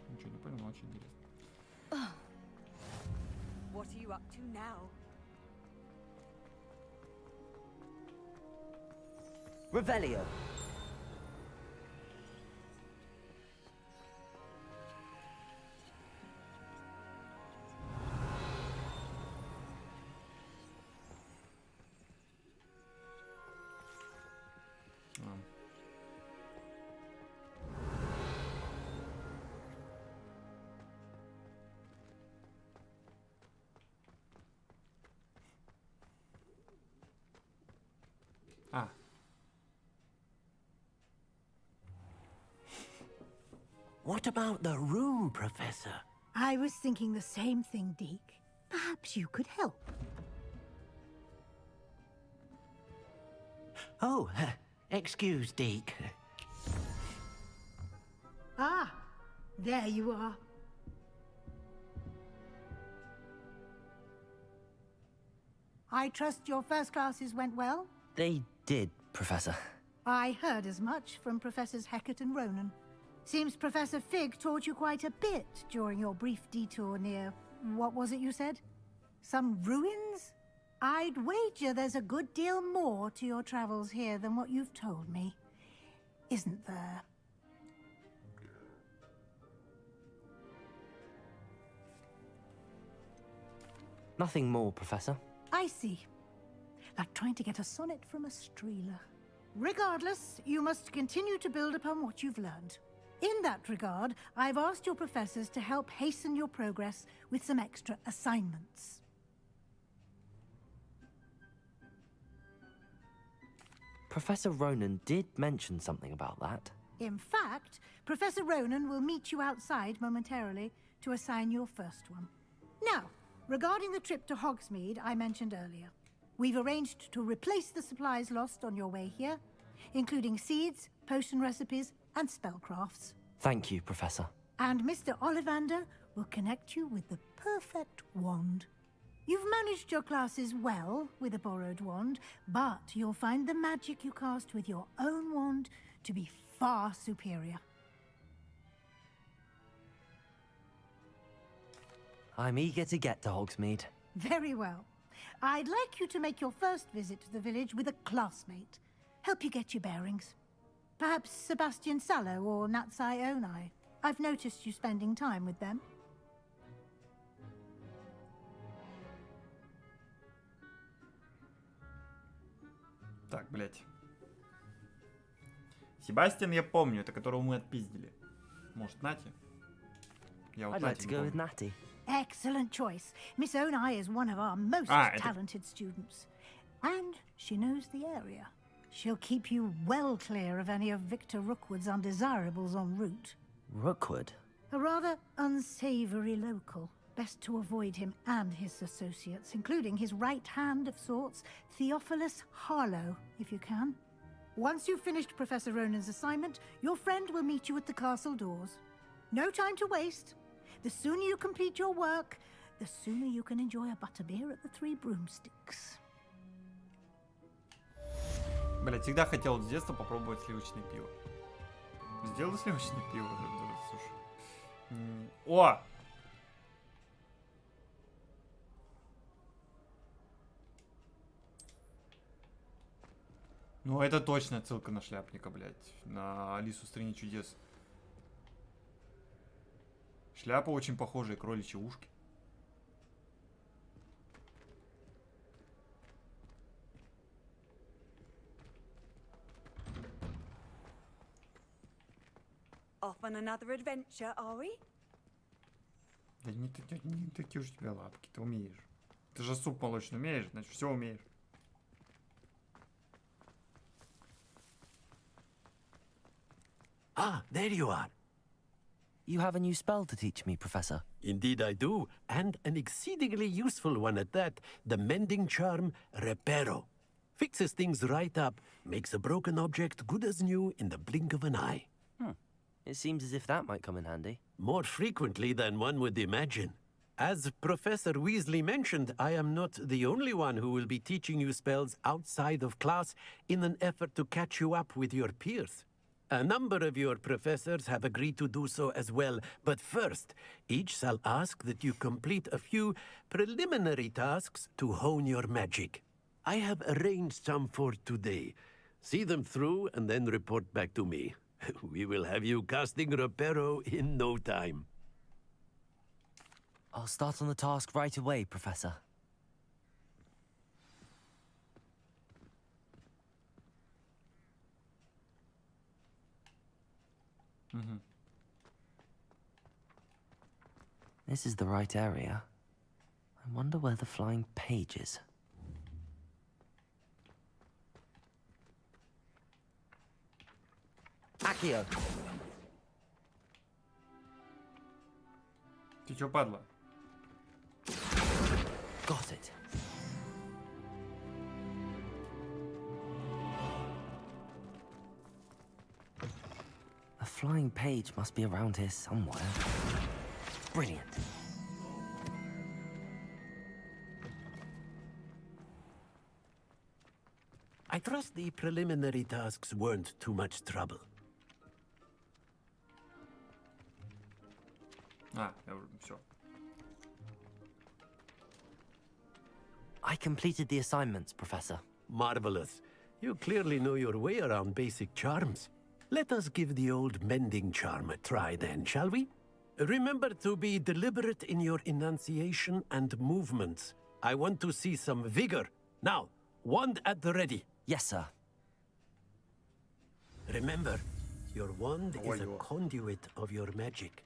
Ничего не понял, но очень интересно. What are you up to now? Revelio. А. What about the room, Professor? I was thinking the same thing, Deke. Perhaps you could help. Oh, excuse, Deke. Ah, there you are. I trust your first classes went well? They did, Professor. I heard as much from Professors Hecat and Ronan. Seems Professor Fig taught you quite a bit during your brief detour near... what was it you said? Some ruins? I'd wager there's a good deal more to your travels here than what you've told me. Isn't there? Nothing more, Professor. I see. Like trying to get a sonnet from a streeler. Regardless, you must continue to build upon what you've learned. In that regard, I've asked your professors to help hasten your progress with some extra assignments. Professor Ronan did mention something about that. In fact, Professor Ronan will meet you outside momentarily to assign your first one. Now, regarding the trip to Hogsmeade I mentioned earlier, we've arranged to replace the supplies lost on your way here, including seeds, potion recipes, and spellcrafts. Thank you, Professor. And Mr. Ollivander will connect you with the perfect wand. You've managed your classes well with a borrowed wand, but you'll find the magic you cast with your own wand to be far superior. I'm eager to get to Hogsmeade. Very well. I'd like you to make your first visit to the village with a classmate. Help you get your bearings. Perhaps Sebastian Sallow or Natsai Onai. I've noticed you spending time with them. Так, блять. Себастьян, я помню, это которого мы отпиздили. Может, Нати? Я вот I'd like to go with помню. Natty. Excellent choice. Miss Onai is one of our most это- talented students. And she knows the area. She'll keep you well clear of any of Victor Rookwood's undesirables en route. Rookwood? A rather unsavory local. Best to avoid him and his associates, including his right hand of sorts, Theophilus Harlow, if you can. Once you've finished Professor Ronan's assignment, your friend will meet you at the castle doors. No time to waste. The sooner you complete your work, the sooner you can enjoy a butterbeer at the Three Broomsticks. Блять, всегда хотел с детства попробовать сливочное пиво. Сделай сливочное пиво. Слушай. О! Ну, это точно отсылка на шляпника, блядь. На Алису в стране чудес. Шляпа очень похожая, кроличьи ушки. Off on another adventure, are we? Да не такие уж у тебя лапки, ты умеешь. Ты же суп молочный умеешь, значит все умеешь. Ah, there you are. You have a new spell to teach me, Professor. Indeed I do, and an exceedingly useful one at that. The mending charm, Reparo. Fixes things right up, makes a broken object good as new in the blink of an eye. It seems as if that might come in handy. More frequently than one would imagine. As Professor Weasley mentioned, I am not the only one who will be teaching you spells outside of class in an effort to catch you up with your peers. A number of your professors have agreed to do so as well, but first, each shall ask that you complete a few preliminary tasks to hone your magic. I have arranged some for today. See them through and then report back to me. We will have you casting Reparo in no time. I'll start on the task right away, Professor. This is the right area. I wonder where the flying page is. Accio! Ты чё, падла? Got it. A flying page must be around here somewhere. Brilliant. I trust the preliminary tasks weren't too much trouble. Все. I completed the assignments, Professor. Marvelous. You clearly know your way around basic charms. Let us give the old mending charm a try then, shall we? Remember to be deliberate in your enunciation and movements. I want to see some vigor. Now, wand at the ready. Yes, sir. Remember, your wand is a conduit of your magic.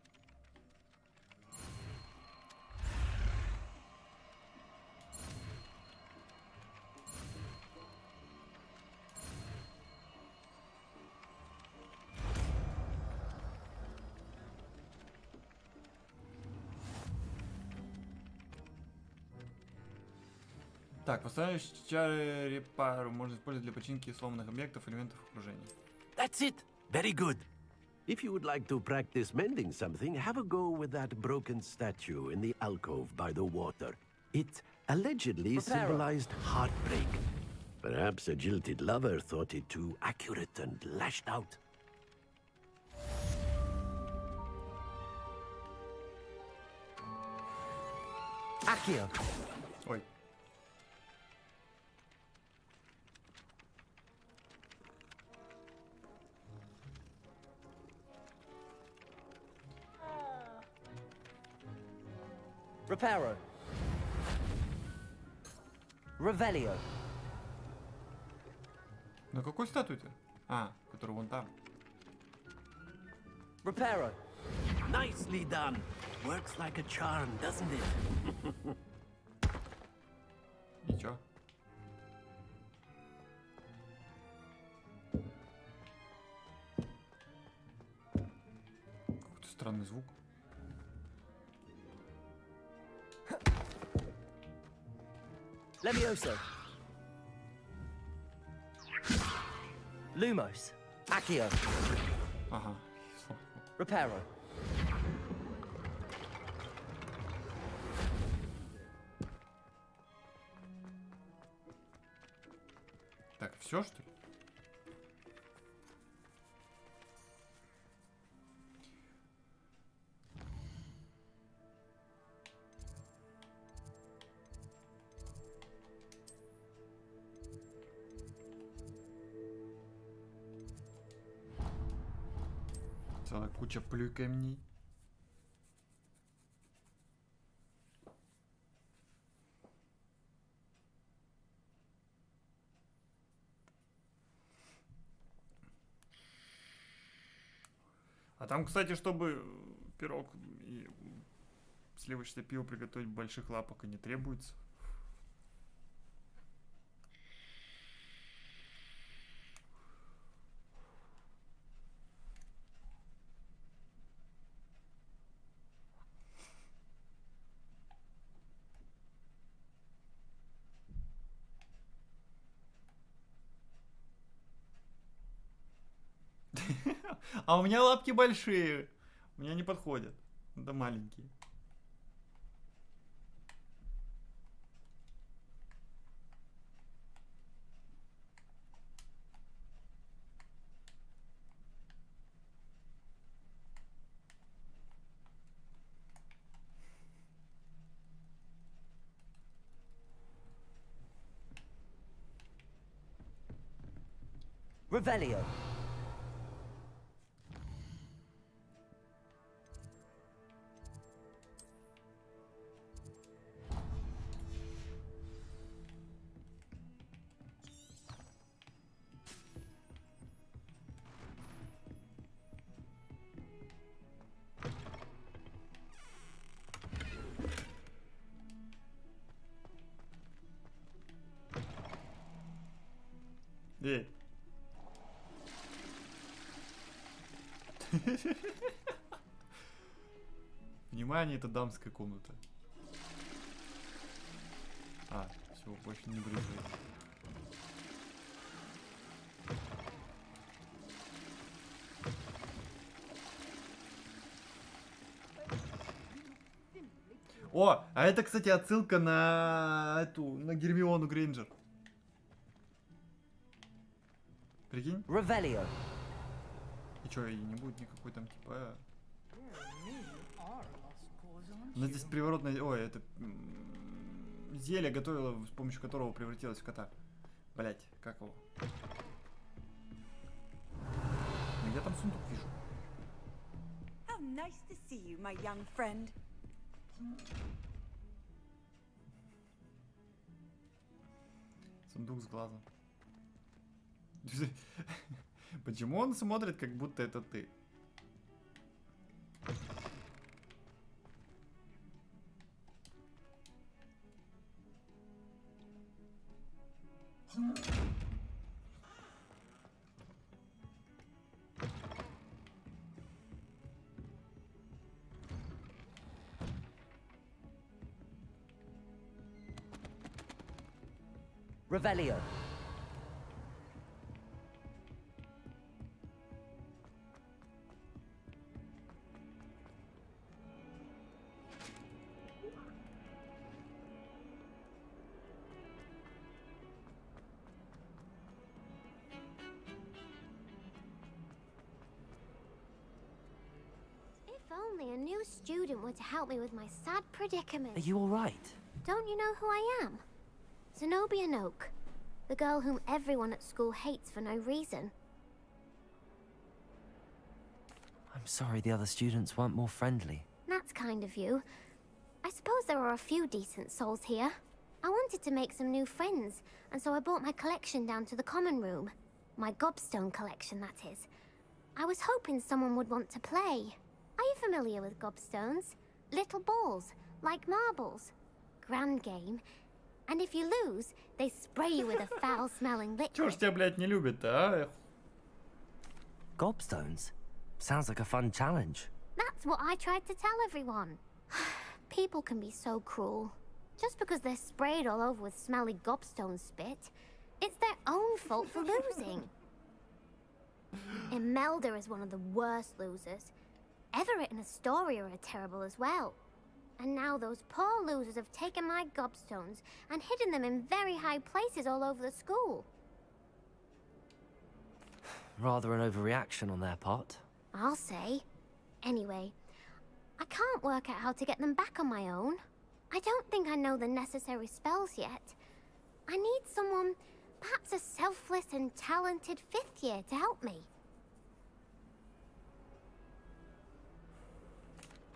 Так, восстанавливающие чары репару можно использовать для починки сломанных объектов, элементов окружения. That's it. Very good. If you would like to practice mending something, have a go with that broken statue in the alcove by the water. It allegedly symbolized heartbreak. Perhaps a jilted lover thought it too accurate and lashed out. Accio! Ой. Reparo. Revelio. На какой статуе-то? А, который вон там. Reparo. Nicely done. Works like a charm, doesn't it? Ничего. Какой-то странный звук. Levioso. Lumos. Accio. Ага. Reparo. Так, все что ли? Целая куча камней. А там, кстати, чтобы пирог и сливочное пиво приготовить, больших лапок и не требуется. А у меня лапки большие. У меня не подходят. Да маленькие. Revelio. Внимание, это дамская комната. А, все, больше не брызгает. О, а это, кстати, отсылка на на Гермиону Грейнджер. Прикинь? Revelio. И чё, и не будет никакой там типа... Но здесь приворотное... Ой, это... Зелье готовила, с помощью которого превратилась в кота. Блять, как его? Ну, я там сундук вижу. How nice to see you, my young friend. Сундук с глазом. Почему он смотрит, как будто это ты? Revelio. If only a new student were to help me with my sad predicament. Are you all right? Don't you know who I am? Zenobia Noak, the girl whom everyone at school hates for no reason. I'm sorry the other students weren't more friendly. That's kind of you. I suppose there are a few decent souls here. I wanted to make some new friends, and so I brought my collection down to the common room. My gobstone collection, that is. I was hoping someone would want to play. Are you familiar with gobstones? Little balls, like marbles. Grand game. And if you lose, they spray you with a foul-smelling liquid. Чё ж тебя, блядь, не любят-то, а? Gobstones? Sounds like a fun challenge. That's what I tried to tell everyone. People can be so cruel. Just because they're sprayed all over with smelly gobstone spit, it's their own fault for losing. Imelda is one of the worst losers. Everett and Astoria are terrible as well. And now those poor losers have taken my gobstones and hidden them in very high places all over the school. Rather an overreaction on their part. I'll say. Anyway, I can't work out how to get them back on my own. I don't think I know the necessary spells yet. I need someone, perhaps a selfless and talented fifth year to help me.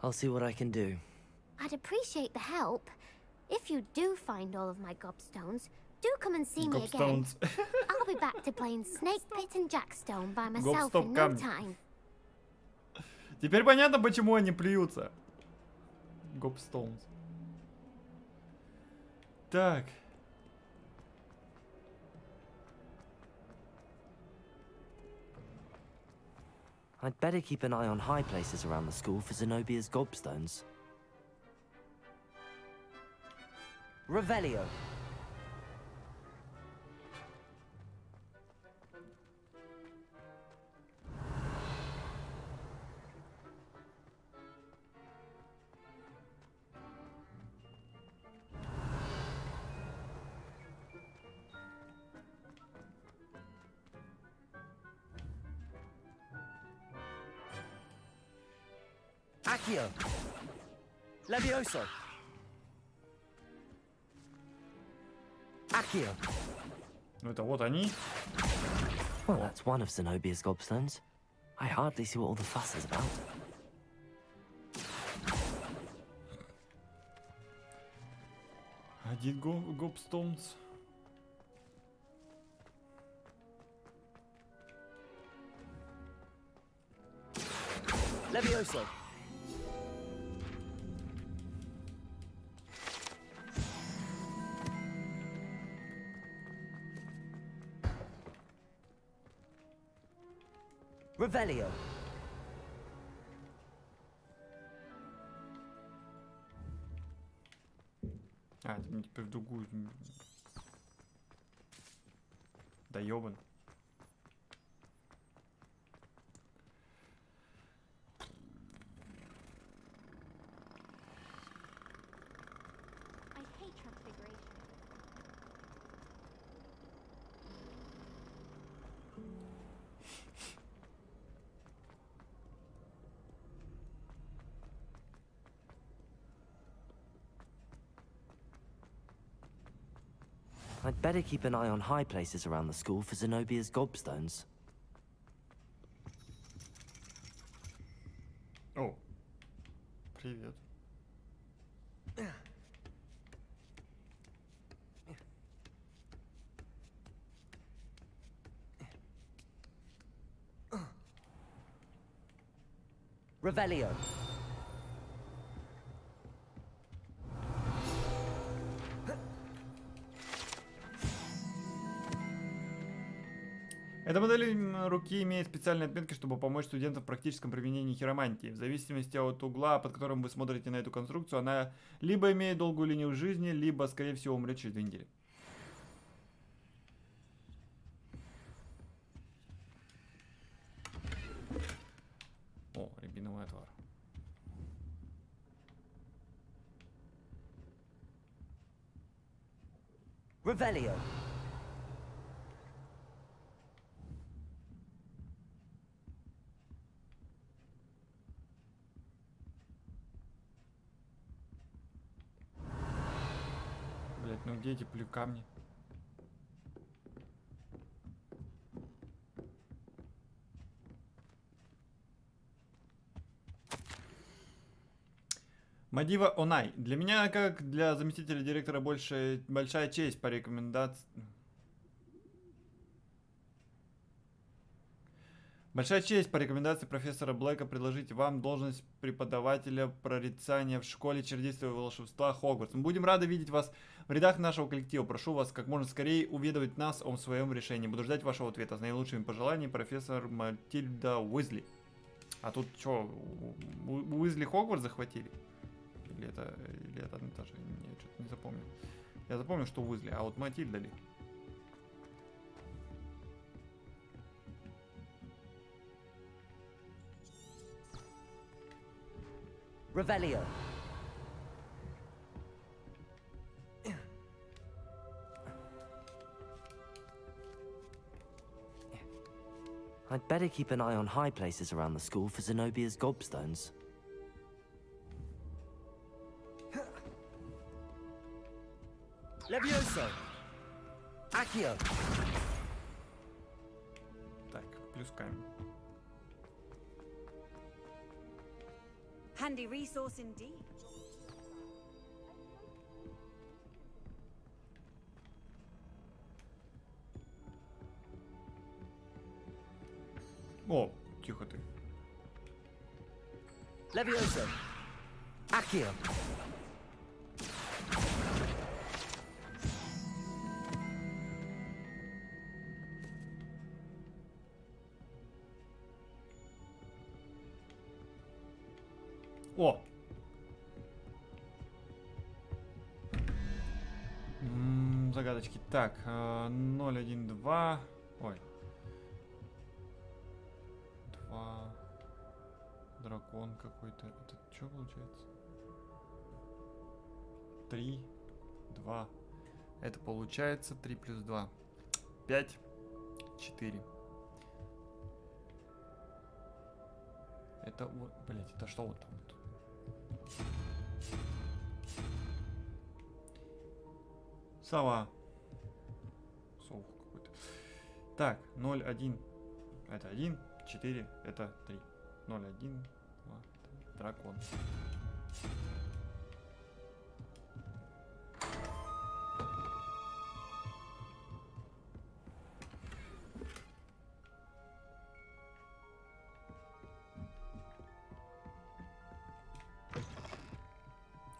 I'll see what I can do. I'd appreciate the help. If you do find all of my gobstones, do come and see me again. I'll be back to playing Snake Pit and Jackstone by myself in no time. Теперь понятно, почему они плюются. Гопстоунс. Так. I'd better keep an eye on high places around the school for Zenobia's gobstones. Revelio. Accio. Levioso. Accio. Ну это вот они. Well, that's one of Zenobia's gobstones. I hardly see what all the fuss is about. Один гопстоунс. Levioso. Revelio. А, это мне теперь в другую. Да ёбан. I'd better keep an eye on high places around the school for Zenobia's gobstones. О, привет. Revelio. Эта модель руки имеет специальные отметки, чтобы помочь студентам в практическом применении хиромантии. В зависимости от угла, под которым вы смотрите на эту конструкцию, она либо имеет долгую линию жизни, либо, скорее всего, умрет через 2 недели. О, рябиновый отвар. Revelio. Блять, ну где эти камни? Мадива Онай. Для меня, как для заместителя директора, большая честь по рекомендации. Большая честь по рекомендации профессора Блэка предложить вам должность преподавателя прорицания в школе чародейства и волшебства Хогвартс. Мы будем рады видеть вас в рядах нашего коллектива. Прошу вас как можно скорее уведомить нас о своем решении. Буду ждать вашего ответа. С наилучшими пожеланиями, профессор Матильда Уизли. А тут что, Уизли Хогвартс захватили? Или это одно и то же? Я что-то не запомнил. Я запомнил, что Уизли, а вот Матильда ли? Revelio. I'd better keep an eye on high places around the school for Zenobia's gobstones. Levioso. Accio. Так, плюс камень. Handy resource indeed. О, тихо ты. Levioso. Accio. О! Загадочки. Так, 0, 1, 2. Ой. 2. Дракон какой-то. Это что получается? 3, 2. Это получается 3 плюс 2. 5, 4. Это вот, блять, это что вот там? Сова. Совух какой-то. Так, 0, 1. Это 1, 4, это 3. 0, 1, 2, 3. Дракон.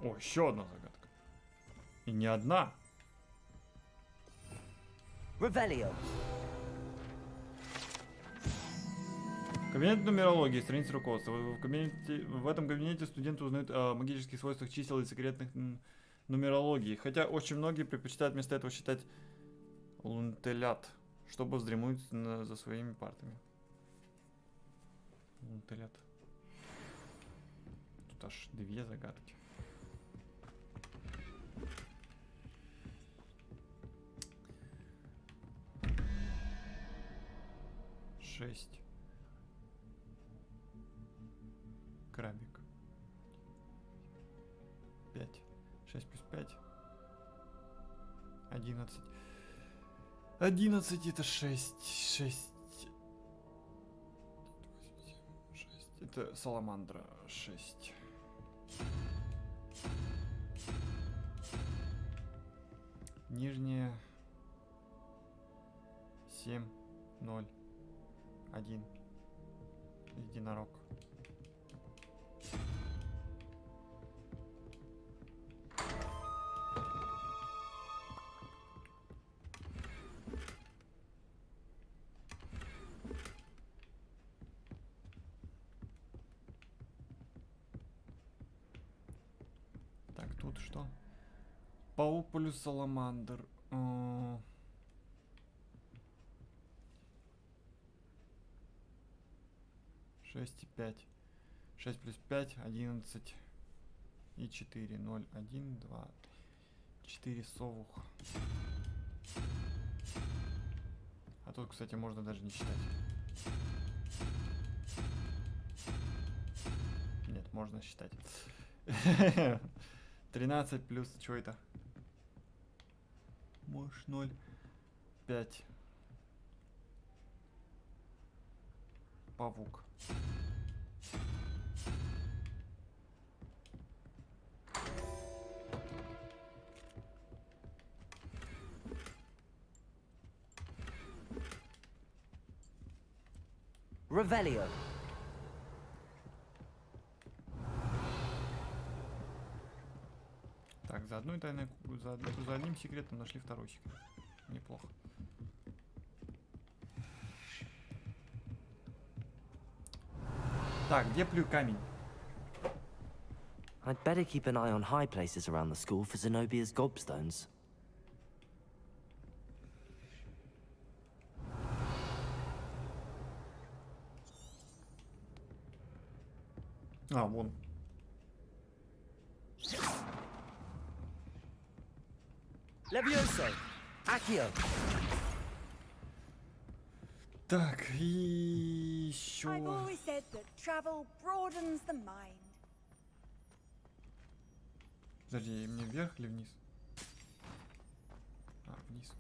О, еще одна загадка. И не одна. Revelio. Кабинет нумерологии, страница руководства. В этом кабинете студенты узнают о магических свойствах чисел и секретных нумерологий. Хотя очень многие предпочитают вместо этого считать лунтелят, чтобы вздремнуть за своими партами. Лунтелят. Тут аж 2 загадки. Шесть. Крабик. 5. 6 плюс 5. 11. 11 это 6. 6. 6. Это саламандра. 6. Нижняя. 7. 0. 1. Единорог. Так, тут что? Паук плюс саламандр. 6 и 5. 6 плюс 5, 11 и 4. 0, 1, 2, 4 совух. А тут, кстати, можно даже не считать. Нет, можно считать. 13 плюс, что это? Можешь 0, 5. Павук. Revelio. Так, за одной тайной, за одним секретом нашли второй секрет. Неплохо. Так, где плюй камень? I'd better keep an eye on high places around the school for Zenobia's gobstones. А, вон. Levioso. Accio. Так, и еще. I've always said that travel broadens the mind. Подожди, мне вверх или вниз? А, вниз.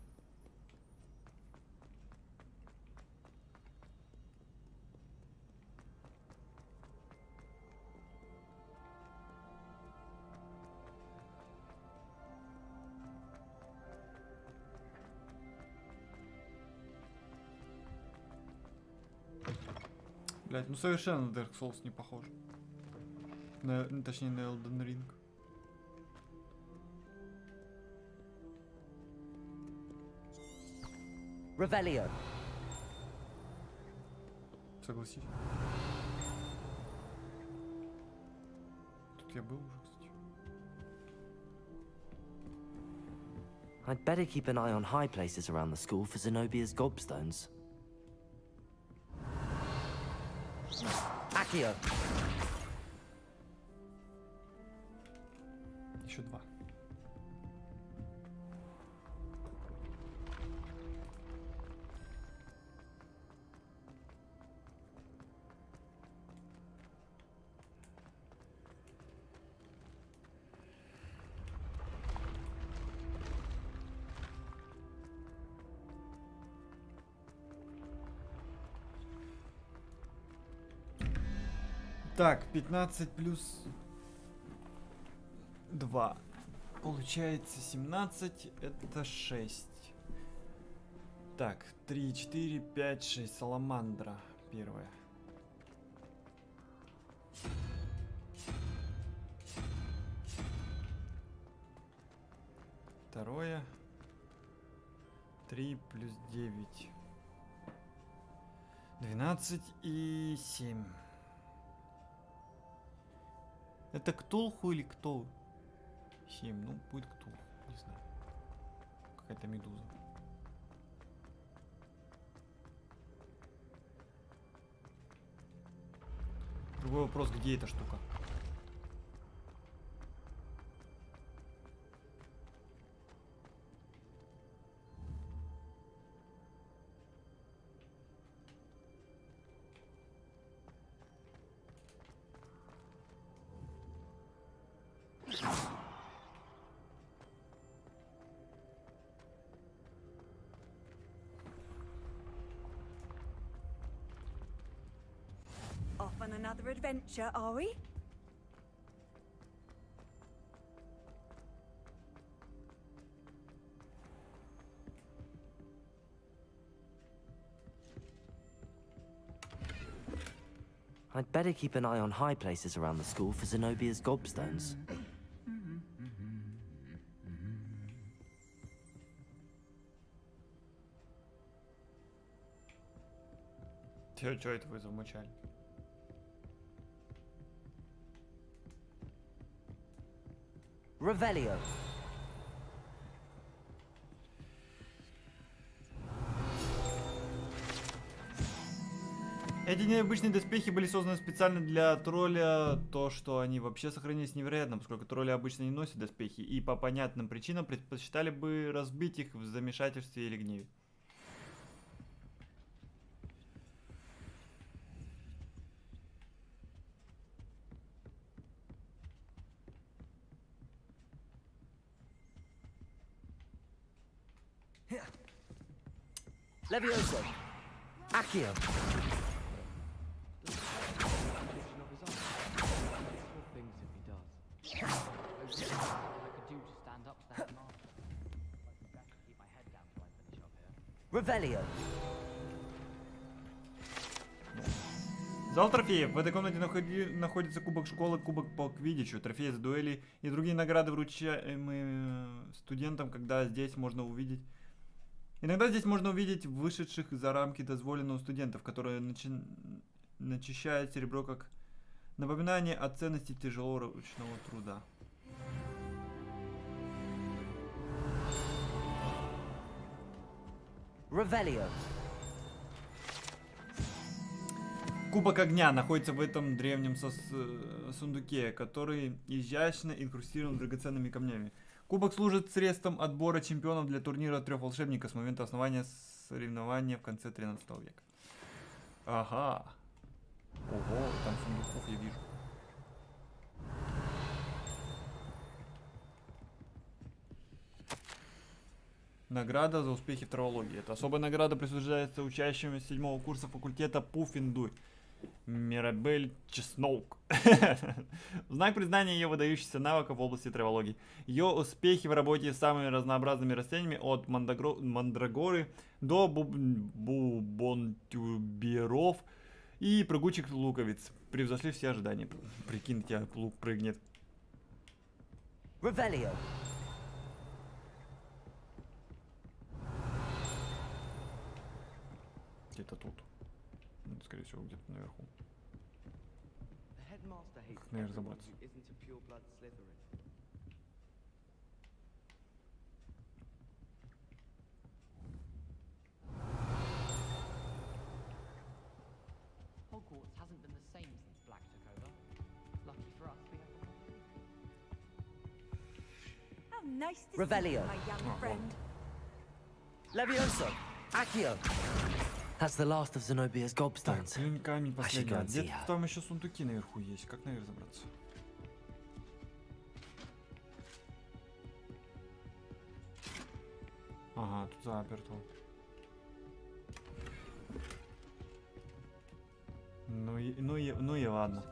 Блять, ну совершенно на Dark Souls не похож. Точнее, на Elden Ring. Revelio. Согласись. Тут я был уже, кстати. I'd better keep an eye on high places around the school for Zenobia's gobstones. Accio. Еще 2. Так, 15 плюс 2. Получается 17, это 6. Так, 3, 4, 5, 6. Саламандра первая. Второе. 3 плюс 9. 12 и 7. Это Ктулху или кто? 7, ну будет Ктулху, не знаю. Какая-то медуза. Другой вопрос, где эта штука? Off on another adventure, are we? I'd better keep an eye on high places around the school for Zenobia's gobstones. Чё это вы замучали? Revelio. Эти необычные доспехи были созданы специально для тролля. То, что они вообще сохранились, невероятно, поскольку тролли обычно не носят доспехи и по понятным причинам предпочитали бы разбить их в замешательстве или гневе. Levioso. Accio. Revelio. Зал трофеев. В этой комнате находится кубок школы, кубок по квиддичу, трофеи за дуэли и другие награды, вручаемые студентам, когда здесь можно увидеть... Иногда здесь можно увидеть вышедших за рамки дозволенного студентов, которые начищают серебро как напоминание о ценности тяжелого ручного труда. Revelio. Кубок огня находится в этом древнем сундуке, который изящно инкрустирован драгоценными камнями. Кубок служит средством отбора чемпионов для турнира 3 волшебников с момента основания соревнования в конце 13 века. Ага. Ого, там сундуков я вижу. Награда за успехи в травологии. Это особая награда присуждается учащимся 7-го курса факультета Пуффиндуй. Мирабель Чесноук. В знак признания ее выдающихся навыков в области травологии. Ее успехи в работе с самыми разнообразными растениями от мандрагоры до бубонтюберов И прыгучих луковиц превзошли все ожидания. Прикинь, тебя лук прыгнет. Revelio. Где-то тут. Скорее всего, где-то наверху. Как, наверное, забраться? Hogwarts hasn't been the same since Black took over. Lucky for us, we have How nice to Revelio. see you, my young friend. Levioso. Accio. That's the last of Zenobia's gobstones. Блин, камень I should go последний. and see Где-то her. там еще сундуки наверху есть. Как наверх забраться? Ага, тут заперто. Ну и ладно.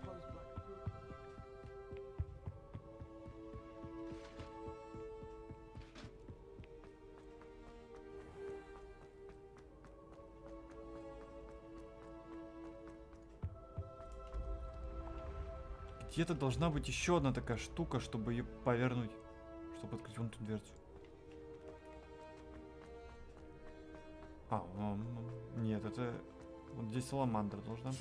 Где-то должна быть еще одна такая штука, чтобы ее повернуть, чтобы открыть вон ту дверцу. Нет, это вот здесь саламандра должна быть.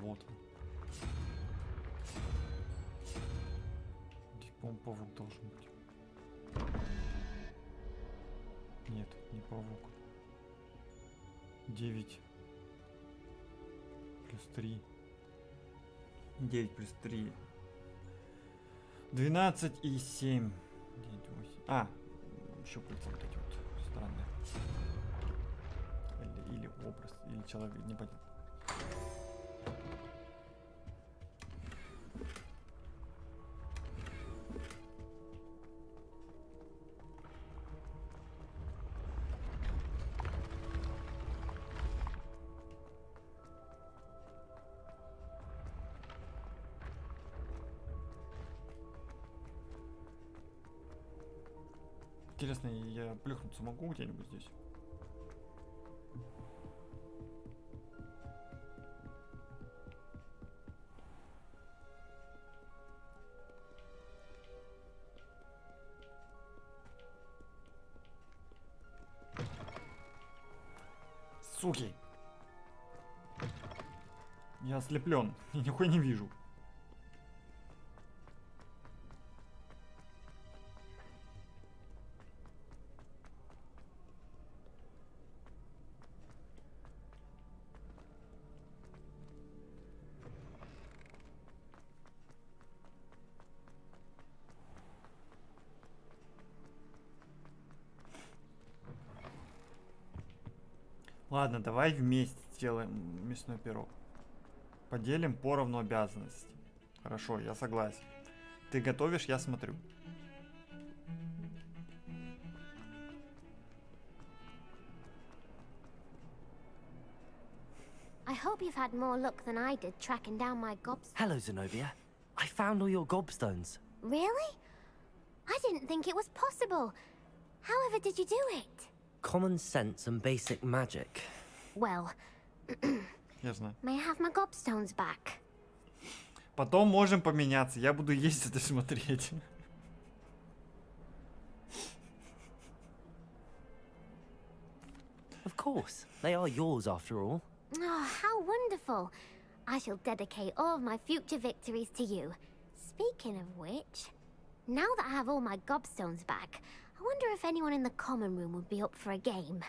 Вот он. Здесь, по-моему, паук должен быть. Нет, не паук. 9 плюс 3. 9 плюс 3. 12 и 7. 9, 8. Щупальца вот эти вот странные. Или образ, или человек, непонятно. Интересно, я плюхнуться могу где-нибудь здесь? Суки! Я ослеплен, я нихуя не вижу. Ладно, давай вместе сделаем мясной пирог. Поделим поровну обязанности. Хорошо, я согласен. Ты готовишь, я смотрю. I hope you've had more luck than I did tracking down my gobstones. Hello, Zenobia. I found all your gobstones. Really? I didn't think it was possible. However did you do it? Common sense and basic magic. Well, Я знаю. may I have my gobstones back? Потом можем поменяться. Я буду ездить и смотреть. Of course. They are yours after all. Oh, how wonderful. I shall dedicate all of my future victories to you. Speaking of which, now that I have all my gobstones back, I wonder if anyone in the common room would be up for a game.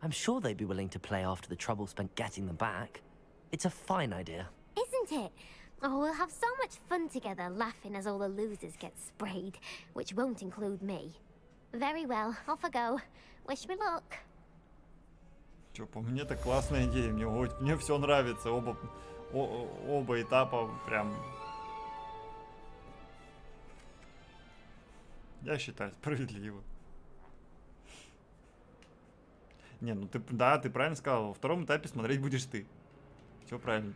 I'm sure they'd be willing to play after the trouble spent getting them back. It's a fine idea. Isn't it? Oh, we'll have so much fun together, laughing as all the losers get sprayed, which won't include me. Very well, off I go. Wish me luck. Чё, по мне это классная идея. Мне все нравится. Оба этапа прям... Я считаю, справедливо. Не, ну ты правильно сказал. Во втором этапе смотреть будешь ты. Все правильно.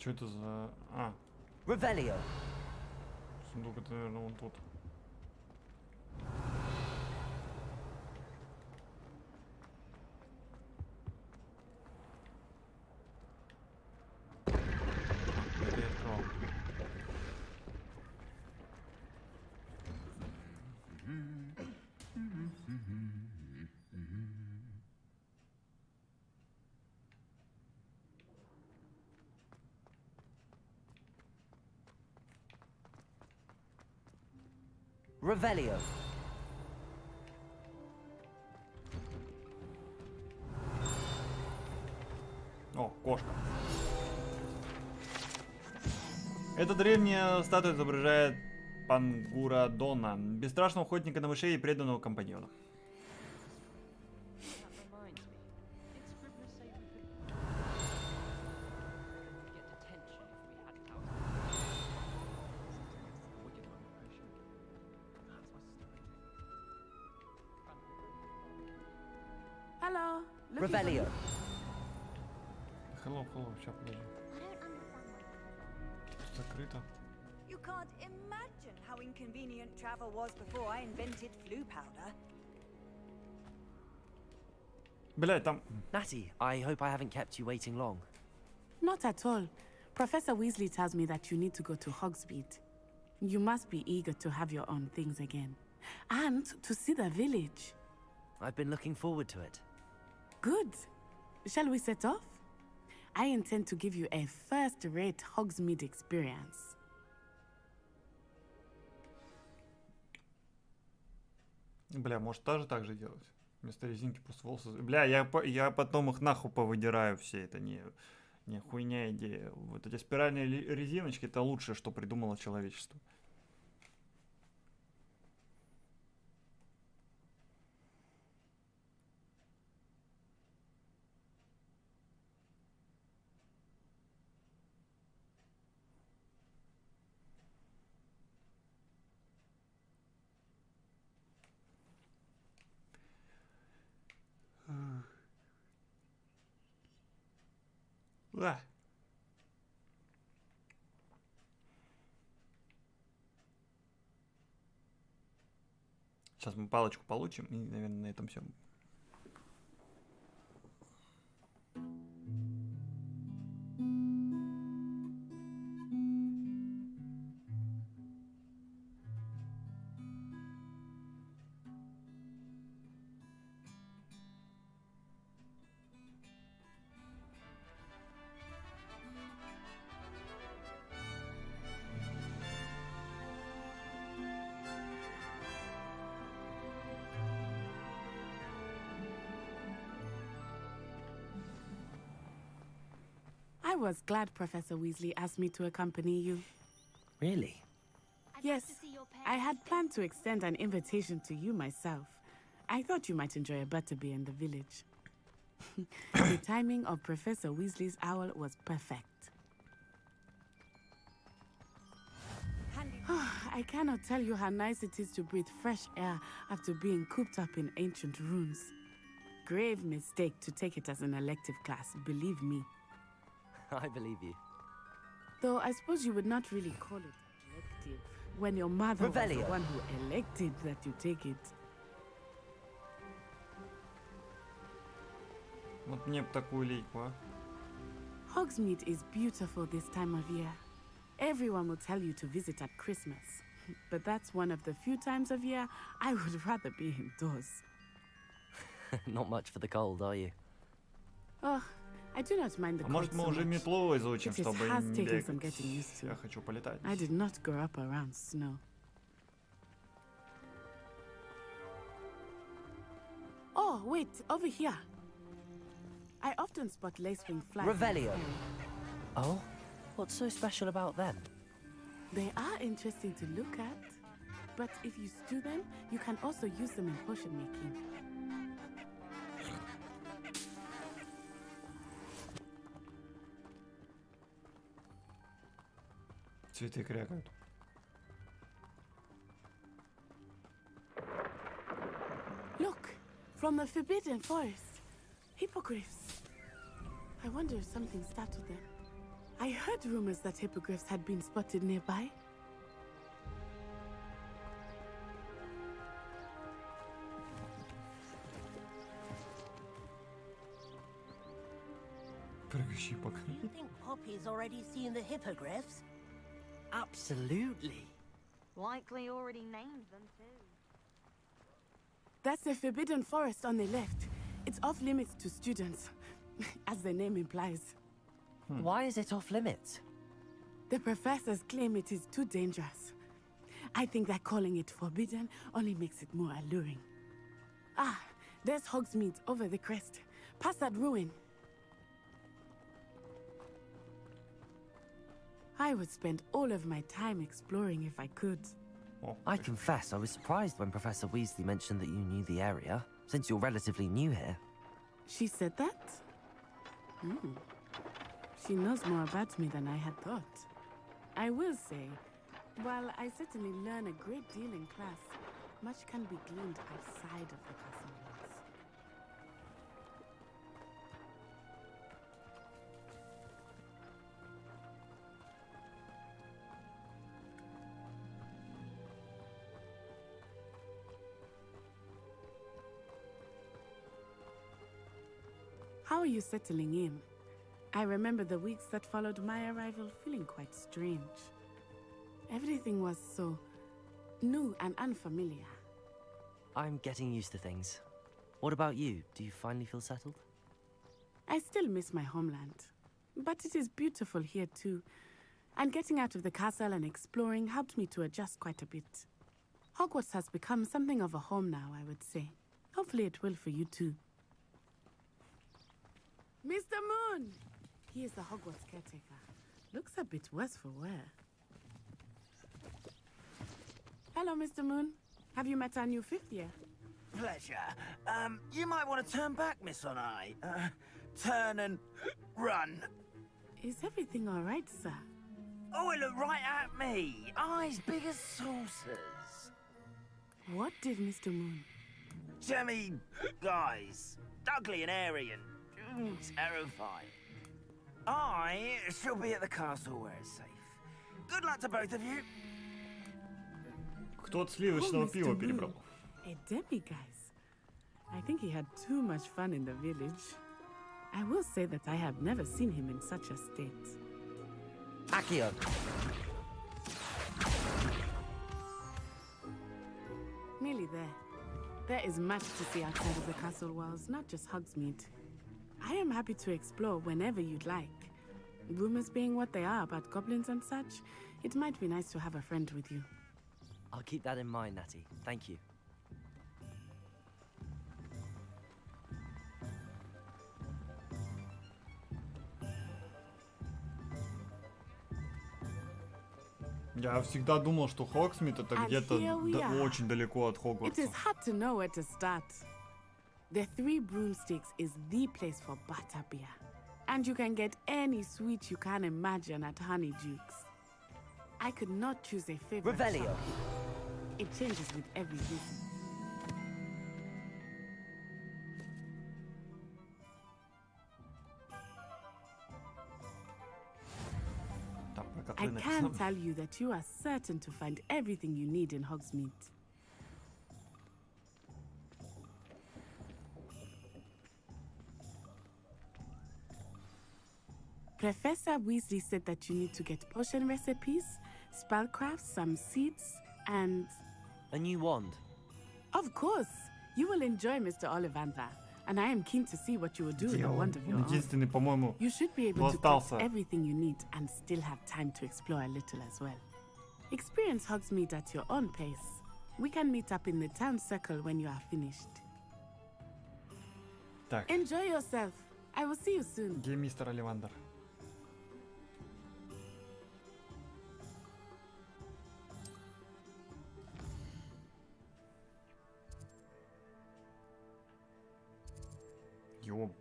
Что это за... А. Revelio. Сундук это, наверное, вон тут. Это я открывал. Revelio. О, кошка. Эта древняя статуя изображает Пангурадона, бесстрашного охотника на мышей и преданного компаньона. Hello. Revelio. Hello, сейчас подожди. Закрыто. You can't imagine how inconvenient travel was before I invented flu powder. Блядь, там... Natty, I hope I haven't kept you waiting long. Not at all. Professor Weasley tells me that you need to go to Hogsmeade. You must be eager to have your own things again. And to see the village. I've been looking forward to it. Good. Shall we set off? I intend to give you a first-rate Hogsmeade experience. Бля, может тоже так же делать? Вместо резинки просто волосы... Бля, я потом их нахуй повыдираю все. Это не хуйня идея. Вот эти спиральные резиночки — это лучшее, что придумало человечество. Сейчас мы палочку получим, и, наверное, на этом все. I was glad Professor Weasley asked me to accompany you. Really? Yes, I had planned to extend an invitation to you myself. I thought you might enjoy a butterbeer in the village. The timing of Professor Weasley's owl was perfect. I cannot tell you how nice it is to breathe fresh air after being cooped up in ancient rooms. Grave mistake to take it as an elective class, believe me. I believe you. Though I suppose you would not really call it elective when your mother was the one who elected that you take it. Вот мне б такую лейку, а. Hogsmeade is beautiful this time of year. Everyone will tell you to visit at Christmas. But that's one of the few times of year I would rather be indoors. Not much for the cold, are you? Oh, I do not mind the cold Может, мы so уже much. метлу изучим, It is чтобы has не taken some бегать. getting used to. Я хочу полетать. I did not grow up around snow. Oh, wait, over here. I often spot lacewing flies. Revelio. Oh? What's so special about them? They are interesting to look at, but if you stew them, you can also use them in potion making. Цветы крякают. Look, from the Forbidden Forest. Hippogriffs. I wonder if something startled them. I heard rumors that hippogriffs had been spotted nearby. Do you think Poppy's already seen the hippogriffs? Absolutely. Likely already named them too. That's the Forbidden Forest on the left. It's off limits to students, as the name implies. Why is it off limits? The professors claim it is too dangerous. I think that calling it forbidden only makes it more alluring. Ah, there's Hogsmeade over the crest. Past that ruin. I would spend all of my time exploring if I could. I confess I was surprised when Professor Weasley mentioned that you knew the area, since you're relatively new here. She said that? She knows more about me than I had thought. I will say, while I certainly learn a great deal in class, much can be gleaned outside of the castle walls. How are you settling in? I remember the weeks that followed my arrival feeling quite strange. Everything was so new and unfamiliar. I'm getting used to things. What about you? Do you finally feel settled? I still miss my homeland, but it is beautiful here too. And getting out of the castle and exploring helped me to adjust quite a bit. Hogwarts has become something of a home now, I would say. Hopefully it will for you too. Mr. Moon! He is the Hogwarts caretaker. Looks a bit worse for wear. Hello, Mr. Moon. Have you met our new 5th year? Pleasure. You might want to turn back, Miss Onai. Turn and run. Is everything all right, sir? Oh, it looked right at me. Eyes big as saucers. What did Mr. Moon? Jemmy guys. Ugly and airy and terrifying. I shall be at the castle where it's safe. Good luck to both of you. Кто-то сливочного пива перебрал. A demi-guise. I think he had too much fun in the village. I will say that I have never seen him in such a state. Accio! Nearly there. There is much to see outside of the castle walls, not just Hogsmeade. I am happy to explore whenever you'd like. Rumors being what they are about goblins and such, it might be nice to have a friend with you. I'll keep that in mind, Natty. Thank you. Я всегда думал, что Хогсмит это где-то очень далеко от Хогвартса. It is hard to know where to start. The Three Broomsticks is the place for butterbeer. And you can get any sweet you can imagine at Honeydukes. I could not choose a favorite. Revelio. shop. It changes with every visit. I can tell you that you are certain to find everything you need in Hogsmeade. Professor Weasley said that you need to get potion recipes, spellcrafts, some seeds, and... A new wand. Of course! You will enjoy Mr. Ollivander, and I am keen to see what you will do with a wand of your Единственный, по-моему, You should be able to get everything you need and still have time to explore a little as well. Experience Hogsmeade at your own pace. We can meet up in the town circle when you are finished. Так. Enjoy yourself. I will see you soon. Где мистер Оливандер? Ёп.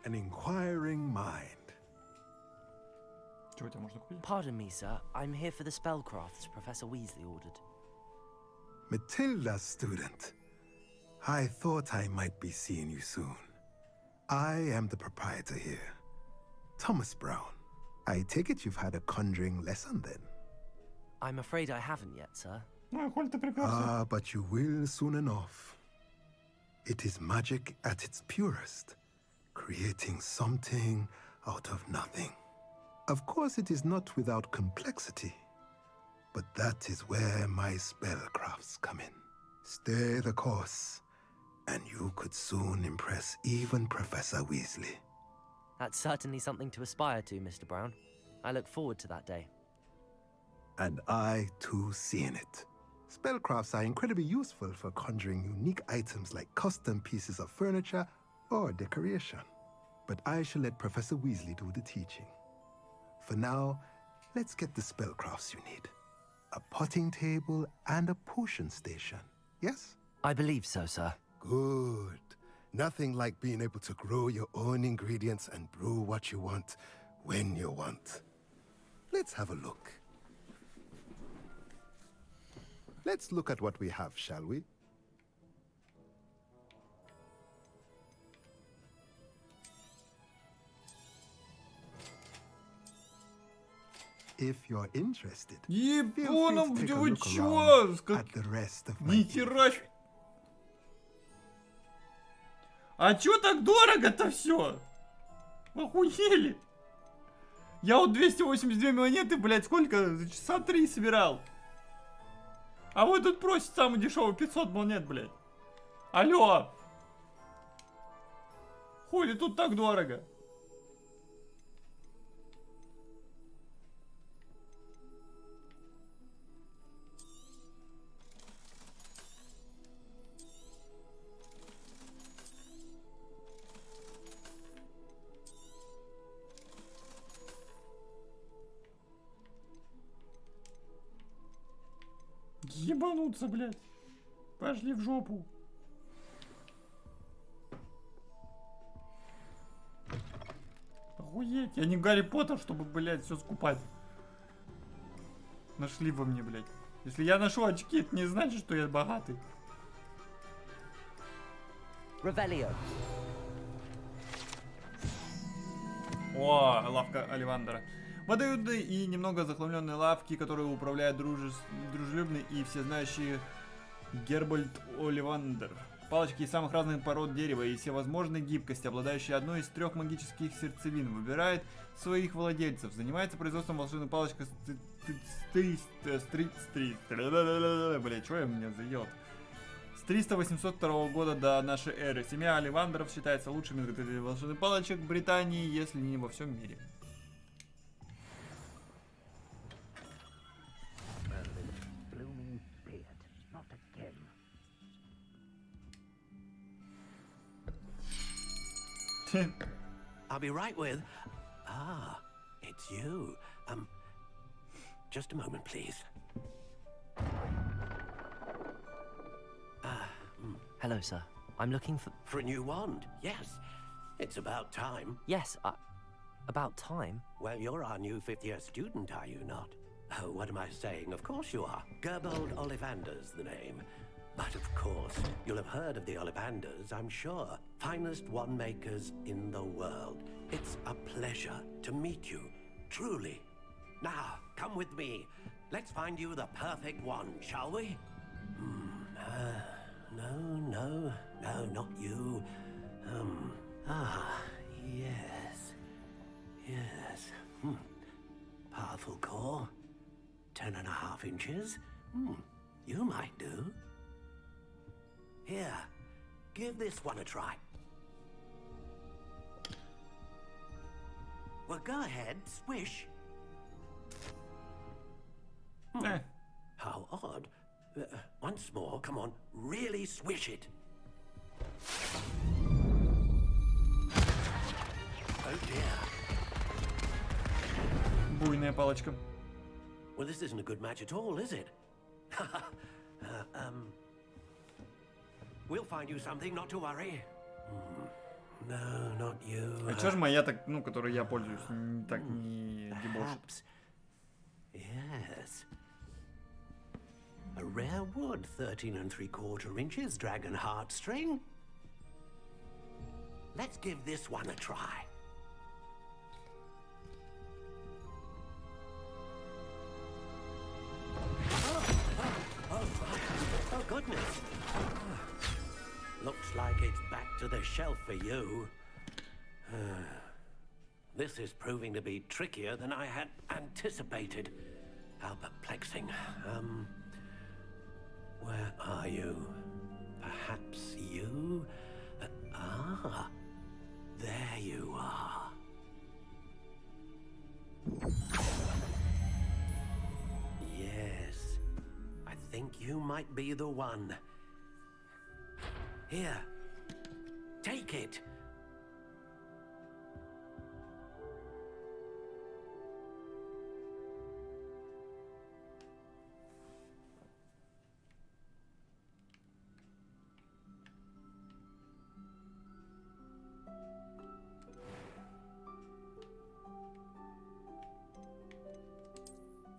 an inquiring mind. Pardon me, sir. I'm here for the spellcrafts Professor Weasley ordered. Matilda, student. I thought I might be seeing you soon. I am the proprietor here, Thomas Brown. I take it you've had a conjuring lesson then? I'm afraid I haven't yet, sir. But you will soon enough. It is magic at its purest, creating something out of nothing. Of course, it is not without complexity, but that is where my spellcrafts come in. Stay the course, and you could soon impress even Professor Weasley. That's certainly something to aspire to, Mr. Brown. I look forward to that day. And I, too, seeing it. Spellcrafts are incredibly useful for conjuring unique items like custom pieces of furniture or decoration. But I shall let Professor Weasley do the teaching. For now, let's get the spellcrafts you need. A potting table and a potion station, yes? I believe so, sir. Good. Nothing like being able to grow your own ingredients and brew what you want, when you want. Let's have a look. Let's look at what we have, shall we? If you're interested, feel free to take a look around at the rest of my Нихера. А чё так дорого-то всё? Охуели? Я вот 282 монеты, блядь, сколько? За часа 3 собирал. А вы тут просите самый дешевый 500 монет, блядь. Алло. Хули тут так дорого? Ебануться, блядь. Пошли в жопу. Охуеть. Я не Гарри Поттер, чтобы, блядь, все скупать. Нашли во мне, блядь. Если я ношу очки, это не значит, что я богатый. Revelio. О, лавка Оливандера. Водоюдные и немного захламленные лавки, которые управляет дружелюбный и всезнающий Гербольд Оливандер. Палочки из самых разных пород дерева и всевозможной гибкости, обладающие одной из 3 магических сердцевин, выбирает своих владельцев, занимается производством волшебной палочки Бля, чё я меня заел? С 300-802 года до нашей эры. Семья Оливандеров считается лучшими изготовителями волшебных палочек в Британии, если не во всем мире. I'll be right with... Ah, it's you. Just a moment, please. Hello, sir. I'm looking for... For a new wand, yes. It's about time. Yes, about time? Well, you're our new 5th-year student, are you not? Oh, what am I saying? Of course you are. Gerbold Ollivander's the name. But of course, you'll have heard of the Ollivanders, I'm sure. Finest wand makers in the world. It's a pleasure to meet you, truly. Now, come with me. Let's find you the perfect wand, shall we? No, not you. Yes. Powerful core. 10.5 inches. You might do. Here, give this one a try. Well, go ahead, swish. How odd. Once more, come on, really swish it. Oh dear. Буйная палочка. Well, this isn't a good match at all, is it? We'll find you something, not to worry. No, not you. А чё ж моя так, ну, которой я пользуюсь, так не дебошит? Yes. A rare wood, 13 3/4 inches, dragon heartstring. Let's give this one a try. Oh, goodness. Looks like it's back to the shelf for you. This is proving to be trickier than I had anticipated. How perplexing. Where are you? Perhaps you? There you are. Yes, I think you might be the one. Here, take it.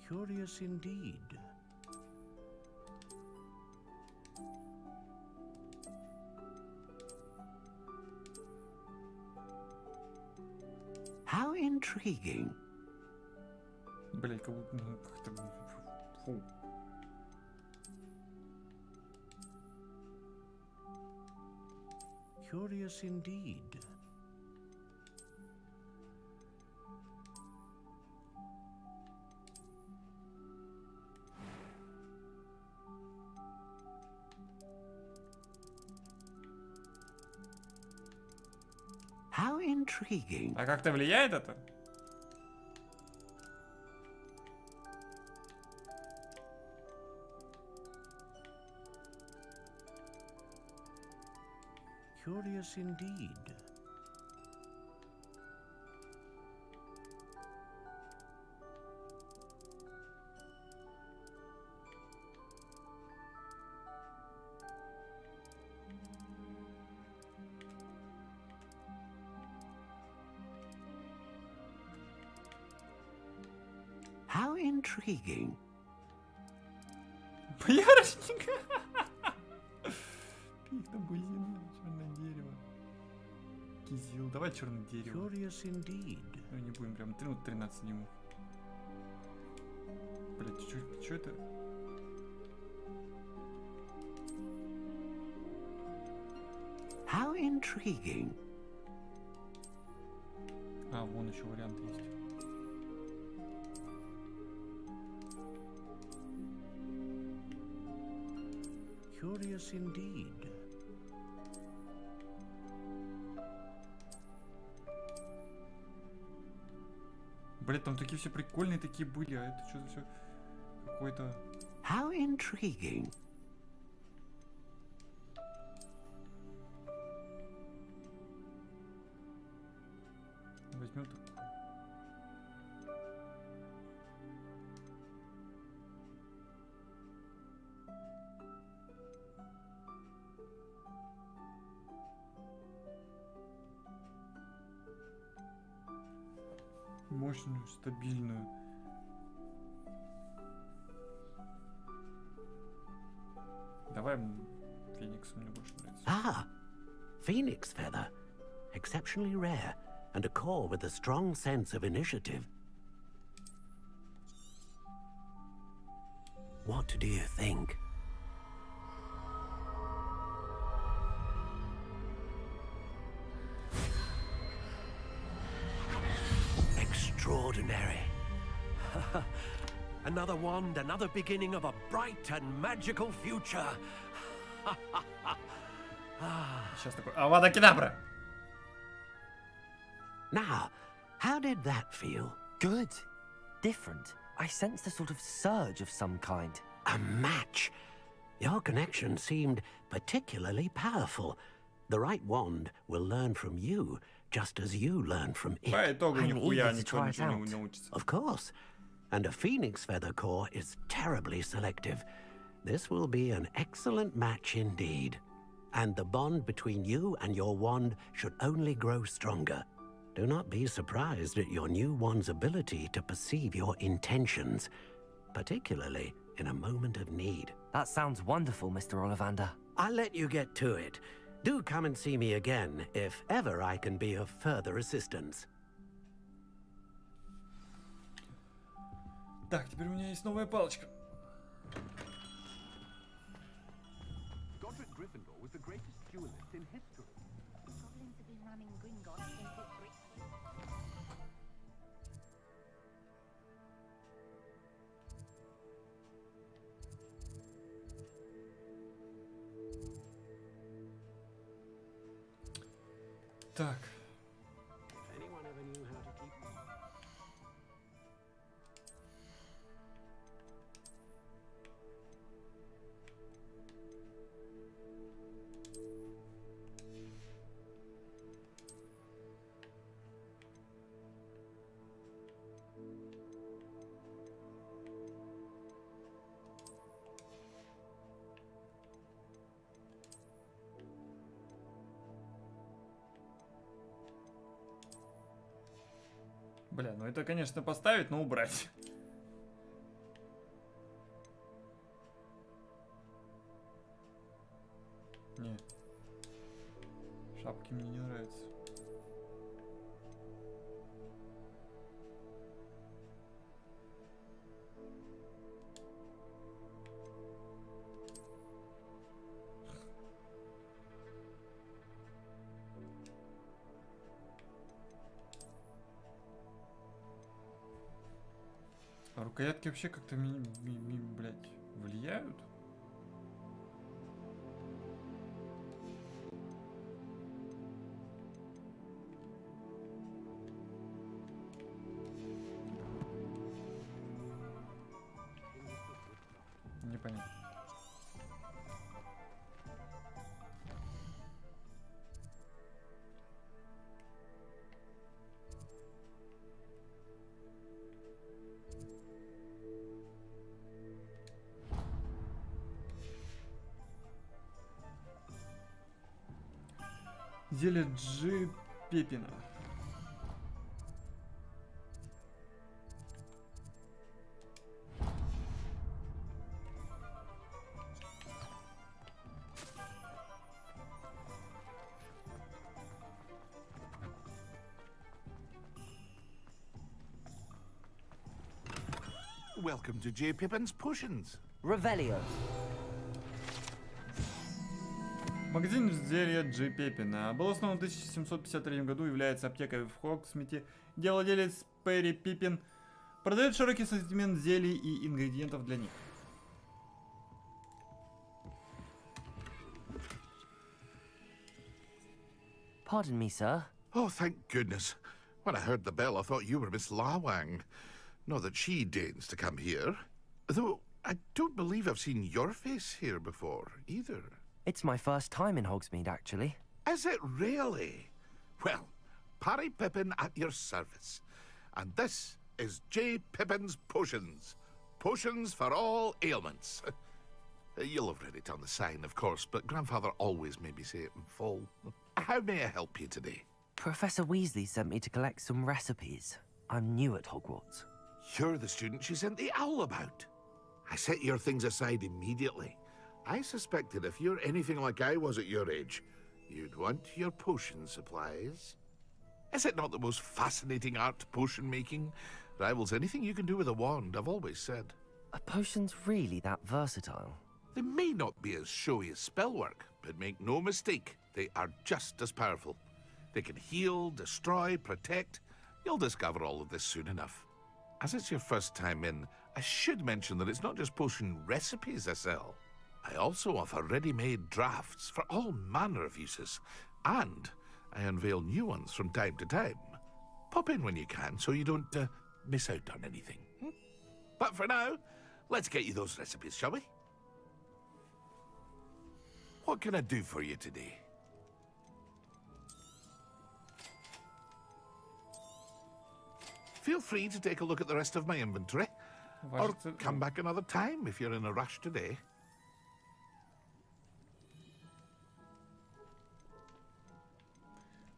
Curious indeed. How intriguing. Блять, как будто как-то... Фу. Curious indeed. How intriguing. А как-то влияет это? Curious indeed. How intriguing. Боярышник. Пихта, бузина, черное дерево. Кизил, давай черное дерево. Curious indeed. Ну не будем прям 13 ему. Блять, что это? How intriguing. А, вон еще вариант есть. Curious indeed. Блять, там такие все прикольные такие были, а это что-то все какой-то... How intriguing. Возьмем так. Мощную, стабильную. Давай Феникс, мне больше нравится. Ah, Phoenix feather. Exceptionally rare, and a core with a strong sense of initiative. What do you think? Extraordinary. Another wand, another beginning of a bright and magical future. Сейчас такой, Авада Кедавра. Now, how did that feel? Good. Different. I sensed a sort of surge of some kind. A match. Your connection seemed particularly powerful. The right wand will learn from you, just as you learn from it. По итогу нихуя ничего не учится. Of course. And a phoenix feather core is terribly selective. This will be an excellent match indeed. and the bond between you and your wand should only grow stronger. Do not be surprised at your new wand's ability to perceive your intentions, particularly in a moment of need. That sounds wonderful, Mr. Ollivander. I'll let you get to it. Do come and see me again if ever I can be of further assistance. Так, теперь у меня есть новая палочка. Так. Бля, ну это, конечно, поставить, но убрать. Не. Шапки мне не нравятся. А рукоятки вообще как-то, блядь, влияют? Непонятно. Зелье Джи Пепина. Welcome to J. Pippin's Potions. Revelio. Магазин зелья Джи Пеппина был основан в 1753 году, является аптекой в Хогсмите, где владелец Перри Пиппин продает широкий ассортимент зелий и ингредиентов для них. Pardon me, sir. Oh, thank goodness. When I heard the bell, I thought you were Miss Lawang. Not that she deigns to come here. Though, I don't believe I've seen your face here before, either. It's my first time in Hogsmeade, actually. Is it really? Well, Parry Pippin at your service. And this is J. Pippin's Potions. Potions for all ailments. You'll have read it on the sign, of course, but Grandfather always made me say it in full. How may I help you today? Professor Weasley sent me to collect some recipes. I'm new at Hogwarts. You're the student she sent the owl about. I set your things aside immediately. I suspected if you're anything like I was at your age, you'd want your potion supplies. Is it not the most fascinating art, potion making? Rivals anything you can do with a wand, I've always said. Are potions really that versatile? They may not be as showy as spellwork, but make no mistake, they are just as powerful. They can heal, destroy, protect. You'll discover all of this soon enough. As it's your first time in, I should mention that it's not just potion recipes I sell. I also offer ready-made drafts for all manner of uses, and I unveil new ones from time to time. Pop in when you can so you don't miss out on anything. But for now, let's get you those recipes, shall we? What can I do for you today? Feel free to take a look at the rest of my inventory, or come back another time if you're in a rush today.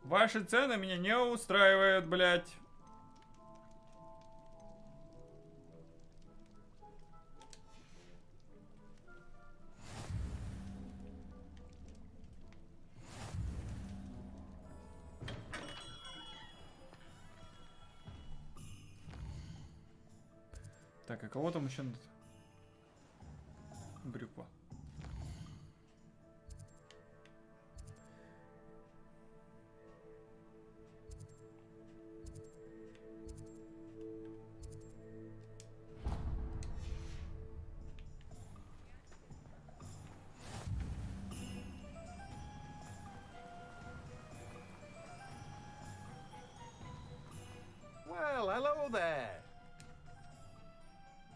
Ваши цены меня не устраивают, блядь. Так, а кого там еще надо? Брюква. Well, hello there.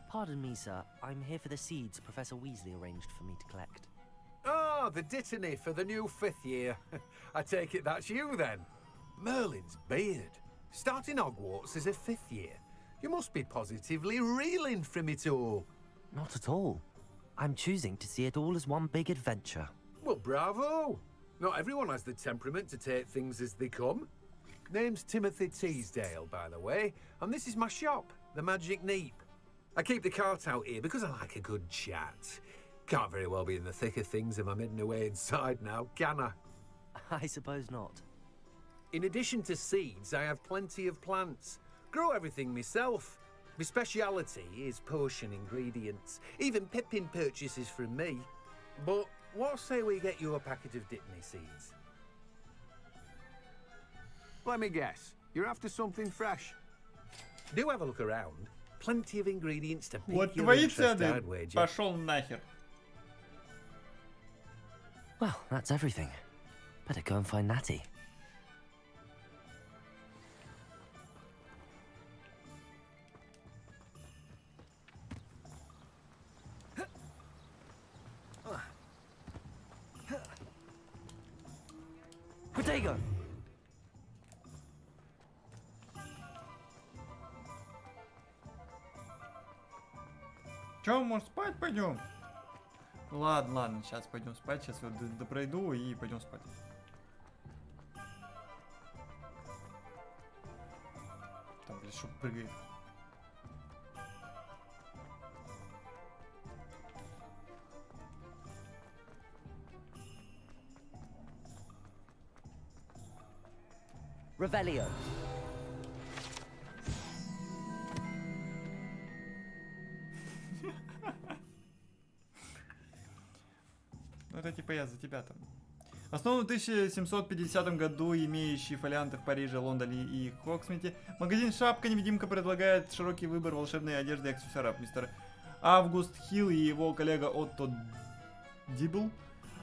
Pardon me, sir. I'm here for the seeds Professor Weasley arranged for me to collect. Oh, the dittany for the new 5th year. I take it that's you then. Merlin's beard. Starting Hogwarts as a 5th year. You must be positively reeling from it all. Not at all. I'm choosing to see it all as one big adventure. Well, bravo. Not everyone has the temperament to take things as they come. Name's Timothy Teasdale, by the way, and this is my shop, the Magic Neep. I keep the cart out here because I like a good chat. Can't very well be in the thick of things if I'm hidden away inside now, can I? I suppose not. In addition to seeds, I have plenty of plants. Grow everything myself. My speciality is potion ingredients. Even Pippin purchases from me. But what say we get you a packet of Dittany seeds? Let me guess. You're after something fresh. Do have a look around. Plenty of ingredients to pick Вот your твои interest, цены. I'd wager. Пошел нахер. Well, that's everything. Better go and find Natty. Protego! Че, может спать пойдем? Ладно, ладно, сейчас пойдем спать, сейчас вот допройду и пойдем спать. Там, блядь, что прыгает. Revelio. Ну это типа я за тебя там. Основан в 1750 году, имеющий фолианты в Париже, Лондоне и Хоксмите, магазин «Шапка-невидимка» предлагает широкий выбор волшебной одежды и аксессуаров. Мистер Август Хилл и его коллега Отто Дибл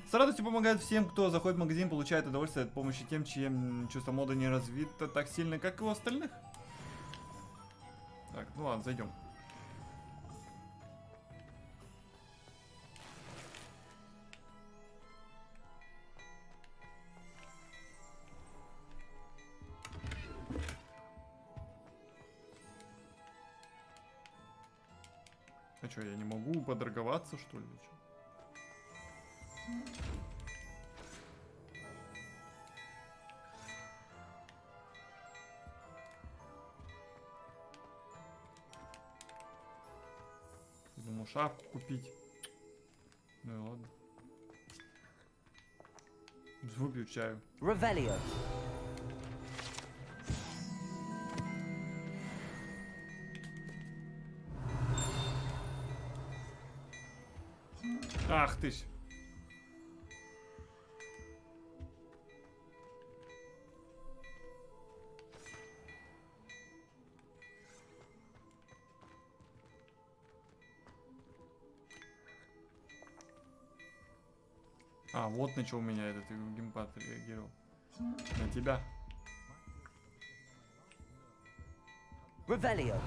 с радостью помогают всем, кто заходит в магазин, получает удовольствие от помощи тем, чьим чувство моды не развито так сильно, как и у остальных. Так, ну ладно, зайдем. А что, я не могу подорговаться, что ли? Чё? Думаю, шапку купить. Ну и ладно. Выпью чаю. Revelio. Ах ты ж. А, вот на что у меня этот геймпад реагировал. На тебя. Revelio.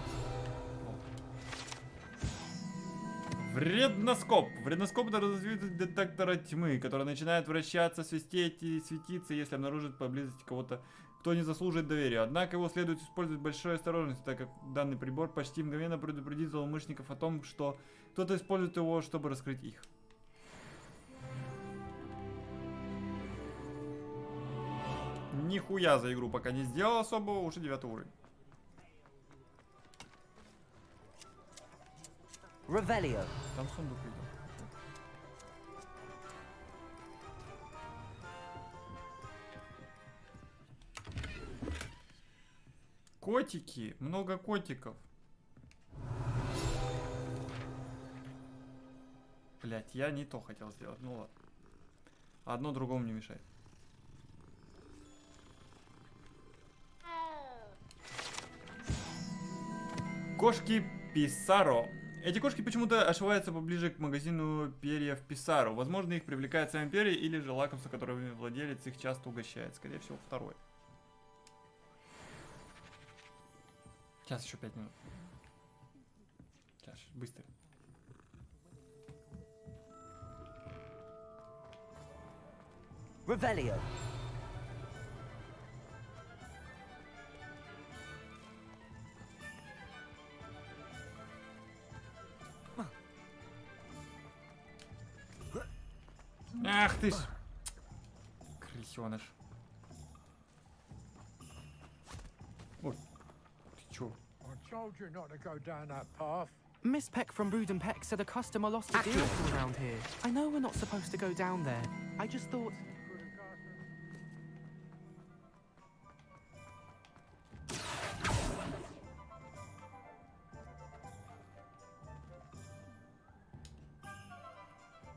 Вредноскоп. Вредноскоп — это разновидность детектора тьмы, который начинает вращаться, свистеть и светиться, если обнаружит поблизости кого-то, кто не заслуживает доверия. Однако его следует использовать с большой осторожностью, так как данный прибор почти мгновенно предупредит злоумышленников о том, что кто-то использует его, чтобы раскрыть их. Нихуя за игру пока не сделал особого, уже 9 уровень. Revelio. Там сундук видел. Котики, много котиков. Блять, я не то хотел сделать, ну ладно. Одно другому не мешает. Кошки Писаро. Эти кошки почему-то ошиваются поближе к магазину перьев Писаро. Возможно, их привлекает сам перья или же лакомство, которыми владелец их часто угощает. Скорее всего, второе. Сейчас еще 5 минут. Сейчас, быстро. Revelio. Ах ты ж! Крысёныш. Ой, ты чё? I told you not to go down that path. Miss Peck from Brood and Peck said a customer lost a deal around here. I know we're not supposed to go down there. I just thought...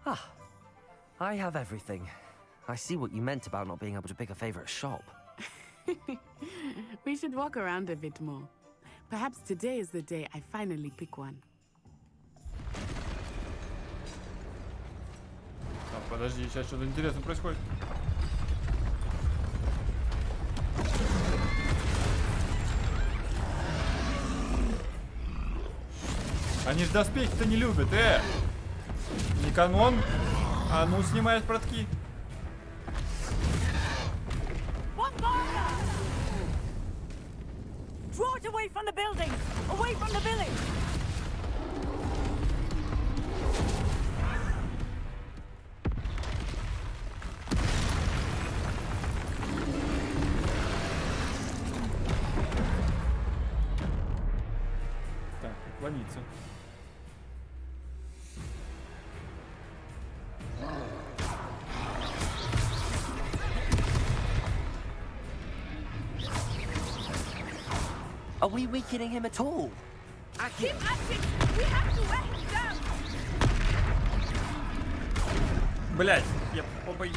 Ah, I have everything. I see what you meant about not being able to pick a favorite shop. We should walk around a bit more. Perhaps today is the day I finally pick one. Так, подожди, сейчас что-то интересное происходит. Они ж доспехи-то не любят, Не канон? А ну, снимает протки. Draw it away from the building! Away from the village! Так, уклониться. Are we weakening him at all? Keep at it! We have to wear him down! Блять, я побоюсь.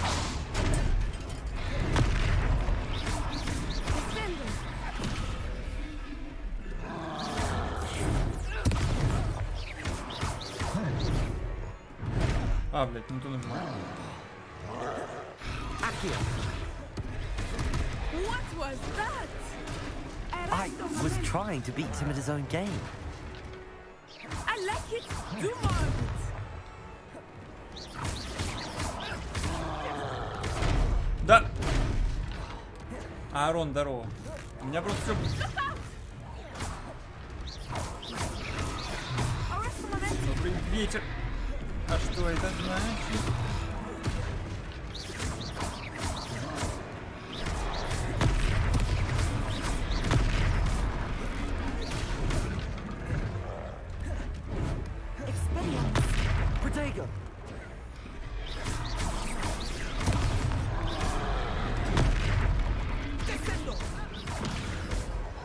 А, блять, не то нажимаю. What was that? I was trying to beat him at his own game. I like it. Do more of it. Да! Аарон, здорово. У меня просто все... Добрый вечер. А что это значит? Protego.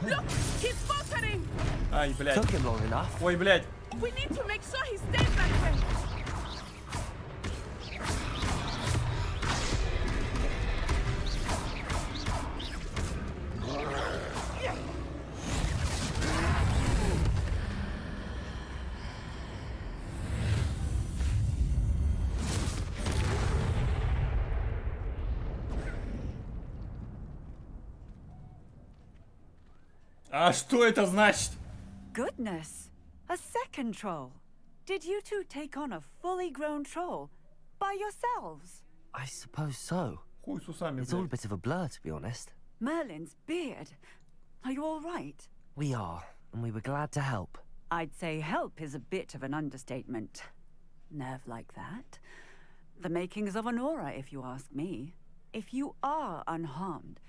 Look, he's faltering. Ай, блядь. Took him long enough. Ой, блядь. We need to make sure he stays that way. А что это значит? Goodness, a second troll. Did you two take on a fully grown troll by yourselves? I suppose so. Хуй с усами, It's all a блядь. bit of a blur, to be honest. Merlin's beard. Are you all right? We are, and we were glad to help. I'd say help is a bit of an understatement. Nerve like that. The makings of an aura, if you ask me. If you are unharmed,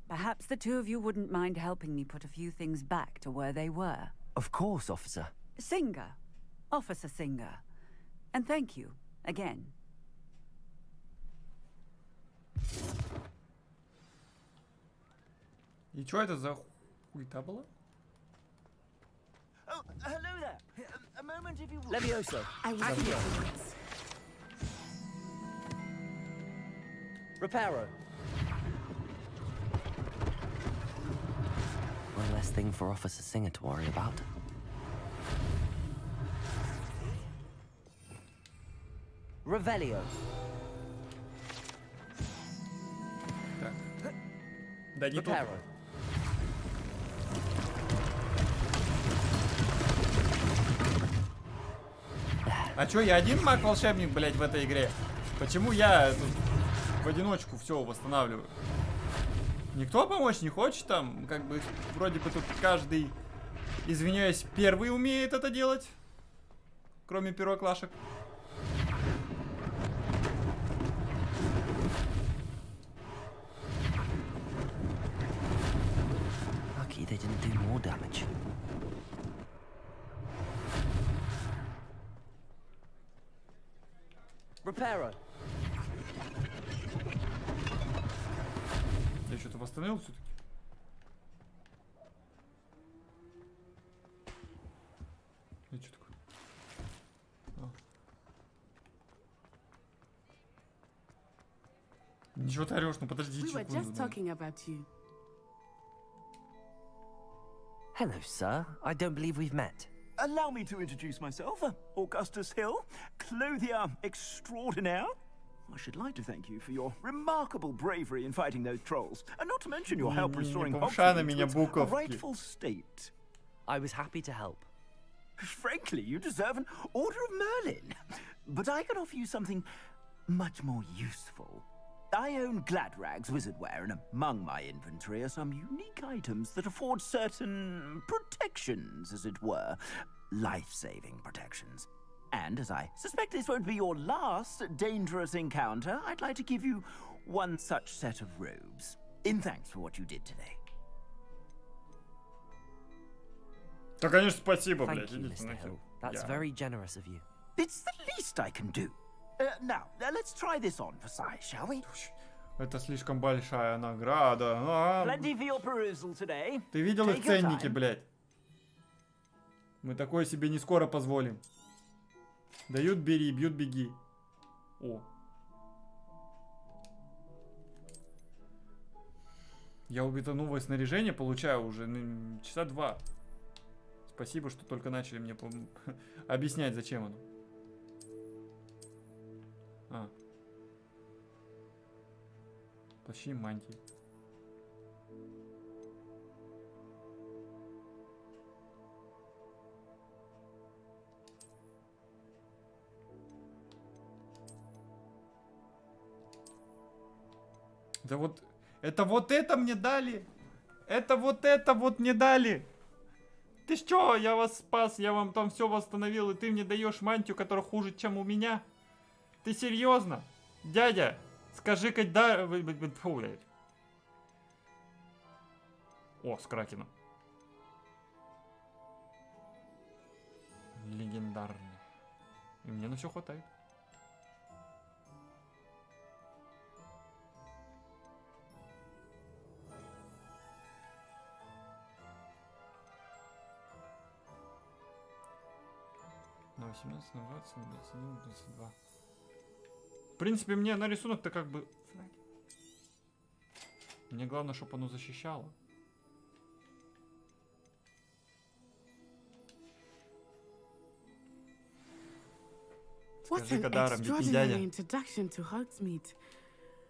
Perhaps the two of you wouldn't mind helping me put a few things back to where they were. Of course, officer. Singer. Officer Singer. And thank you, again. И чё это за хуйта была? Oh, hello there. A moment if you will. Levioso. I will see you. Reparo. One less thing for Officer Singer to worry about. Revelio. Так. Да не тут. Reparo. А чё, я один маг-волшебник, блядь, в этой игре? Почему я тут в одиночку все восстанавливаю? Никто помочь не хочет там? Как бы, вроде бы тут каждый, извиняюсь, первый умеет это делать. Кроме первоклашек. Lucky they didn't do more damage. Reparo. Я что-то восстановил все-таки. Это что такое? Ничего ты орешь, ну подожди We were секунду. just talking about you. Hello, sir. I don't believe we've met. Allow me to introduce myself, Augustus Hill, clothier extraordinaire. I should like to thank you for your remarkable bravery in fighting those trolls, and not to mention your help restoring Hogwarts to its rightful state. I was happy to help. Frankly, you deserve an Order of Merlin. But I can offer you something much more useful. I own Gladrag's wizardware, and among my inventory are some unique items that afford certain protections, as it were. Life-saving protections. And as I suspect this won't be your last dangerous encounter, I'd like to give you one such set of robes, in thanks for what you did today. Да, конечно, спасибо, Thank блядь. you, Идите Mr. нахер. Hill. That's Я- very generous of you. It's the least I can do. Now, let's try this on for size, shall we? Это слишком большая награда. А, Plenty for your perusal today. ты видел их Take your ценники, time. блядь? Мы такое себе не скоро позволим. Дают, бери, бьют, беги. О. Я это новое снаряжение получаю уже часа 2. Спасибо, что только начали мне объяснять, зачем оно. А. Плащи, мантии. Да вот, это мне дали. Это вот мне дали. Ты что, я вас спас, я вам там все восстановил, и ты мне даешь мантию, которая хуже, чем у меня? Ты серьезно? Дядя, скажи-ка да... Фу, блядь. О, с Кракеном. Легендарный. И мне на все хватает. На 18, на 20, на 21, на 22. В принципе, мне на рисунок-то как бы... Мне главное, чтобы оно защищало. What Скажи-ка an даром, дикий extraordinary дядя. introduction to Hogsmeade.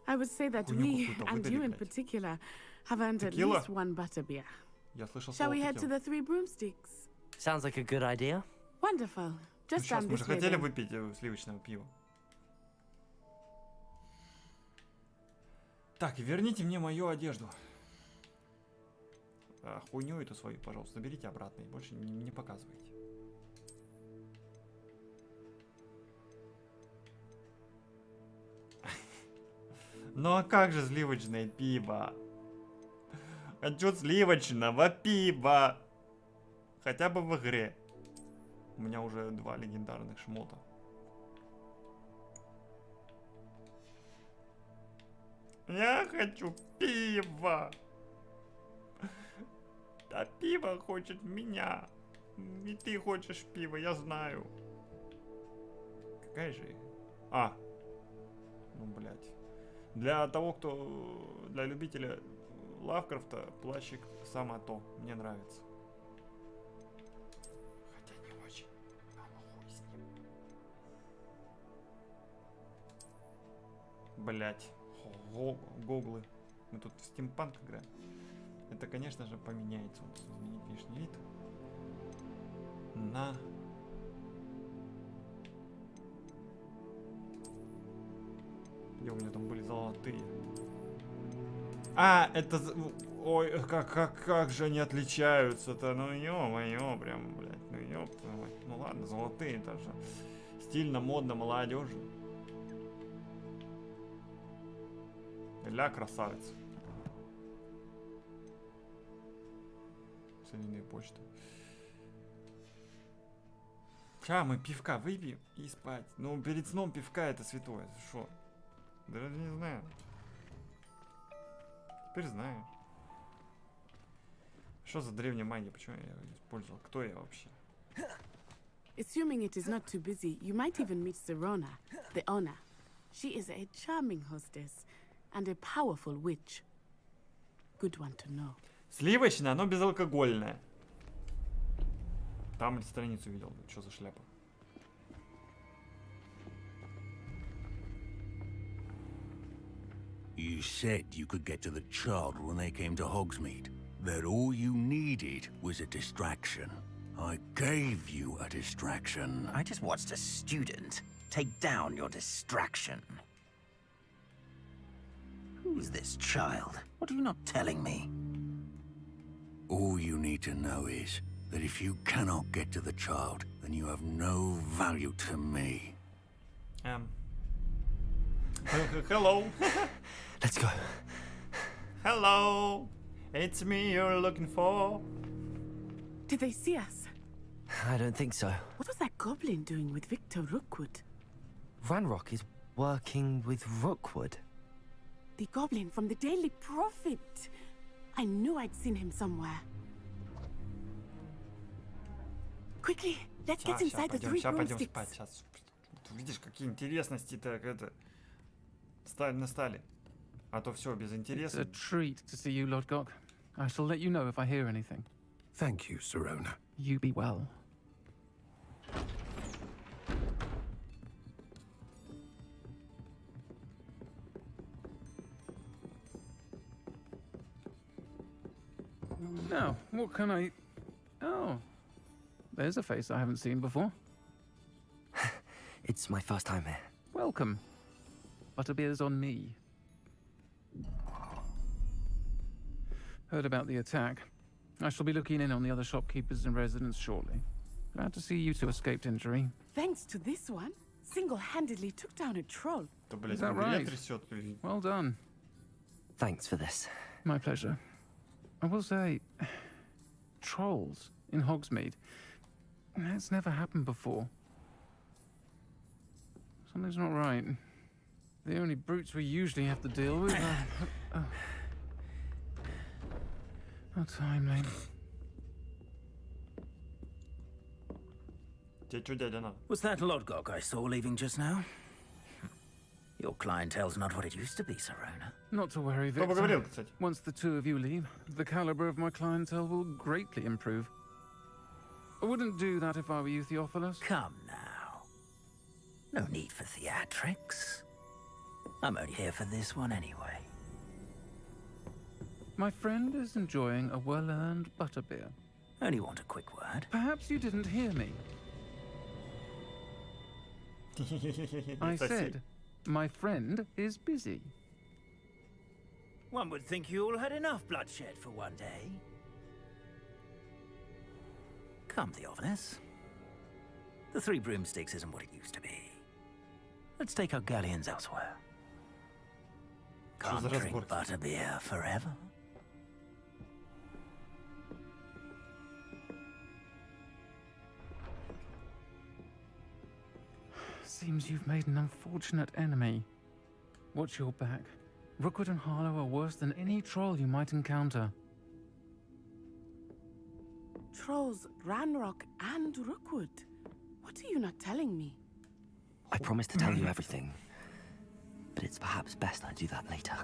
I would say that Хуйню we, какую-то and you выдали, in блядь. particular, have earned at Текила? least one butterbeer. Я слышал Shall слово we head to текила. the Three Broomsticks? Sounds like a good idea. Wonderful. Ну, Just сейчас, down мы же this way хотели then. выпить сливочного пива. Так, верните мне мою одежду. А, хуйню эту свою, пожалуйста, берите обратно и больше не показывайте. Ну а как же сливочное пиво? Хочу сливочного пива. Хотя бы в игре. У меня уже 2 легендарных шмота. Я хочу пива. А пиво хочет меня. И ты хочешь пива, я знаю. Какая же? Ну, блядь. Для того, кто... Для любителя Лавкрафта плащик самое то. Мне нравится. Хотя не очень. Но хуй с ним. Блядь. Гоглы. Мы тут в стимпанк играем. Это, конечно же, поменяется. Вот, изменить внешний вид. На... Где у меня там были золотые? Это... Ой, как же они отличаются-то? Ну, ё-моё, прям, блядь. Ну, ёб твою мать. Ну, ладно, золотые даже. Стильно, модно, молодежно. Ля, красавец. Солидная почта. Ща мы пивка выпьем и спать. Ну, перед сном пивка это святое. Шо? Даже не знаю. Теперь знаю. Что за древняя магия? Почему я ее использовал? Кто я вообще? Assuming it is not too busy, you might even meet Serona, the owner. She is a charming hostess and a powerful witch. Good one to know. Сливочное, но безалкогольное. Там страницу видел. Что за шляпа? You said you could get to the child when they came to Hogsmeade. That all you needed was a distraction. I gave you a distraction. I just watched a student take down your distraction. Who is this child? What are you not telling me? All you need to know is that if you cannot get to the child, then you have no value to me. Hello. Let's go. Hello. It's me you're looking for. Did they see us? I don't think so. What was that goblin doing with Victor Rookwood? Ranrock is working with Rookwood. The goblin from the Daily Prophet. I knew I'd seen him somewhere. Quickly, let's get inside the three broomsticks. Спать. Сейчас. Видишь, какие интересности-то это настали. А то все без интереса. It's a treat to see you, Lodgok. I shall let you know if I hear anything. Thank you, Serona. You be well. Now, what can I... Oh, there's a face I haven't seen before. It's my first time here. Welcome. Butterbeer's on me. Heard about the attack. I shall be looking in on the other shopkeepers and residents shortly. Glad to see you two escaped injury. Thanks to this one, single-handedly took down a troll. Is that right? Well done. Thanks for this. My pleasure. I will say, trolls in Hogsmeade. That's never happened before. Something's not right. The only brutes we usually have to deal with are... How timely. Was that Lodgok I saw leaving just now? Your clientele's not what it used to be, Serona. Not to worry, Victor. Once the two of you leave, the caliber of my clientele will greatly improve. I wouldn't do that if I were you, Theophilus. Come now. No need for theatrics. I'm only here for this one anyway. My friend is enjoying a well-earned butterbeer. Only want a quick word. Perhaps you didn't hear me. I said, my friend is busy. One would think you all had enough bloodshed for one day. Come, Theophilus. The Three Broomsticks isn't what it used to be. Let's take our galleons elsewhere. Can't drink butterbeer forever. Seems you've made an unfortunate enemy. Watch your back. Rookwood and Harlow are worse than any troll you might encounter. Trolls, Ranrock, and Rookwood. What are you not telling me? I promised to tell you everything, but it's perhaps best I do that later.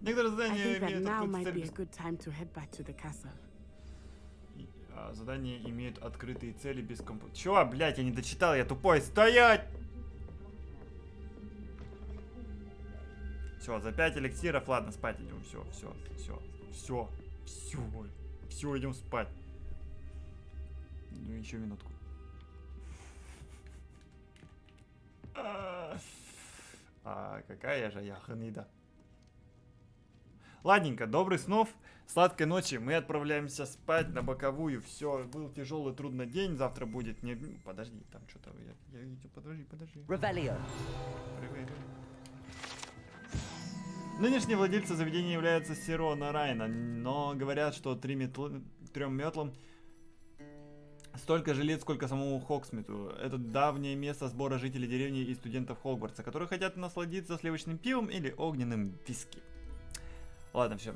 I think that now might be a good time to head back to the castle. Задания имеют открытые цели без компьютера. Чё, блядь, я не дочитал, я тупой. Стоять! Все, за 5 эликсиров, ладно, спать идем. Все, идем спать. Ну, еще минутку. Какая же я ханида. Ладненько, добрых снов, сладкой ночи. Мы отправляемся спать на боковую. Все, был тяжелый, трудный день. Завтра будет не... Подожди, там что-то... Я видел, подожди. Ревелио. Нынешние владельцы заведения являются Сирона Райна, но говорят, что трем метлам столько же лет, сколько самому Хогсмиту. Это давнее место сбора жителей деревни и студентов Хогвартса, которые хотят насладиться сливочным пивом или огненным виски. Ладно, все.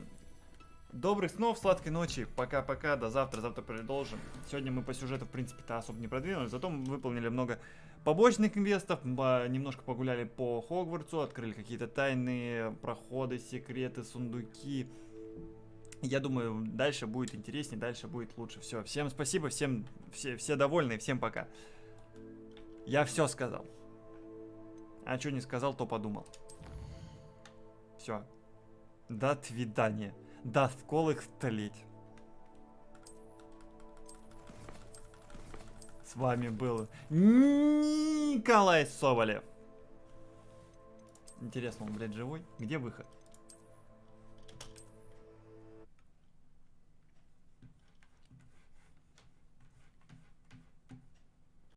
Добрых снов, сладкой ночи. Пока-пока, до завтра. Завтра продолжим. Сегодня мы по сюжету, в принципе-то, особо не продвинулись. Зато мы выполнили много побочных квестов. Немножко погуляли по Хогвартсу. Открыли какие-то тайные проходы, секреты, сундуки. Я думаю, дальше будет интереснее, дальше будет лучше. Все. Всем спасибо, все довольны, всем пока. Я все сказал. А что не сказал, то подумал. Все. До свидания. До сколых столеть. С вами был Николай Соболев. Интересно, он, блядь, живой? Где выход?